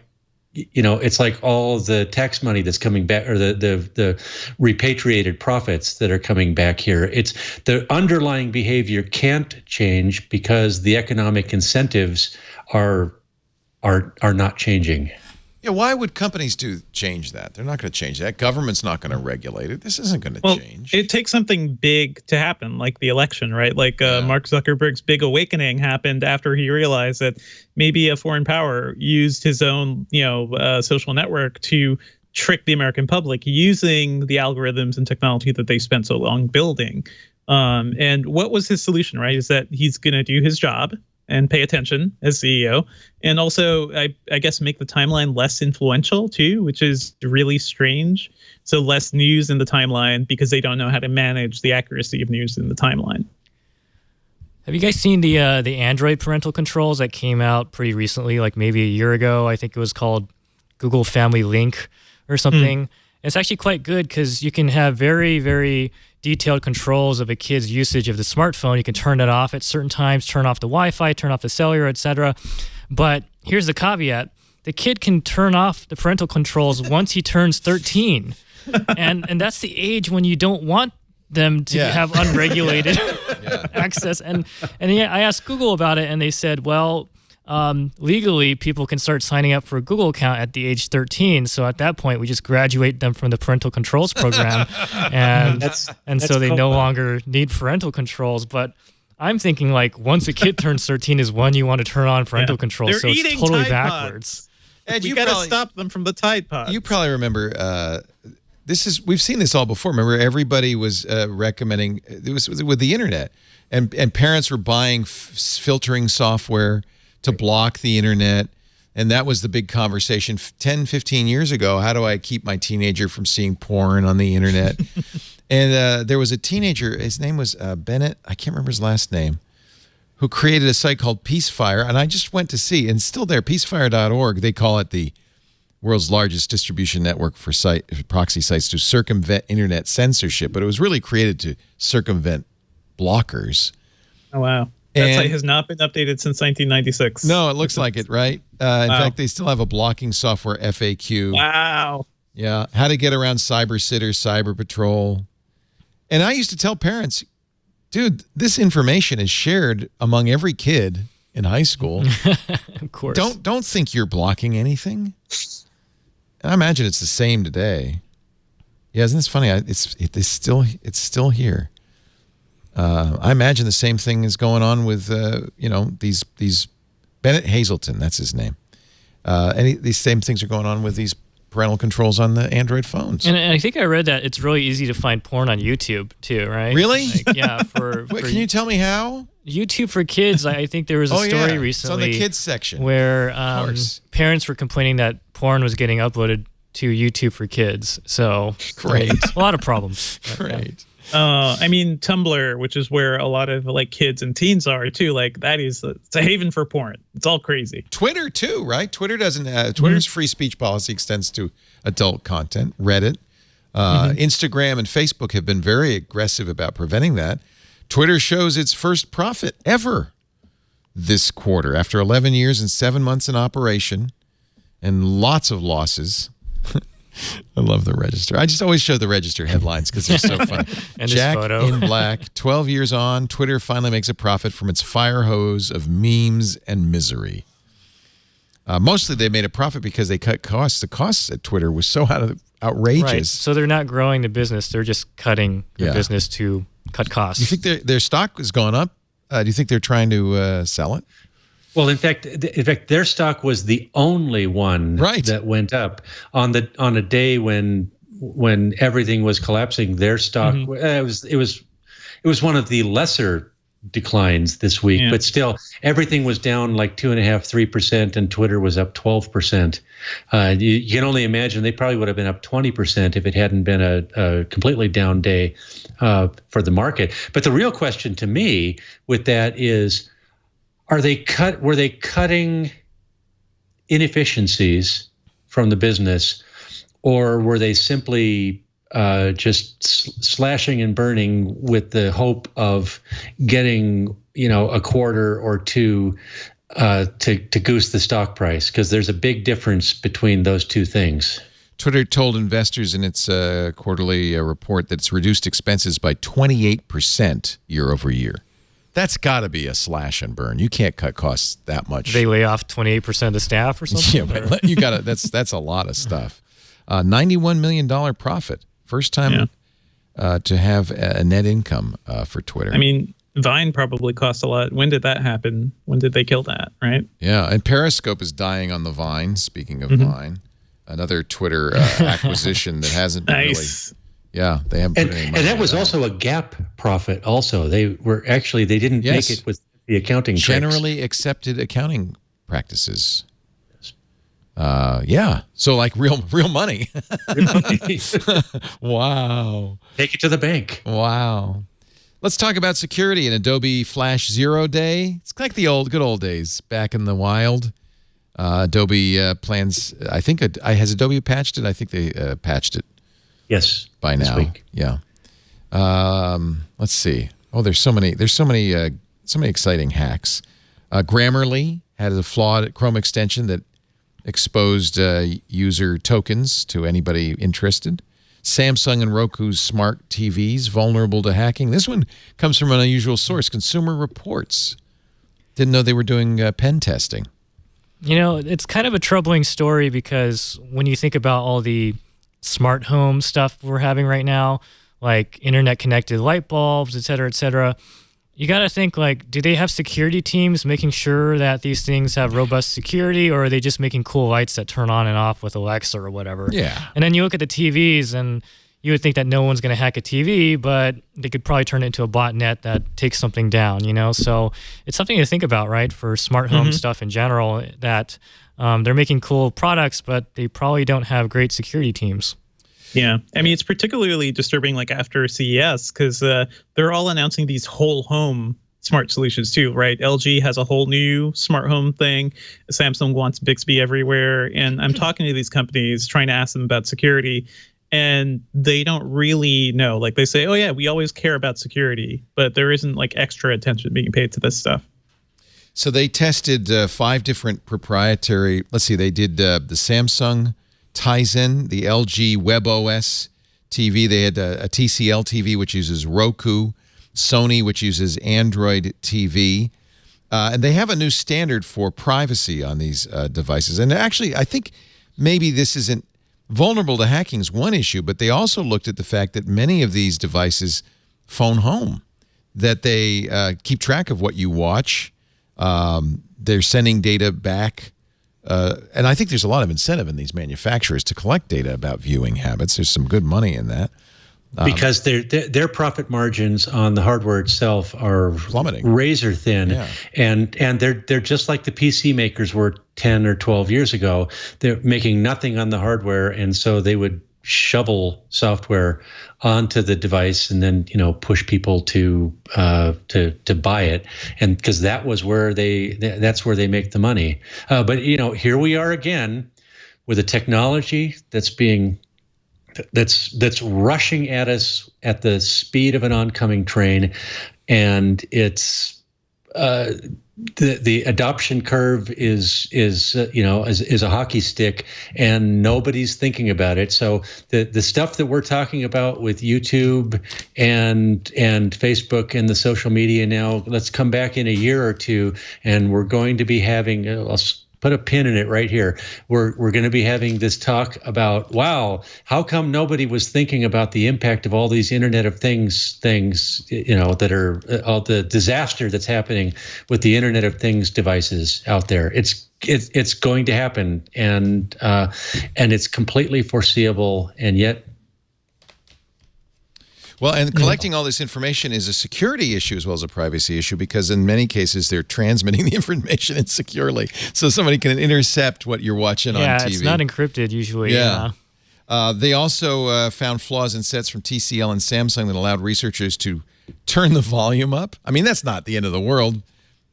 [SPEAKER 5] it's like all the tax money that's coming back, or the repatriated profits that are coming back here. It's the underlying behavior can't change because the economic incentives are not changing.
[SPEAKER 1] Yeah, why would companies change that? They're not going to change that. Government's not going to regulate it. This isn't going to change.
[SPEAKER 4] It takes something big to happen, like the election, right? Like Mark Zuckerberg's big awakening happened after he realized that maybe a foreign power used his own, social network to trick the American public using the algorithms and technology that they spent so long building. And what was his solution, right? Is that he's going to do his job and pay attention as CEO, and also I guess make the timeline less influential too, which is really strange. So less news in the timeline because they don't know how to manage the accuracy of news in the timeline.
[SPEAKER 6] Have you guys seen the Android parental controls that came out pretty recently, like maybe a year ago? I think it was called Google Family Link or something. It's actually quite good because you can have very, very detailed controls of a kid's usage of the smartphone. You can turn it off at certain times, turn off the Wi-Fi, turn off the cellular, etc. But here's the caveat. The kid can turn off the parental controls once he turns 13. And that's the age when you don't want them to have unregulated access. And I asked Google about it, and they said, well, legally, people can start signing up for a Google account at the age 13. So at that point, we just graduate them from the parental controls program, and so they no longer need parental controls. But I'm thinking, like, once a kid turns 13 is when you want to turn on parental controls.
[SPEAKER 4] They're
[SPEAKER 6] so it's totally backwards.
[SPEAKER 4] Ed, you got to stop them from the Tide Pods.
[SPEAKER 1] You probably remember. We've seen this all before. Remember, everybody was recommending it was with the internet, and parents were buying filtering software to block the internet. And that was the big conversation 10, 15 years ago. How do I keep my teenager from seeing porn on the internet? And there was a teenager, his name was Bennett, I can't remember his last name, who created a site called Peacefire. And I just went to see, and still there, peacefire.org. They call it the world's largest distribution network for proxy sites to circumvent internet censorship. But it was really created to circumvent blockers.
[SPEAKER 4] Oh, wow. That site has not been updated since 1996.
[SPEAKER 1] No, it looks like it, right? In fact, they still have a blocking software FAQ.
[SPEAKER 4] Wow.
[SPEAKER 1] Yeah, how to get around Cyber Sitter, Cyber Patrol. And I used to tell parents, dude, this information is shared among every kid in high school.
[SPEAKER 6] Of course.
[SPEAKER 1] Don't think you're blocking anything. And I imagine it's the same today. Yeah, isn't this funny? It's still here. I imagine the same thing is going on with these Bennett Hazelton, that's his name. These same things are going on with these parental controls on the Android phones.
[SPEAKER 6] And I think I read that it's really easy to find porn on YouTube too, right?
[SPEAKER 1] Really?
[SPEAKER 6] Yeah.
[SPEAKER 1] Wait, can you tell me how?
[SPEAKER 6] YouTube for kids. I think there was a story recently.
[SPEAKER 1] It's on the kids section
[SPEAKER 6] where parents were complaining that porn was getting uploaded to YouTube for kids. So
[SPEAKER 1] great,
[SPEAKER 6] a lot of problems.
[SPEAKER 1] Great.
[SPEAKER 4] I mean, Tumblr, which is where a lot of like kids and teens are too. Like it's a haven for porn. It's all crazy.
[SPEAKER 1] Twitter too, right? Twitter doesn't. Twitter's free speech policy extends to adult content. Reddit, Instagram, and Facebook have been very aggressive about preventing that. Twitter shows its first profit ever this quarter after 11 years and 7 months in operation, and lots of losses. I love the Register. I just always show the Register headlines because they're so fun.
[SPEAKER 6] And
[SPEAKER 1] Jack
[SPEAKER 6] his photo.
[SPEAKER 1] in Black, 12 years on, Twitter finally makes a profit from its fire hose of memes and misery. Mostly they made a profit because they cut costs. The costs at Twitter was so outrageous.
[SPEAKER 6] Right. So they're not growing the business. They're just cutting the business to cut costs.
[SPEAKER 1] Do you think their stock has gone up? Do you think they're trying to sell it?
[SPEAKER 5] Well, in fact, their stock was the only one that went up on a day when everything was collapsing. Their stock it was one of the lesser declines this week, but still everything was down like 2.5-3%, and Twitter was up 12%. You can only imagine they probably would have been up 20% if it hadn't been a completely down day for the market. But the real question to me with that is, were they cutting inefficiencies from the business, or were they simply just slashing and burning with the hope of getting, a quarter or two to goose the stock price, because there's a big difference between those two things.
[SPEAKER 1] Twitter told investors in its quarterly report that it's reduced expenses by 28% year over year. That's got to be a slash and burn. You can't cut costs that much.
[SPEAKER 6] They lay off 28% of the staff or something?
[SPEAKER 1] Yeah, but you got to. That's a lot of stuff. $91 million profit. First time to have a net income for Twitter.
[SPEAKER 4] I mean, Vine probably cost a lot. When did that happen? When did they kill that, right?
[SPEAKER 1] Yeah, and Periscope is dying on the vine. Speaking of Vine, another Twitter acquisition that hasn't been really... Yeah, they haven't put any money.
[SPEAKER 5] And that was also a GAAP profit also. They didn't make it with the accounting
[SPEAKER 1] generally accepted accounting practices. So like real money. Wow.
[SPEAKER 5] Take it to the bank.
[SPEAKER 1] Wow. Let's talk about security in Adobe Flash 0 Day. It's like the good old days back in the wild. Adobe plans, I think, has Adobe patched it? I think they patched it.
[SPEAKER 5] Yes.
[SPEAKER 1] By now.
[SPEAKER 5] Week.
[SPEAKER 1] Yeah. Let's see. Oh, there's so many exciting hacks. Grammarly had a flawed Chrome extension that exposed user tokens to anybody interested. Samsung and Roku's smart TVs vulnerable to hacking. This one comes from an unusual source, Consumer Reports. Didn't know they were doing pen testing.
[SPEAKER 6] It's kind of a troubling story because when you think about all the smart home stuff we're having right now, like internet connected light bulbs, et cetera, you got to think, like, do they have security teams making sure that these things have robust security, or are they just making cool lights that turn on and off with Alexa or whatever?
[SPEAKER 1] Yeah.
[SPEAKER 6] And then you look at the TVs, and you would think that no one's going to hack a TV, but they could probably turn it into a botnet that takes something down, So it's something to think about, right, for smart home stuff in general, that they're making cool products, but they probably don't have great security teams.
[SPEAKER 4] Yeah. I mean, it's particularly disturbing like after CES because they're all announcing these whole home smart solutions too, right? LG has a whole new smart home thing. Samsung wants Bixby everywhere. And I'm talking to these companies trying to ask them about security, and they don't really know. Like they say, oh yeah, we always care about security, but there isn't like extra attention being paid to this stuff.
[SPEAKER 1] So they tested 5 different proprietary, they did the Samsung Tizen, the LG WebOS TV. They had a TCL TV, which uses Roku, Sony, which uses Android TV. And they have a new standard for privacy on these devices. And actually, I think maybe this isn't vulnerable to hacking is one issue, but they also looked at the fact that many of these devices phone home, that they keep track of what you watch. They're sending data back. And I think there's a lot of incentive in these manufacturers to collect data about viewing habits. There's some good money in that.
[SPEAKER 5] Because their profit margins on the hardware itself are
[SPEAKER 1] plummeting,
[SPEAKER 5] razor thin, and they're just like the PC makers were 10 or 12 years ago. They're making nothing on the hardware, and so they would shovel software onto the device and then push people to buy it, and because that's where they make the money. But here we are again with a technology that's rushing at us at the speed of an oncoming train, and it's the adoption curve is a hockey stick, and nobody's thinking about it. So the stuff that we're talking about with YouTube and Facebook and the social media now, let's come back in a year or two, and we're going to be having put a pin in it right here. We're going to be having this talk about, wow, how come nobody was thinking about the impact of all these Internet of Things, that are all the disaster that's happening with the Internet of Things devices out there. It's going to happen, and it's completely foreseeable, and yet.
[SPEAKER 1] Well, and collecting all this information is a security issue as well as a privacy issue, because in many cases they're transmitting the information insecurely, so somebody can intercept what you're watching on TV.
[SPEAKER 6] Yeah, it's not encrypted usually.
[SPEAKER 1] Yeah. They also found flaws in sets from TCL and Samsung that allowed researchers to turn the volume up. I mean, that's not the end of the world.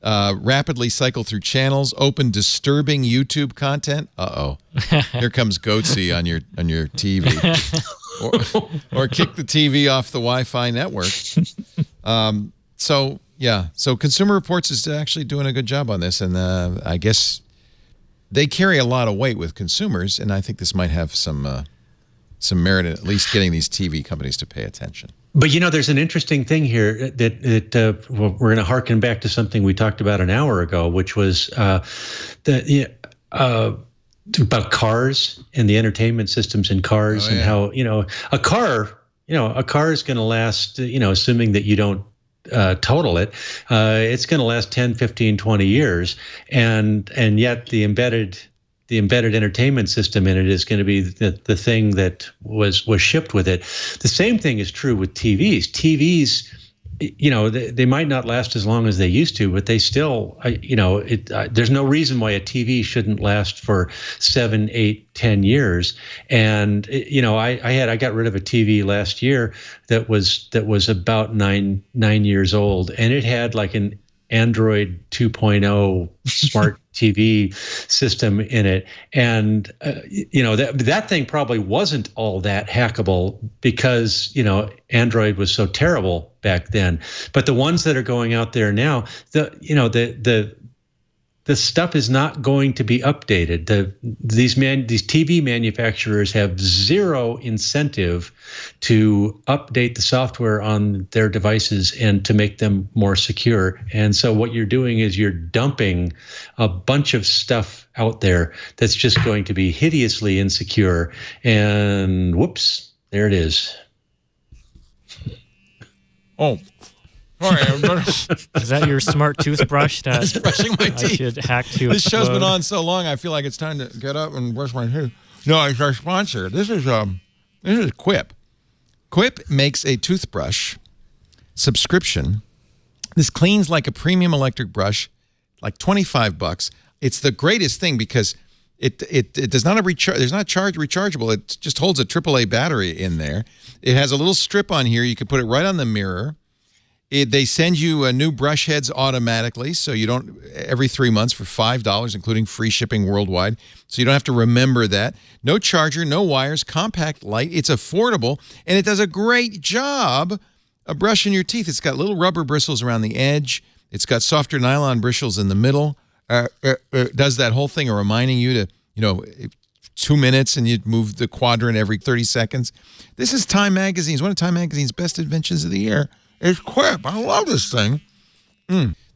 [SPEAKER 1] Rapidly cycle through channels, open disturbing YouTube content. Uh-oh. Here comes Goatsy on your TV. or kick the TV off the Wi-Fi network. So Consumer Reports is actually doing a good job on this, and I guess they carry a lot of weight with consumers, and I think this might have some merit in at least getting these TV companies to pay attention.
[SPEAKER 5] But there's an interesting thing here that we're going to harken back to something we talked about an hour ago, which was about cars and the entertainment systems in cars, and how a car is going to last, assuming that you don't total it, it's going to last 10, 15, 20 years, and yet the embedded entertainment system in it is going to be the thing that was shipped with it. The same thing is true with TVs. TVs, they might not last as long as they used to, but they still, there's no reason why a TV shouldn't last for 7, 8, 10 years. And I got rid of a TV last year that was about nine years old, and it had like an Android 2.0 smart TV system in it. And, that thing probably wasn't all that hackable because, Android was so terrible back then. But the ones that are going out there now, the stuff is not going to be updated. These TV manufacturers have zero incentive to update the software on their devices and to make them more secure. And so what you're doing is you're dumping a bunch of stuff out there that's just going to be hideously insecure. And whoops, there it is.
[SPEAKER 1] Oh. Sorry,
[SPEAKER 6] is that your smart toothbrush that
[SPEAKER 1] That's brushing my teeth.
[SPEAKER 6] I should hack to
[SPEAKER 1] This show's
[SPEAKER 6] upload?
[SPEAKER 1] been on so long, I feel like it's time to get up and brush my teeth. No, it's our sponsor. This is Quip. Quip makes a toothbrush subscription. This cleans like a premium electric brush, like $25. It's the greatest thing because it does not have there's not rechargeable. It just holds a AAA battery in there. It has a little strip on here. You can put it right on the mirror. They send you new brush heads automatically, so you don't, every 3 months for $5, including free shipping worldwide. So you don't have to remember that. No charger, no wires, compact, light. It's affordable, and it does a great job of brushing your teeth. It's got little rubber bristles around the edge. It's got softer nylon bristles in the middle. It does that whole thing of reminding you to, 2 minutes, and you move the quadrant every 30 seconds. This is Time Magazine's, one of Time Magazine's best inventions of the year. It's Quip. I love this thing.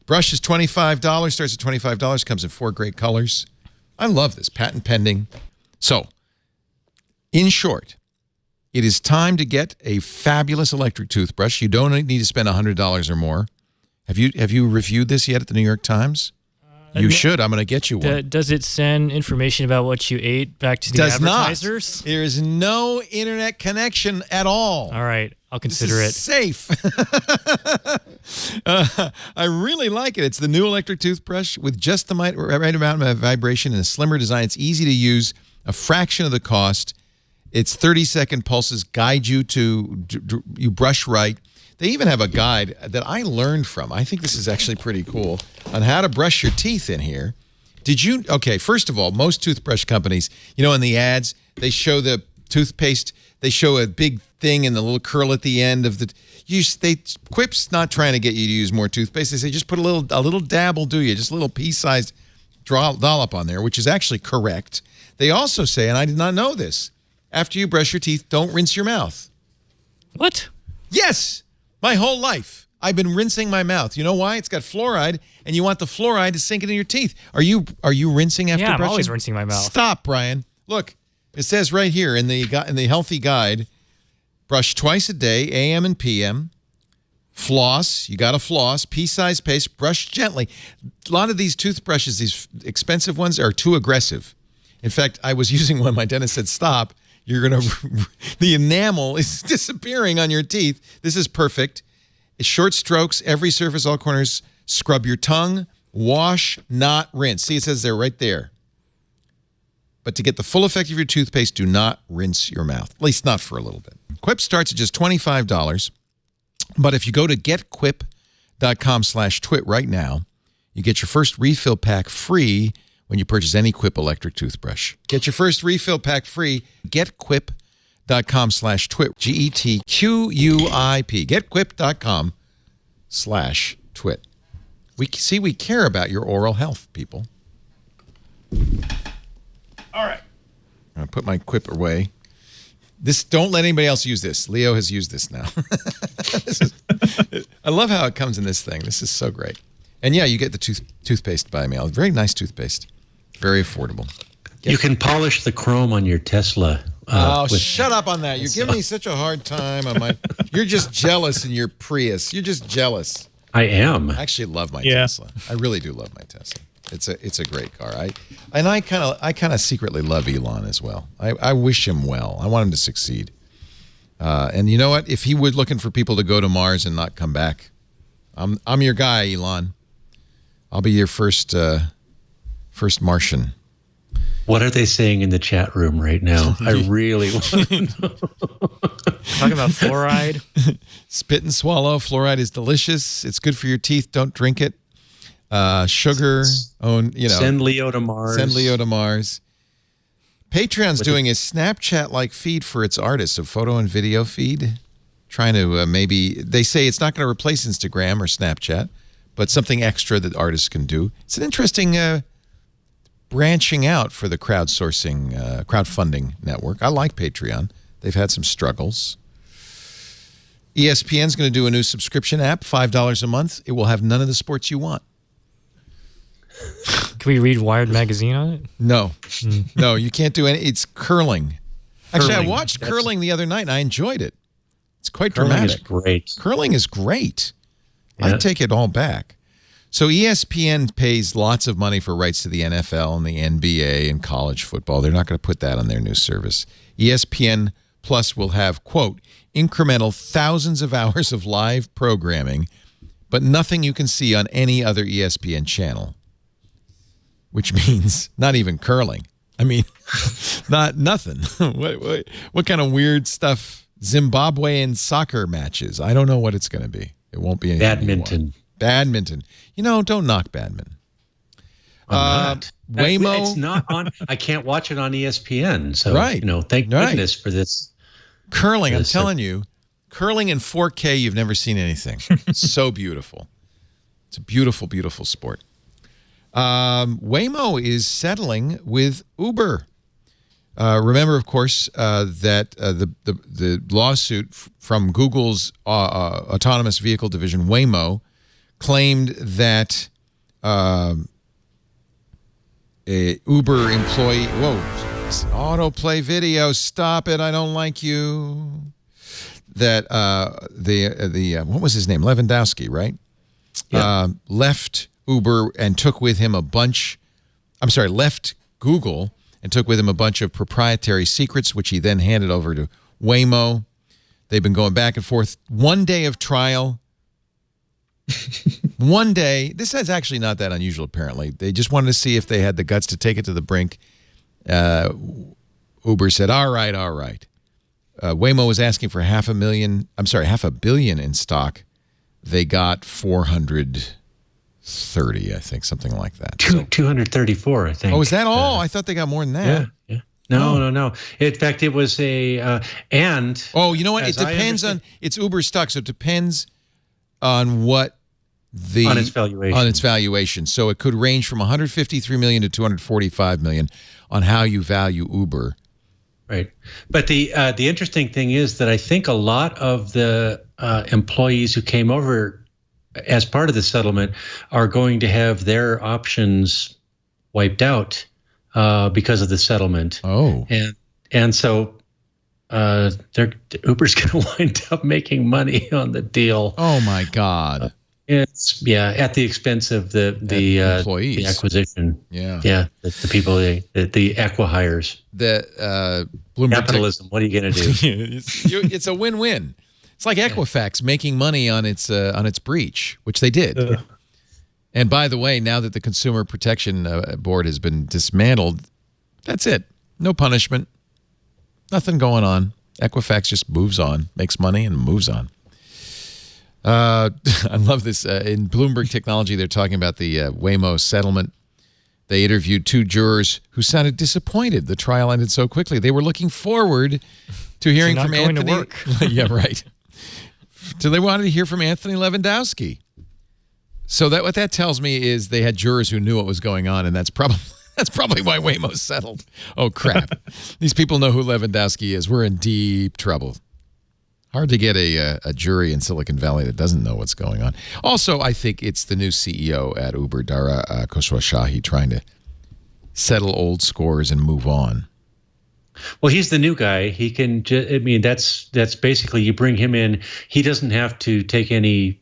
[SPEAKER 1] Brush is $25. Starts at $25. Comes in 4 great colors. I love this. Patent pending. So, in short, it is time to get a fabulous electric toothbrush. You don't need to spend $100 or more. Have you reviewed this yet at the New York Times? You should. I'm going to get you one.
[SPEAKER 6] Does it send information about what you ate back to the advertisers?
[SPEAKER 1] There is no internet connection at all.
[SPEAKER 6] All right. I'll consider it.
[SPEAKER 1] Safe. I really like it. It's the new electric toothbrush with just the right amount of vibration and a slimmer design. It's easy to use, a fraction of the cost. Its 30-second pulses guide you you brush right. They even have a guide that I learned from. I think this is actually pretty cool on how to brush your teeth in here. Okay, first of all, most toothbrush companies, in the ads, they show the toothpaste, they show a big thing and the little curl at the end of Quip's not trying to get you to use more toothpaste. They say just put a little dab will do you, just a little pea-sized dollop on there, which is actually correct. They also say, and I did not know this, after you brush your teeth, don't rinse your mouth.
[SPEAKER 6] What?
[SPEAKER 1] Yes! My whole life, I've been rinsing my mouth. You know why? It's got fluoride, and you want the fluoride to sink into your teeth. Are you rinsing after brushing?
[SPEAKER 6] Yeah, I'm always rinsing my mouth.
[SPEAKER 1] Stop, Brian. Look, it says right here in the healthy guide, brush twice a day, AM and PM. Floss, you got to floss. Pea-sized paste, brush gently. A lot of these toothbrushes, these expensive ones, are too aggressive. In fact, I was using one. My dentist said, stop. The enamel is disappearing on your teeth. This is perfect. It's short strokes, every surface, all corners. Scrub your tongue, wash, not rinse. See, it says there right there. But to get the full effect of your toothpaste, do not rinse your mouth, at least not for a little bit. Quip starts at just $25. But if you go to getquip.com/twit right now, you get your first refill pack free when you purchase any Quip electric toothbrush. Get your first refill pack free. GetQuip.com getquip.com/twit. GETQUIP. Getquip.com/twit. We care about your oral health, people. All right. I'm going to put my quip away. Don't let anybody else use this. Leo has used this now. I love how it comes in this thing. This is so great. And yeah, you get the toothpaste by mail. Very nice toothpaste. Very affordable.
[SPEAKER 5] You can polish the chrome on your Tesla.
[SPEAKER 1] Shut up on that. You're giving me such a hard time on my... You're just jealous in your Prius. You're just jealous.
[SPEAKER 5] I am.
[SPEAKER 1] I actually love my Tesla. I really do love my Tesla. It's a great car. I kind of secretly love Elon as well. I wish him well. I want him to succeed. And you know what? If he was looking for people to go to Mars and not come back, I'm your guy, Elon. I'll be your first Martian.
[SPEAKER 5] What are they saying in the chat room right now? I really want to know.
[SPEAKER 6] Talking about fluoride.
[SPEAKER 1] Spit and swallow. Fluoride is delicious. It's good for your teeth. Don't drink it. Sugar.
[SPEAKER 5] Send Leo to Mars.
[SPEAKER 1] Send Leo to Mars. Patreon's doing a Snapchat-like feed for its artists, a photo and video feed. Trying to they say it's not going to replace Instagram or Snapchat, but something extra that artists can do. It's an interesting branching out for the crowdfunding network. I like Patreon. They've had some struggles. ESPN's going to do a new subscription app, $5 a month. It will have none of the sports you want.
[SPEAKER 6] Can we read Wired magazine on it?
[SPEAKER 1] No. No, you can't do any. It's curling. Actually, I watched curling the other night, and I enjoyed it. It's quite dramatic. Curling is great.
[SPEAKER 5] Yeah.
[SPEAKER 1] I take it all back. So ESPN pays lots of money for rights to the NFL and the NBA and college football. They're not going to put that on their new service. ESPN Plus will have, quote, incremental thousands of hours of live programming, but nothing you can see on any other ESPN channel, which means not even curling. I mean, nothing. What kind of weird stuff? Zimbabwean soccer matches. I don't know what it's going to be. It won't be anything. Badminton. Don't knock badminton. Waymo.
[SPEAKER 5] It's not on. I can't watch it on ESPN. So,
[SPEAKER 1] right.
[SPEAKER 5] Thank goodness for this.
[SPEAKER 1] Curling, I'm telling you, curling in 4K, you've never seen anything. It's so beautiful. It's a beautiful, beautiful sport. Waymo is settling with Uber. Remember, of course, that the lawsuit from Google's autonomous vehicle division, Waymo, claimed that a Uber employee... Whoa, autoplay video, stop it, I don't like you. That what was his name? Lewandowski, right? Yeah. Left Uber and took with him left Google and took with him a bunch of proprietary secrets, which he then handed over to Waymo. They've been going back and forth. 1 day of trial. 1 day. This is actually not that unusual, apparently. They just wanted to see if they had the guts to take it to the brink. Uber said, all right. Waymo was asking for $500 million in stock. They got 430, I think, something like that.
[SPEAKER 5] 234, I think.
[SPEAKER 1] Oh, is that all? I thought they got more than that.
[SPEAKER 5] Yeah. No. In fact, it was and...
[SPEAKER 1] Oh, you know what? It depends on... It's Uber stock, so it depends on what on its valuation. So it could range from 153 million to 245 million on how you value Uber.
[SPEAKER 5] Right. But the interesting thing is that I think a lot of the employees who came over as part of the settlement are going to have their options wiped out because of the settlement.
[SPEAKER 1] Oh.
[SPEAKER 5] And so Uber's going to wind up making money on the deal.
[SPEAKER 1] Oh my God.
[SPEAKER 5] It's at the expense of the employees, the acquisition.
[SPEAKER 1] Yeah.
[SPEAKER 5] The people, the acqui-hires.
[SPEAKER 1] The Bloomberg
[SPEAKER 5] capitalism. What are you going to do?
[SPEAKER 1] It's a win-win. It's like Equifax making money on its breach, which they did. And by the way, now that the Consumer Protection Board has been dismantled, that's it. No punishment. Nothing going on. Equifax just moves on, makes money, and moves on. I love this. In Bloomberg Technology, they're talking about the Waymo settlement. They interviewed 2 jurors who sounded disappointed the trial ended so quickly. They were looking forward to hearing
[SPEAKER 6] not
[SPEAKER 1] from
[SPEAKER 6] going to
[SPEAKER 1] Anthony.
[SPEAKER 6] work.
[SPEAKER 1] Yeah, right. So they wanted to hear from Anthony Lewandowski. So what that tells me is they had jurors who knew what was going on, and that's probably why Waymo settled. Oh, crap. These people know who Lewandowski is. We're in deep trouble. Hard to get a jury in Silicon Valley that doesn't know what's going on. Also, I think it's the new CEO at Uber, Dara Khosrowshahi, trying to settle old scores and move on.
[SPEAKER 5] Well, he's the new guy. He can. I mean, that's basically, you bring him in. He doesn't have to take any.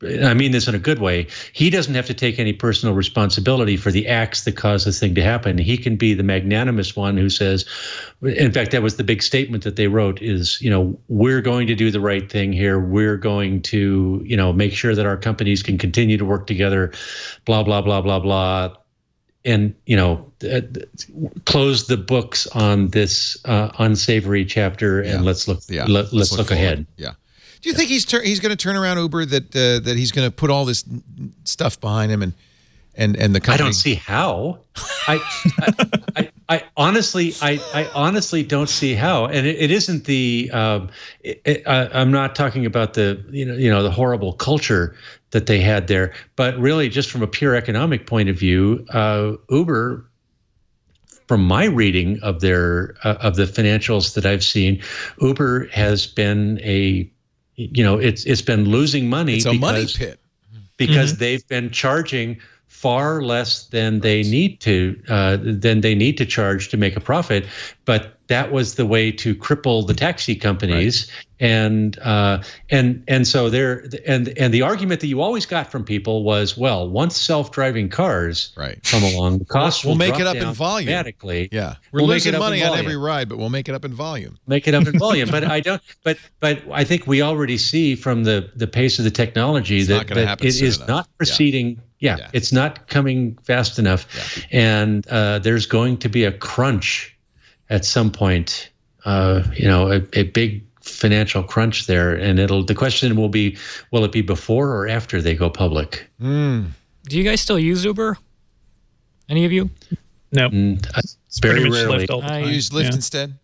[SPEAKER 5] I mean this in a good way. He doesn't have to take any personal responsibility for the acts that caused this thing to happen. He can be the magnanimous one who says, in fact, that was the big statement that they wrote is, we're going to do the right thing here. We're going to, make sure that our companies can continue to work together, blah, blah, blah, blah, blah. And, close the books on this unsavory chapter and let's look ahead.
[SPEAKER 1] Yeah. Do you think he's going to turn around Uber, that he's going to put all this stuff behind him and the company?
[SPEAKER 5] I don't see how. I honestly don't see how. And it isn't the. I'm not talking about the the horrible culture that they had there, but really just from a pure economic point of view, Uber. From my reading of their of the financials that I've seen, Uber has been it's been losing money.
[SPEAKER 1] It's a money pit
[SPEAKER 5] because they've been charging far less than they need to charge to make a profit. But that was the way to cripple the taxi companies, and so the argument that you always got from people was, well, once self-driving cars come along, the costs
[SPEAKER 1] we'll
[SPEAKER 5] will
[SPEAKER 1] make
[SPEAKER 5] drop
[SPEAKER 1] it up
[SPEAKER 5] down
[SPEAKER 1] in volume
[SPEAKER 5] dramatically.
[SPEAKER 1] Yeah, we're losing money on every ride, but we'll make it up in volume.
[SPEAKER 5] Make it up in volume, but I don't. But I think we already see from the pace of the technology that it is not proceeding. Yeah, it's not coming fast enough, and there's going to be a crunch at some point. A big financial crunch there, and the question will be, will it be before or after they go public?
[SPEAKER 6] Do you guys still use Uber? Any of you?
[SPEAKER 4] No.
[SPEAKER 5] Very rarely.
[SPEAKER 6] I
[SPEAKER 1] use Lyft instead.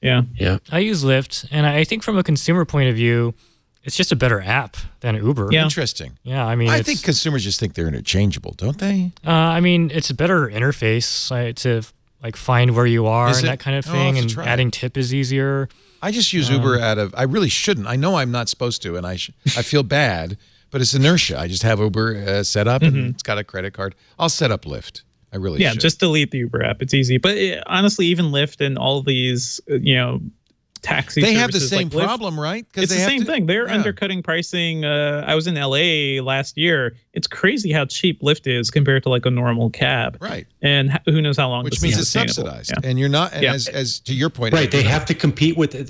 [SPEAKER 4] Yeah.
[SPEAKER 6] I use Lyft, and I think from a consumer point of view, it's just a better app than Uber.
[SPEAKER 4] Yeah.
[SPEAKER 1] Interesting.
[SPEAKER 6] Yeah, I mean,
[SPEAKER 1] I think consumers just think they're interchangeable, don't they?
[SPEAKER 6] I mean, it's a better interface to find where you are and that kind of thing, and adding tip is easier.
[SPEAKER 1] I just use Uber I really shouldn't. I know I'm not supposed to, and I feel bad, but it's inertia. I just have Uber set up, and it's got a credit card. I'll set up Lyft. I really should.
[SPEAKER 4] Just delete the Uber app. It's easy. But honestly, even Lyft and all of these, taxi
[SPEAKER 1] they have the
[SPEAKER 4] services
[SPEAKER 1] same
[SPEAKER 4] like Lyft,
[SPEAKER 1] problem, right?
[SPEAKER 4] It's the same thing. They're undercutting pricing. I was in LA last year. It's crazy how cheap Lyft is compared to a normal cab.
[SPEAKER 1] Right.
[SPEAKER 4] And who knows how long.
[SPEAKER 1] Which means it's subsidized. Yeah. And you're not, as to your point.
[SPEAKER 5] Right. They have to compete with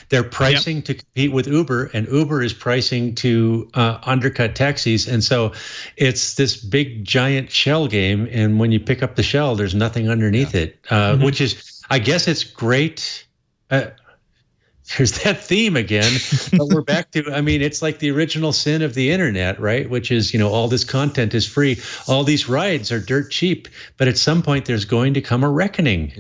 [SPEAKER 5] their pricing to compete with Uber, and Uber is pricing to undercut taxis. And so it's this big, giant shell game. And when you pick up the shell, there's nothing underneath it, which is, I guess it's great. There's that theme again, but we're back to, it's like the original sin of the internet, right? Which is, all this content is free. All these rides are dirt cheap, but at some point there's going to come a reckoning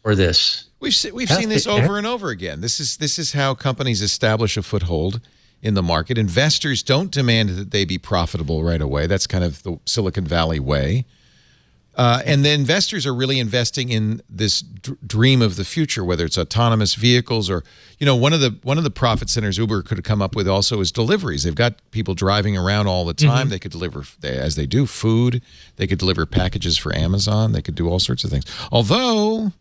[SPEAKER 5] for this.
[SPEAKER 1] We've seen this over and over again. This is how companies establish a foothold in the market. Investors don't demand that they be profitable right away. That's kind of the Silicon Valley way. And the investors are really investing in this dream of the future, whether it's autonomous vehicles or, one of the profit centers Uber could have come up with also is deliveries. They've got people driving around all the time. They could deliver, as they do, food. They could deliver packages for Amazon. They could do all sorts of things. Although,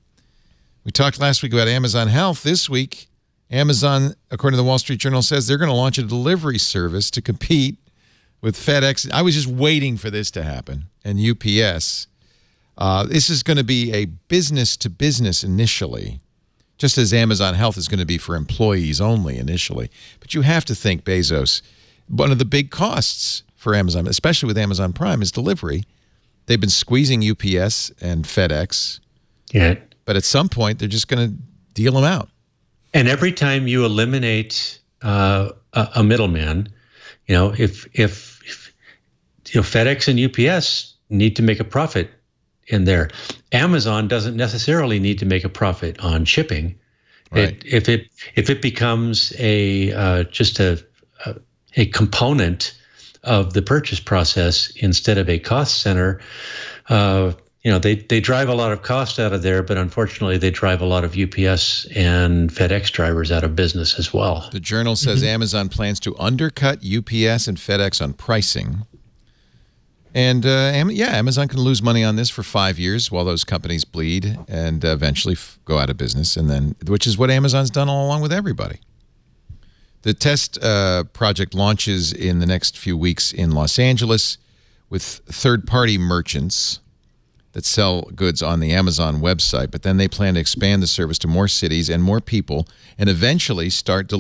[SPEAKER 1] we talked last week about Amazon Health. This week, Amazon, according to the Wall Street Journal, says they're going to launch a delivery service to compete with FedEx. I was just waiting for this to happen. And UPS. This is going to be a business-to-business initially, just as Amazon Health is going to be for employees only initially. But you have to think, Bezos, one of the big costs for Amazon, especially with Amazon Prime, is delivery. They've been squeezing UPS and FedEx.
[SPEAKER 5] Yeah.
[SPEAKER 1] But at some point, they're just going to deal them out.
[SPEAKER 5] And every time you eliminate a middleman, if FedEx and UPS need to make a profit in there. Amazon doesn't necessarily need to make a profit on shipping.
[SPEAKER 1] Right.
[SPEAKER 5] If it becomes just a component of the purchase process instead of a cost center, they drive a lot of cost out of there, but unfortunately they drive a lot of UPS and FedEx drivers out of business as well.
[SPEAKER 1] The Journal says Amazon plans to undercut UPS and FedEx on pricing. And Amazon can lose money on this for 5 years while those companies bleed and eventually go out of business, which is what Amazon's done all along with everybody. The test project launches in the next few weeks in Los Angeles with third-party merchants that sell goods on the Amazon website, but then they plan to expand the service to more cities and more people and eventually start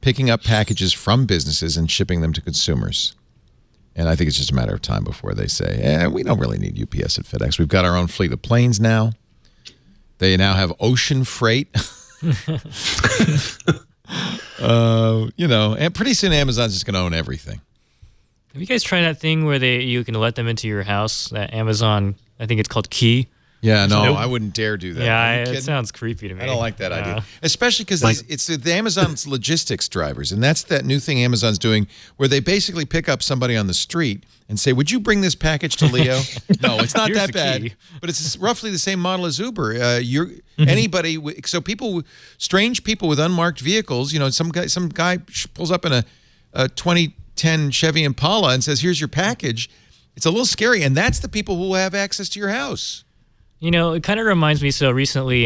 [SPEAKER 1] picking up packages from businesses and shipping them to consumers. And I think it's just a matter of time before they say, we don't really need UPS and FedEx. We've got our own fleet of planes now. They now have ocean freight. And pretty soon Amazon's just going to own everything.
[SPEAKER 6] Have you guys tried that thing where you can let them into your house? That Amazon, I think it's called Key.
[SPEAKER 1] Yeah, no, I wouldn't dare do that.
[SPEAKER 6] Yeah, it sounds creepy to me.
[SPEAKER 1] I don't like that idea. Especially because it's the Amazon's logistics drivers. And that's that new thing Amazon's doing where they basically pick up somebody on the street and say, would you bring this package to Leo? No, it's not that bad. Key. But it's roughly the same model as Uber. Anybody, so strange people with unmarked vehicles, some guy pulls up in a 2010 Chevy Impala and says, here's your package. It's a little scary. And that's the people who have access to your house.
[SPEAKER 6] It kind of reminds me, so recently,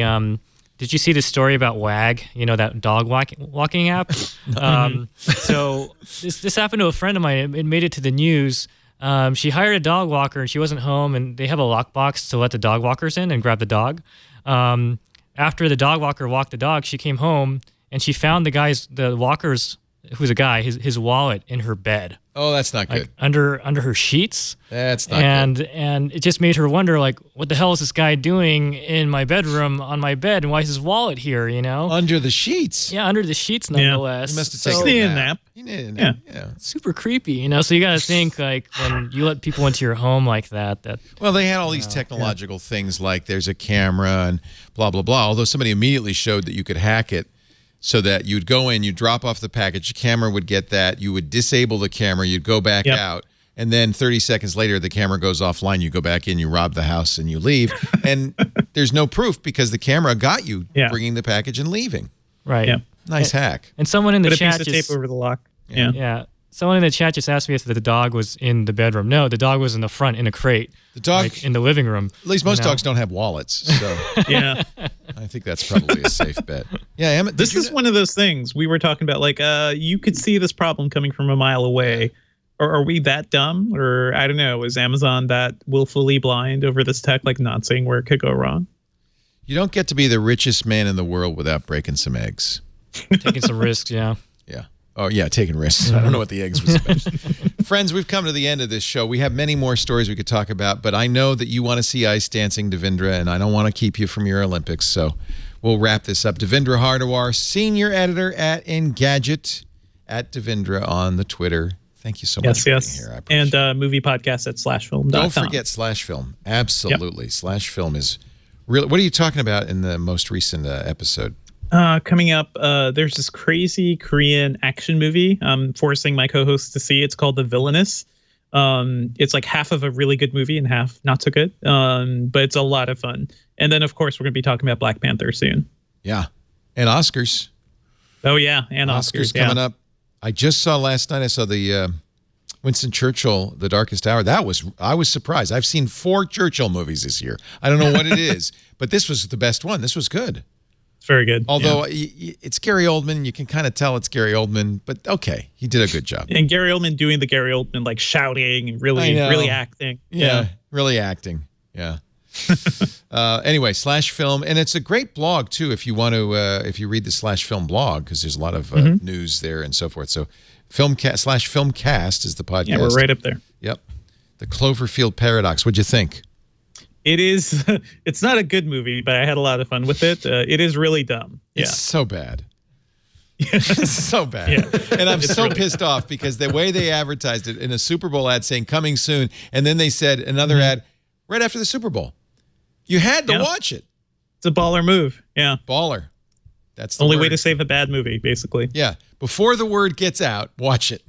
[SPEAKER 6] did you see the story about Wag, that dog walking app? So this happened to a friend of mine. It made it to the news. She hired a dog walker, and she wasn't home, and they have a lockbox to let the dog walkers in and grab the dog. After the dog walker walked the dog, she came home, and she found the walker's, who's a guy, his wallet in her bed.
[SPEAKER 1] Oh, that's not good.
[SPEAKER 6] Like under her sheets.
[SPEAKER 1] That's not good.
[SPEAKER 6] And it just made her wonder, like, what the hell is this guy doing in my bedroom on my bed, and why is his wallet here?
[SPEAKER 1] Under the sheets.
[SPEAKER 6] Yeah, under the sheets, nonetheless.
[SPEAKER 1] He must have taken
[SPEAKER 4] a nap.
[SPEAKER 1] He needed a nap. Yeah.
[SPEAKER 6] Super creepy, So you got to think, like, when you let people into your home like that.
[SPEAKER 1] Well, they had all these technological things, like there's a camera and blah blah blah. Although somebody immediately showed that you could hack it. So that you'd go in, you'd drop off the package, the camera would get that, you would disable the camera, you'd go back out, and then 30 seconds later, the camera goes offline, you go back in, you rob the house, and you leave. And there's no proof because the camera got you bringing the package and leaving.
[SPEAKER 6] Right.
[SPEAKER 4] Yeah.
[SPEAKER 1] Nice hack.
[SPEAKER 6] And someone in the chat
[SPEAKER 4] just... a piece of tape over the lock.
[SPEAKER 6] Yeah. Someone in the chat just asked me if the dog was in the bedroom. No, the dog was in the front in a crate.
[SPEAKER 1] The dog
[SPEAKER 6] in the living room.
[SPEAKER 1] At least most dogs don't have wallets, so
[SPEAKER 4] yeah,
[SPEAKER 1] I think that's probably a safe bet. Yeah,
[SPEAKER 4] this is one of those things we were talking about. Like, you could see this problem coming from a mile away. Or are we that dumb? Or I don't know. Is Amazon that willfully blind over this tech, like not seeing where it could go wrong?
[SPEAKER 1] You don't get to be the richest man in the world without breaking some eggs.
[SPEAKER 6] Taking some risks, yeah.
[SPEAKER 1] Yeah. Oh, yeah, taking risks. I don't know what the eggs was about. Friends, we've come to the end of this show. We have many more stories we could talk about, but I know that you want to see ice dancing, Devindra, and I don't want to keep you from your Olympics, so we'll wrap this up. Devindra Hardawar, senior editor at Engadget, at Devindra on the Twitter. Thank you so much for being here. I appreciate
[SPEAKER 4] and movie podcast at /film.com.
[SPEAKER 1] Don't forget /film. Absolutely. Yep. /film is really. What are you talking about in the most recent episode?
[SPEAKER 4] Coming up, there's this crazy Korean action movie I'm forcing my co-host to see. It's called The Villainous. It's like half of a really good movie and half not so good, but it's a lot of fun. And then, of course, we're going to be talking about Black Panther soon.
[SPEAKER 1] Yeah. And Oscars.
[SPEAKER 4] Oh, yeah. And Oscars
[SPEAKER 1] coming up. I just saw last night, I saw the Winston Churchill, The Darkest Hour. I was surprised. I've seen 4 Churchill movies this year. I don't know what it is, but this was the best one. This was good.
[SPEAKER 4] It's very good.
[SPEAKER 1] Although it's Gary Oldman. You can kind of tell it's Gary Oldman, but okay. He did a good job.
[SPEAKER 4] And Gary Oldman doing the Gary Oldman, like shouting and really acting.
[SPEAKER 1] Yeah, really acting. Yeah. Anyway, /film. And it's a great blog, too, if you want to, if you read the /film blog, because there's a lot of news there and so forth. So /filmcast is the podcast.
[SPEAKER 4] Yeah, we're right up there.
[SPEAKER 1] Yep. The Cloverfield Paradox. What'd you think?
[SPEAKER 4] It is. It's not a good movie, but I had a lot of fun with it. It is really dumb. Yeah.
[SPEAKER 1] It's so bad. It's so bad. Yeah. And I'm so really pissed off because the way they advertised it in a Super Bowl ad saying coming soon, and then they said another ad right after the Super Bowl. You had to watch it.
[SPEAKER 4] It's a baller move. Yeah.
[SPEAKER 1] Baller. That's the
[SPEAKER 4] Only
[SPEAKER 1] word.
[SPEAKER 4] way to save a bad movie, basically.
[SPEAKER 1] Yeah. Before the word gets out, watch it.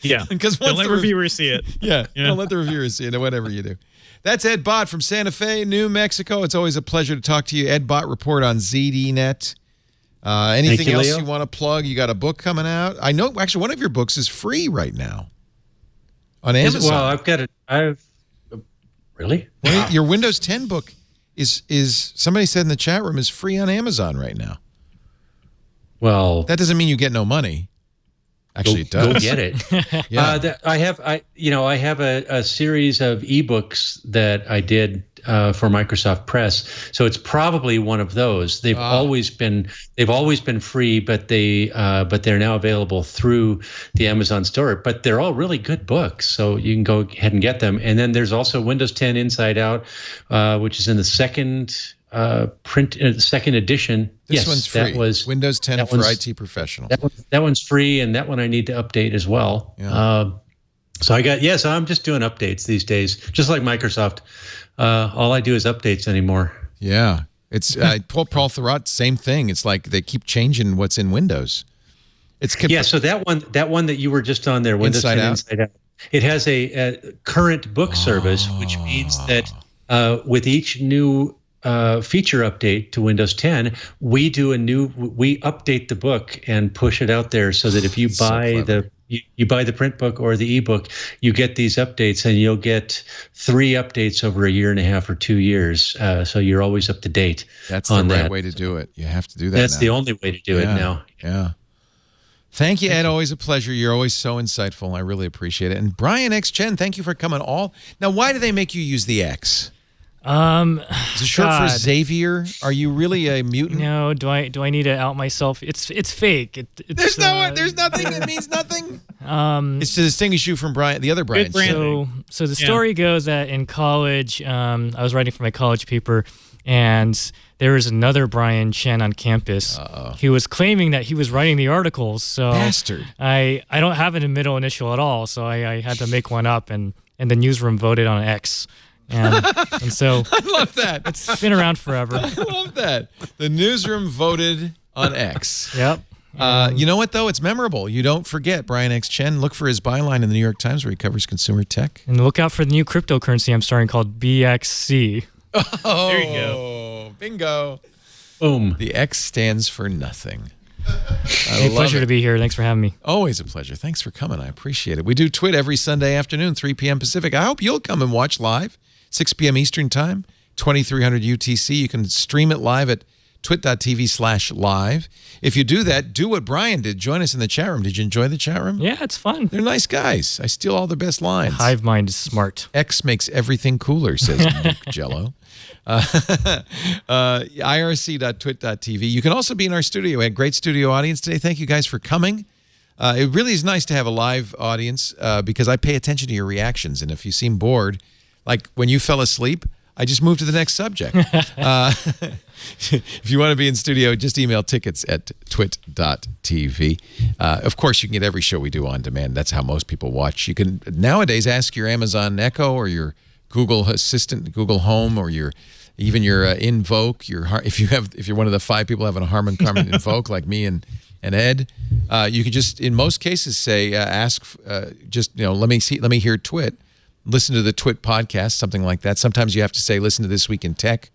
[SPEAKER 4] Yeah.
[SPEAKER 1] Because
[SPEAKER 4] Don't let reviewers see it.
[SPEAKER 1] Yeah. Don't let the reviewers see it, whatever you do. That's Ed Bott from Santa Fe, New Mexico. It's always a pleasure to talk to you. Ed Bott Report on ZDNet. Anything else
[SPEAKER 5] Leo.
[SPEAKER 1] you want to plug? You got a book coming out? I know, actually, one of your books is free right now on Amazon.
[SPEAKER 5] Well, I've got it. Really?
[SPEAKER 1] Your Windows 10 book is somebody said in the chat room is free on Amazon right now.
[SPEAKER 5] Well,
[SPEAKER 1] that doesn't mean you get no money. Actually, it does.
[SPEAKER 5] Go get it.
[SPEAKER 1] Yeah.
[SPEAKER 5] I have a series of ebooks that I did for Microsoft Press, so it's probably one of those. They've always been free, but they're now available through the Amazon store. But they're all really good books, so you can go ahead and get them. And then there's also Windows 10 Inside Out, which is in the second second edition.
[SPEAKER 1] This one's free.
[SPEAKER 5] That was
[SPEAKER 1] Windows 10 for IT professionals.
[SPEAKER 5] That one's free, and that one I need to update as well.
[SPEAKER 1] Yeah.
[SPEAKER 5] So I'm just doing updates these days, just like Microsoft. All I do is updates anymore.
[SPEAKER 1] Yeah. It's Paul Thurrott, same thing. It's like they keep changing what's in Windows.
[SPEAKER 5] So that one that you were just on there, Windows 10 Inside Out, it has a current book service, which means that with each new feature update to Windows 10, we update the book and push it out there so that if you buy you buy the print book or the ebook, you get these updates, and you'll get 3 updates over a year and a half or 2 years. So you're always up to date.
[SPEAKER 1] That's the right way to do it. You have to do that.
[SPEAKER 5] That's
[SPEAKER 1] now.
[SPEAKER 5] the only way to do it now.
[SPEAKER 1] Yeah. Thank you, Ed. Always a pleasure. You're always so insightful. I really appreciate it. And Brian X. Chen, thank you for coming Now, why do they make you use the X? Is it short for Xavier? Are you really a mutant?
[SPEAKER 6] No. Do I need to out myself? It's fake.
[SPEAKER 1] There's nothing. It means nothing. It's to distinguish you from the other Brian.
[SPEAKER 6] So the story goes that in college, I was writing for my college paper, and there was another Brian Chen on campus. He was claiming that he was writing the articles. So
[SPEAKER 1] bastard.
[SPEAKER 6] I don't have a middle initial at all, so I had to make one up, and the newsroom voted on X. And so
[SPEAKER 1] I love that.
[SPEAKER 6] It's been around forever.
[SPEAKER 1] I love that. The newsroom voted on X.
[SPEAKER 6] Yep.
[SPEAKER 1] You know what, though? It's memorable. You don't forget Brian X. Chen. Look for his byline in the New York Times where he covers consumer tech.
[SPEAKER 6] And look out for the new cryptocurrency I'm starting called BXC.
[SPEAKER 1] Oh,
[SPEAKER 4] there you go.
[SPEAKER 1] Bingo.
[SPEAKER 5] Boom.
[SPEAKER 1] The X stands for nothing.
[SPEAKER 6] Pleasure to be here. Thanks for having me.
[SPEAKER 1] Always a pleasure. Thanks for coming. I appreciate it. We do Twit every Sunday afternoon, 3 p.m. Pacific. I hope you'll come and watch live, 6 p.m. Eastern Time, 2300 UTC. You can stream it live at twit.tv/live. If you do that, do what Brian did. Join us in the chat room. Did you enjoy the chat room?
[SPEAKER 6] Yeah, it's fun.
[SPEAKER 1] They're nice guys. I steal all the best lines.
[SPEAKER 6] Hive mind is smart.
[SPEAKER 1] X makes everything cooler, says Nick Jello. IRC.twit.tv. You can also be in our studio. We had a great studio audience today. Thank you guys for coming. It really is nice to have a live audience because I pay attention to your reactions. And if you seem bored, like when you fell asleep, I just moved to the next subject. If you want to be in studio, just email tickets at twit.tv. Of course, you can get every show we do on demand. That's how most people watch. You can nowadays ask your Amazon Echo or your Google Assistant, Google Home, or even your Invoke. If you're one of the 5 people having a Harman Kardon Invoke like me and Ed, you can just in most cases say ask let me hear Twit. Listen to the Twit podcast, something like that. Sometimes you have to say, listen to This Week in Tech,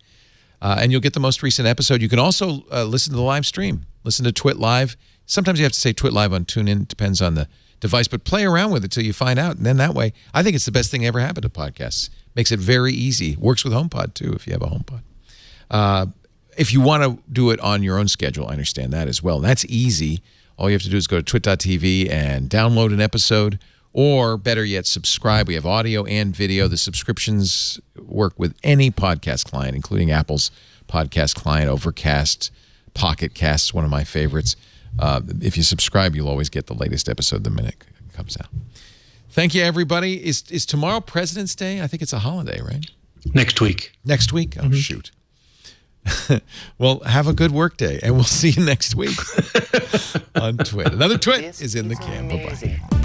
[SPEAKER 1] and you'll get the most recent episode. You can also listen to the live stream. Listen to Twit Live. Sometimes you have to say Twit Live on TuneIn. Depends on the device, but play around with it till you find out. And then that way, I think it's the best thing ever happened to podcasts. Makes it very easy. Works with HomePod, too, if you have a HomePod. If you want to do it on your own schedule, I understand that as well. And that's easy. All you have to do is go to twit.tv and download an episode. Or better yet, subscribe. We have audio and video. The subscriptions work with any podcast client, including Apple's podcast client, Overcast, Pocket Casts, one of my favorites. If you subscribe, you'll always get the latest episode the minute it comes out. Thank you, everybody. Is tomorrow President's Day? I think it's a holiday, right?
[SPEAKER 5] Next week.
[SPEAKER 1] Next week? Oh, shoot. Well, have a good work day, and we'll see you next week on Twit. Another Twit is in the can. Bye-bye.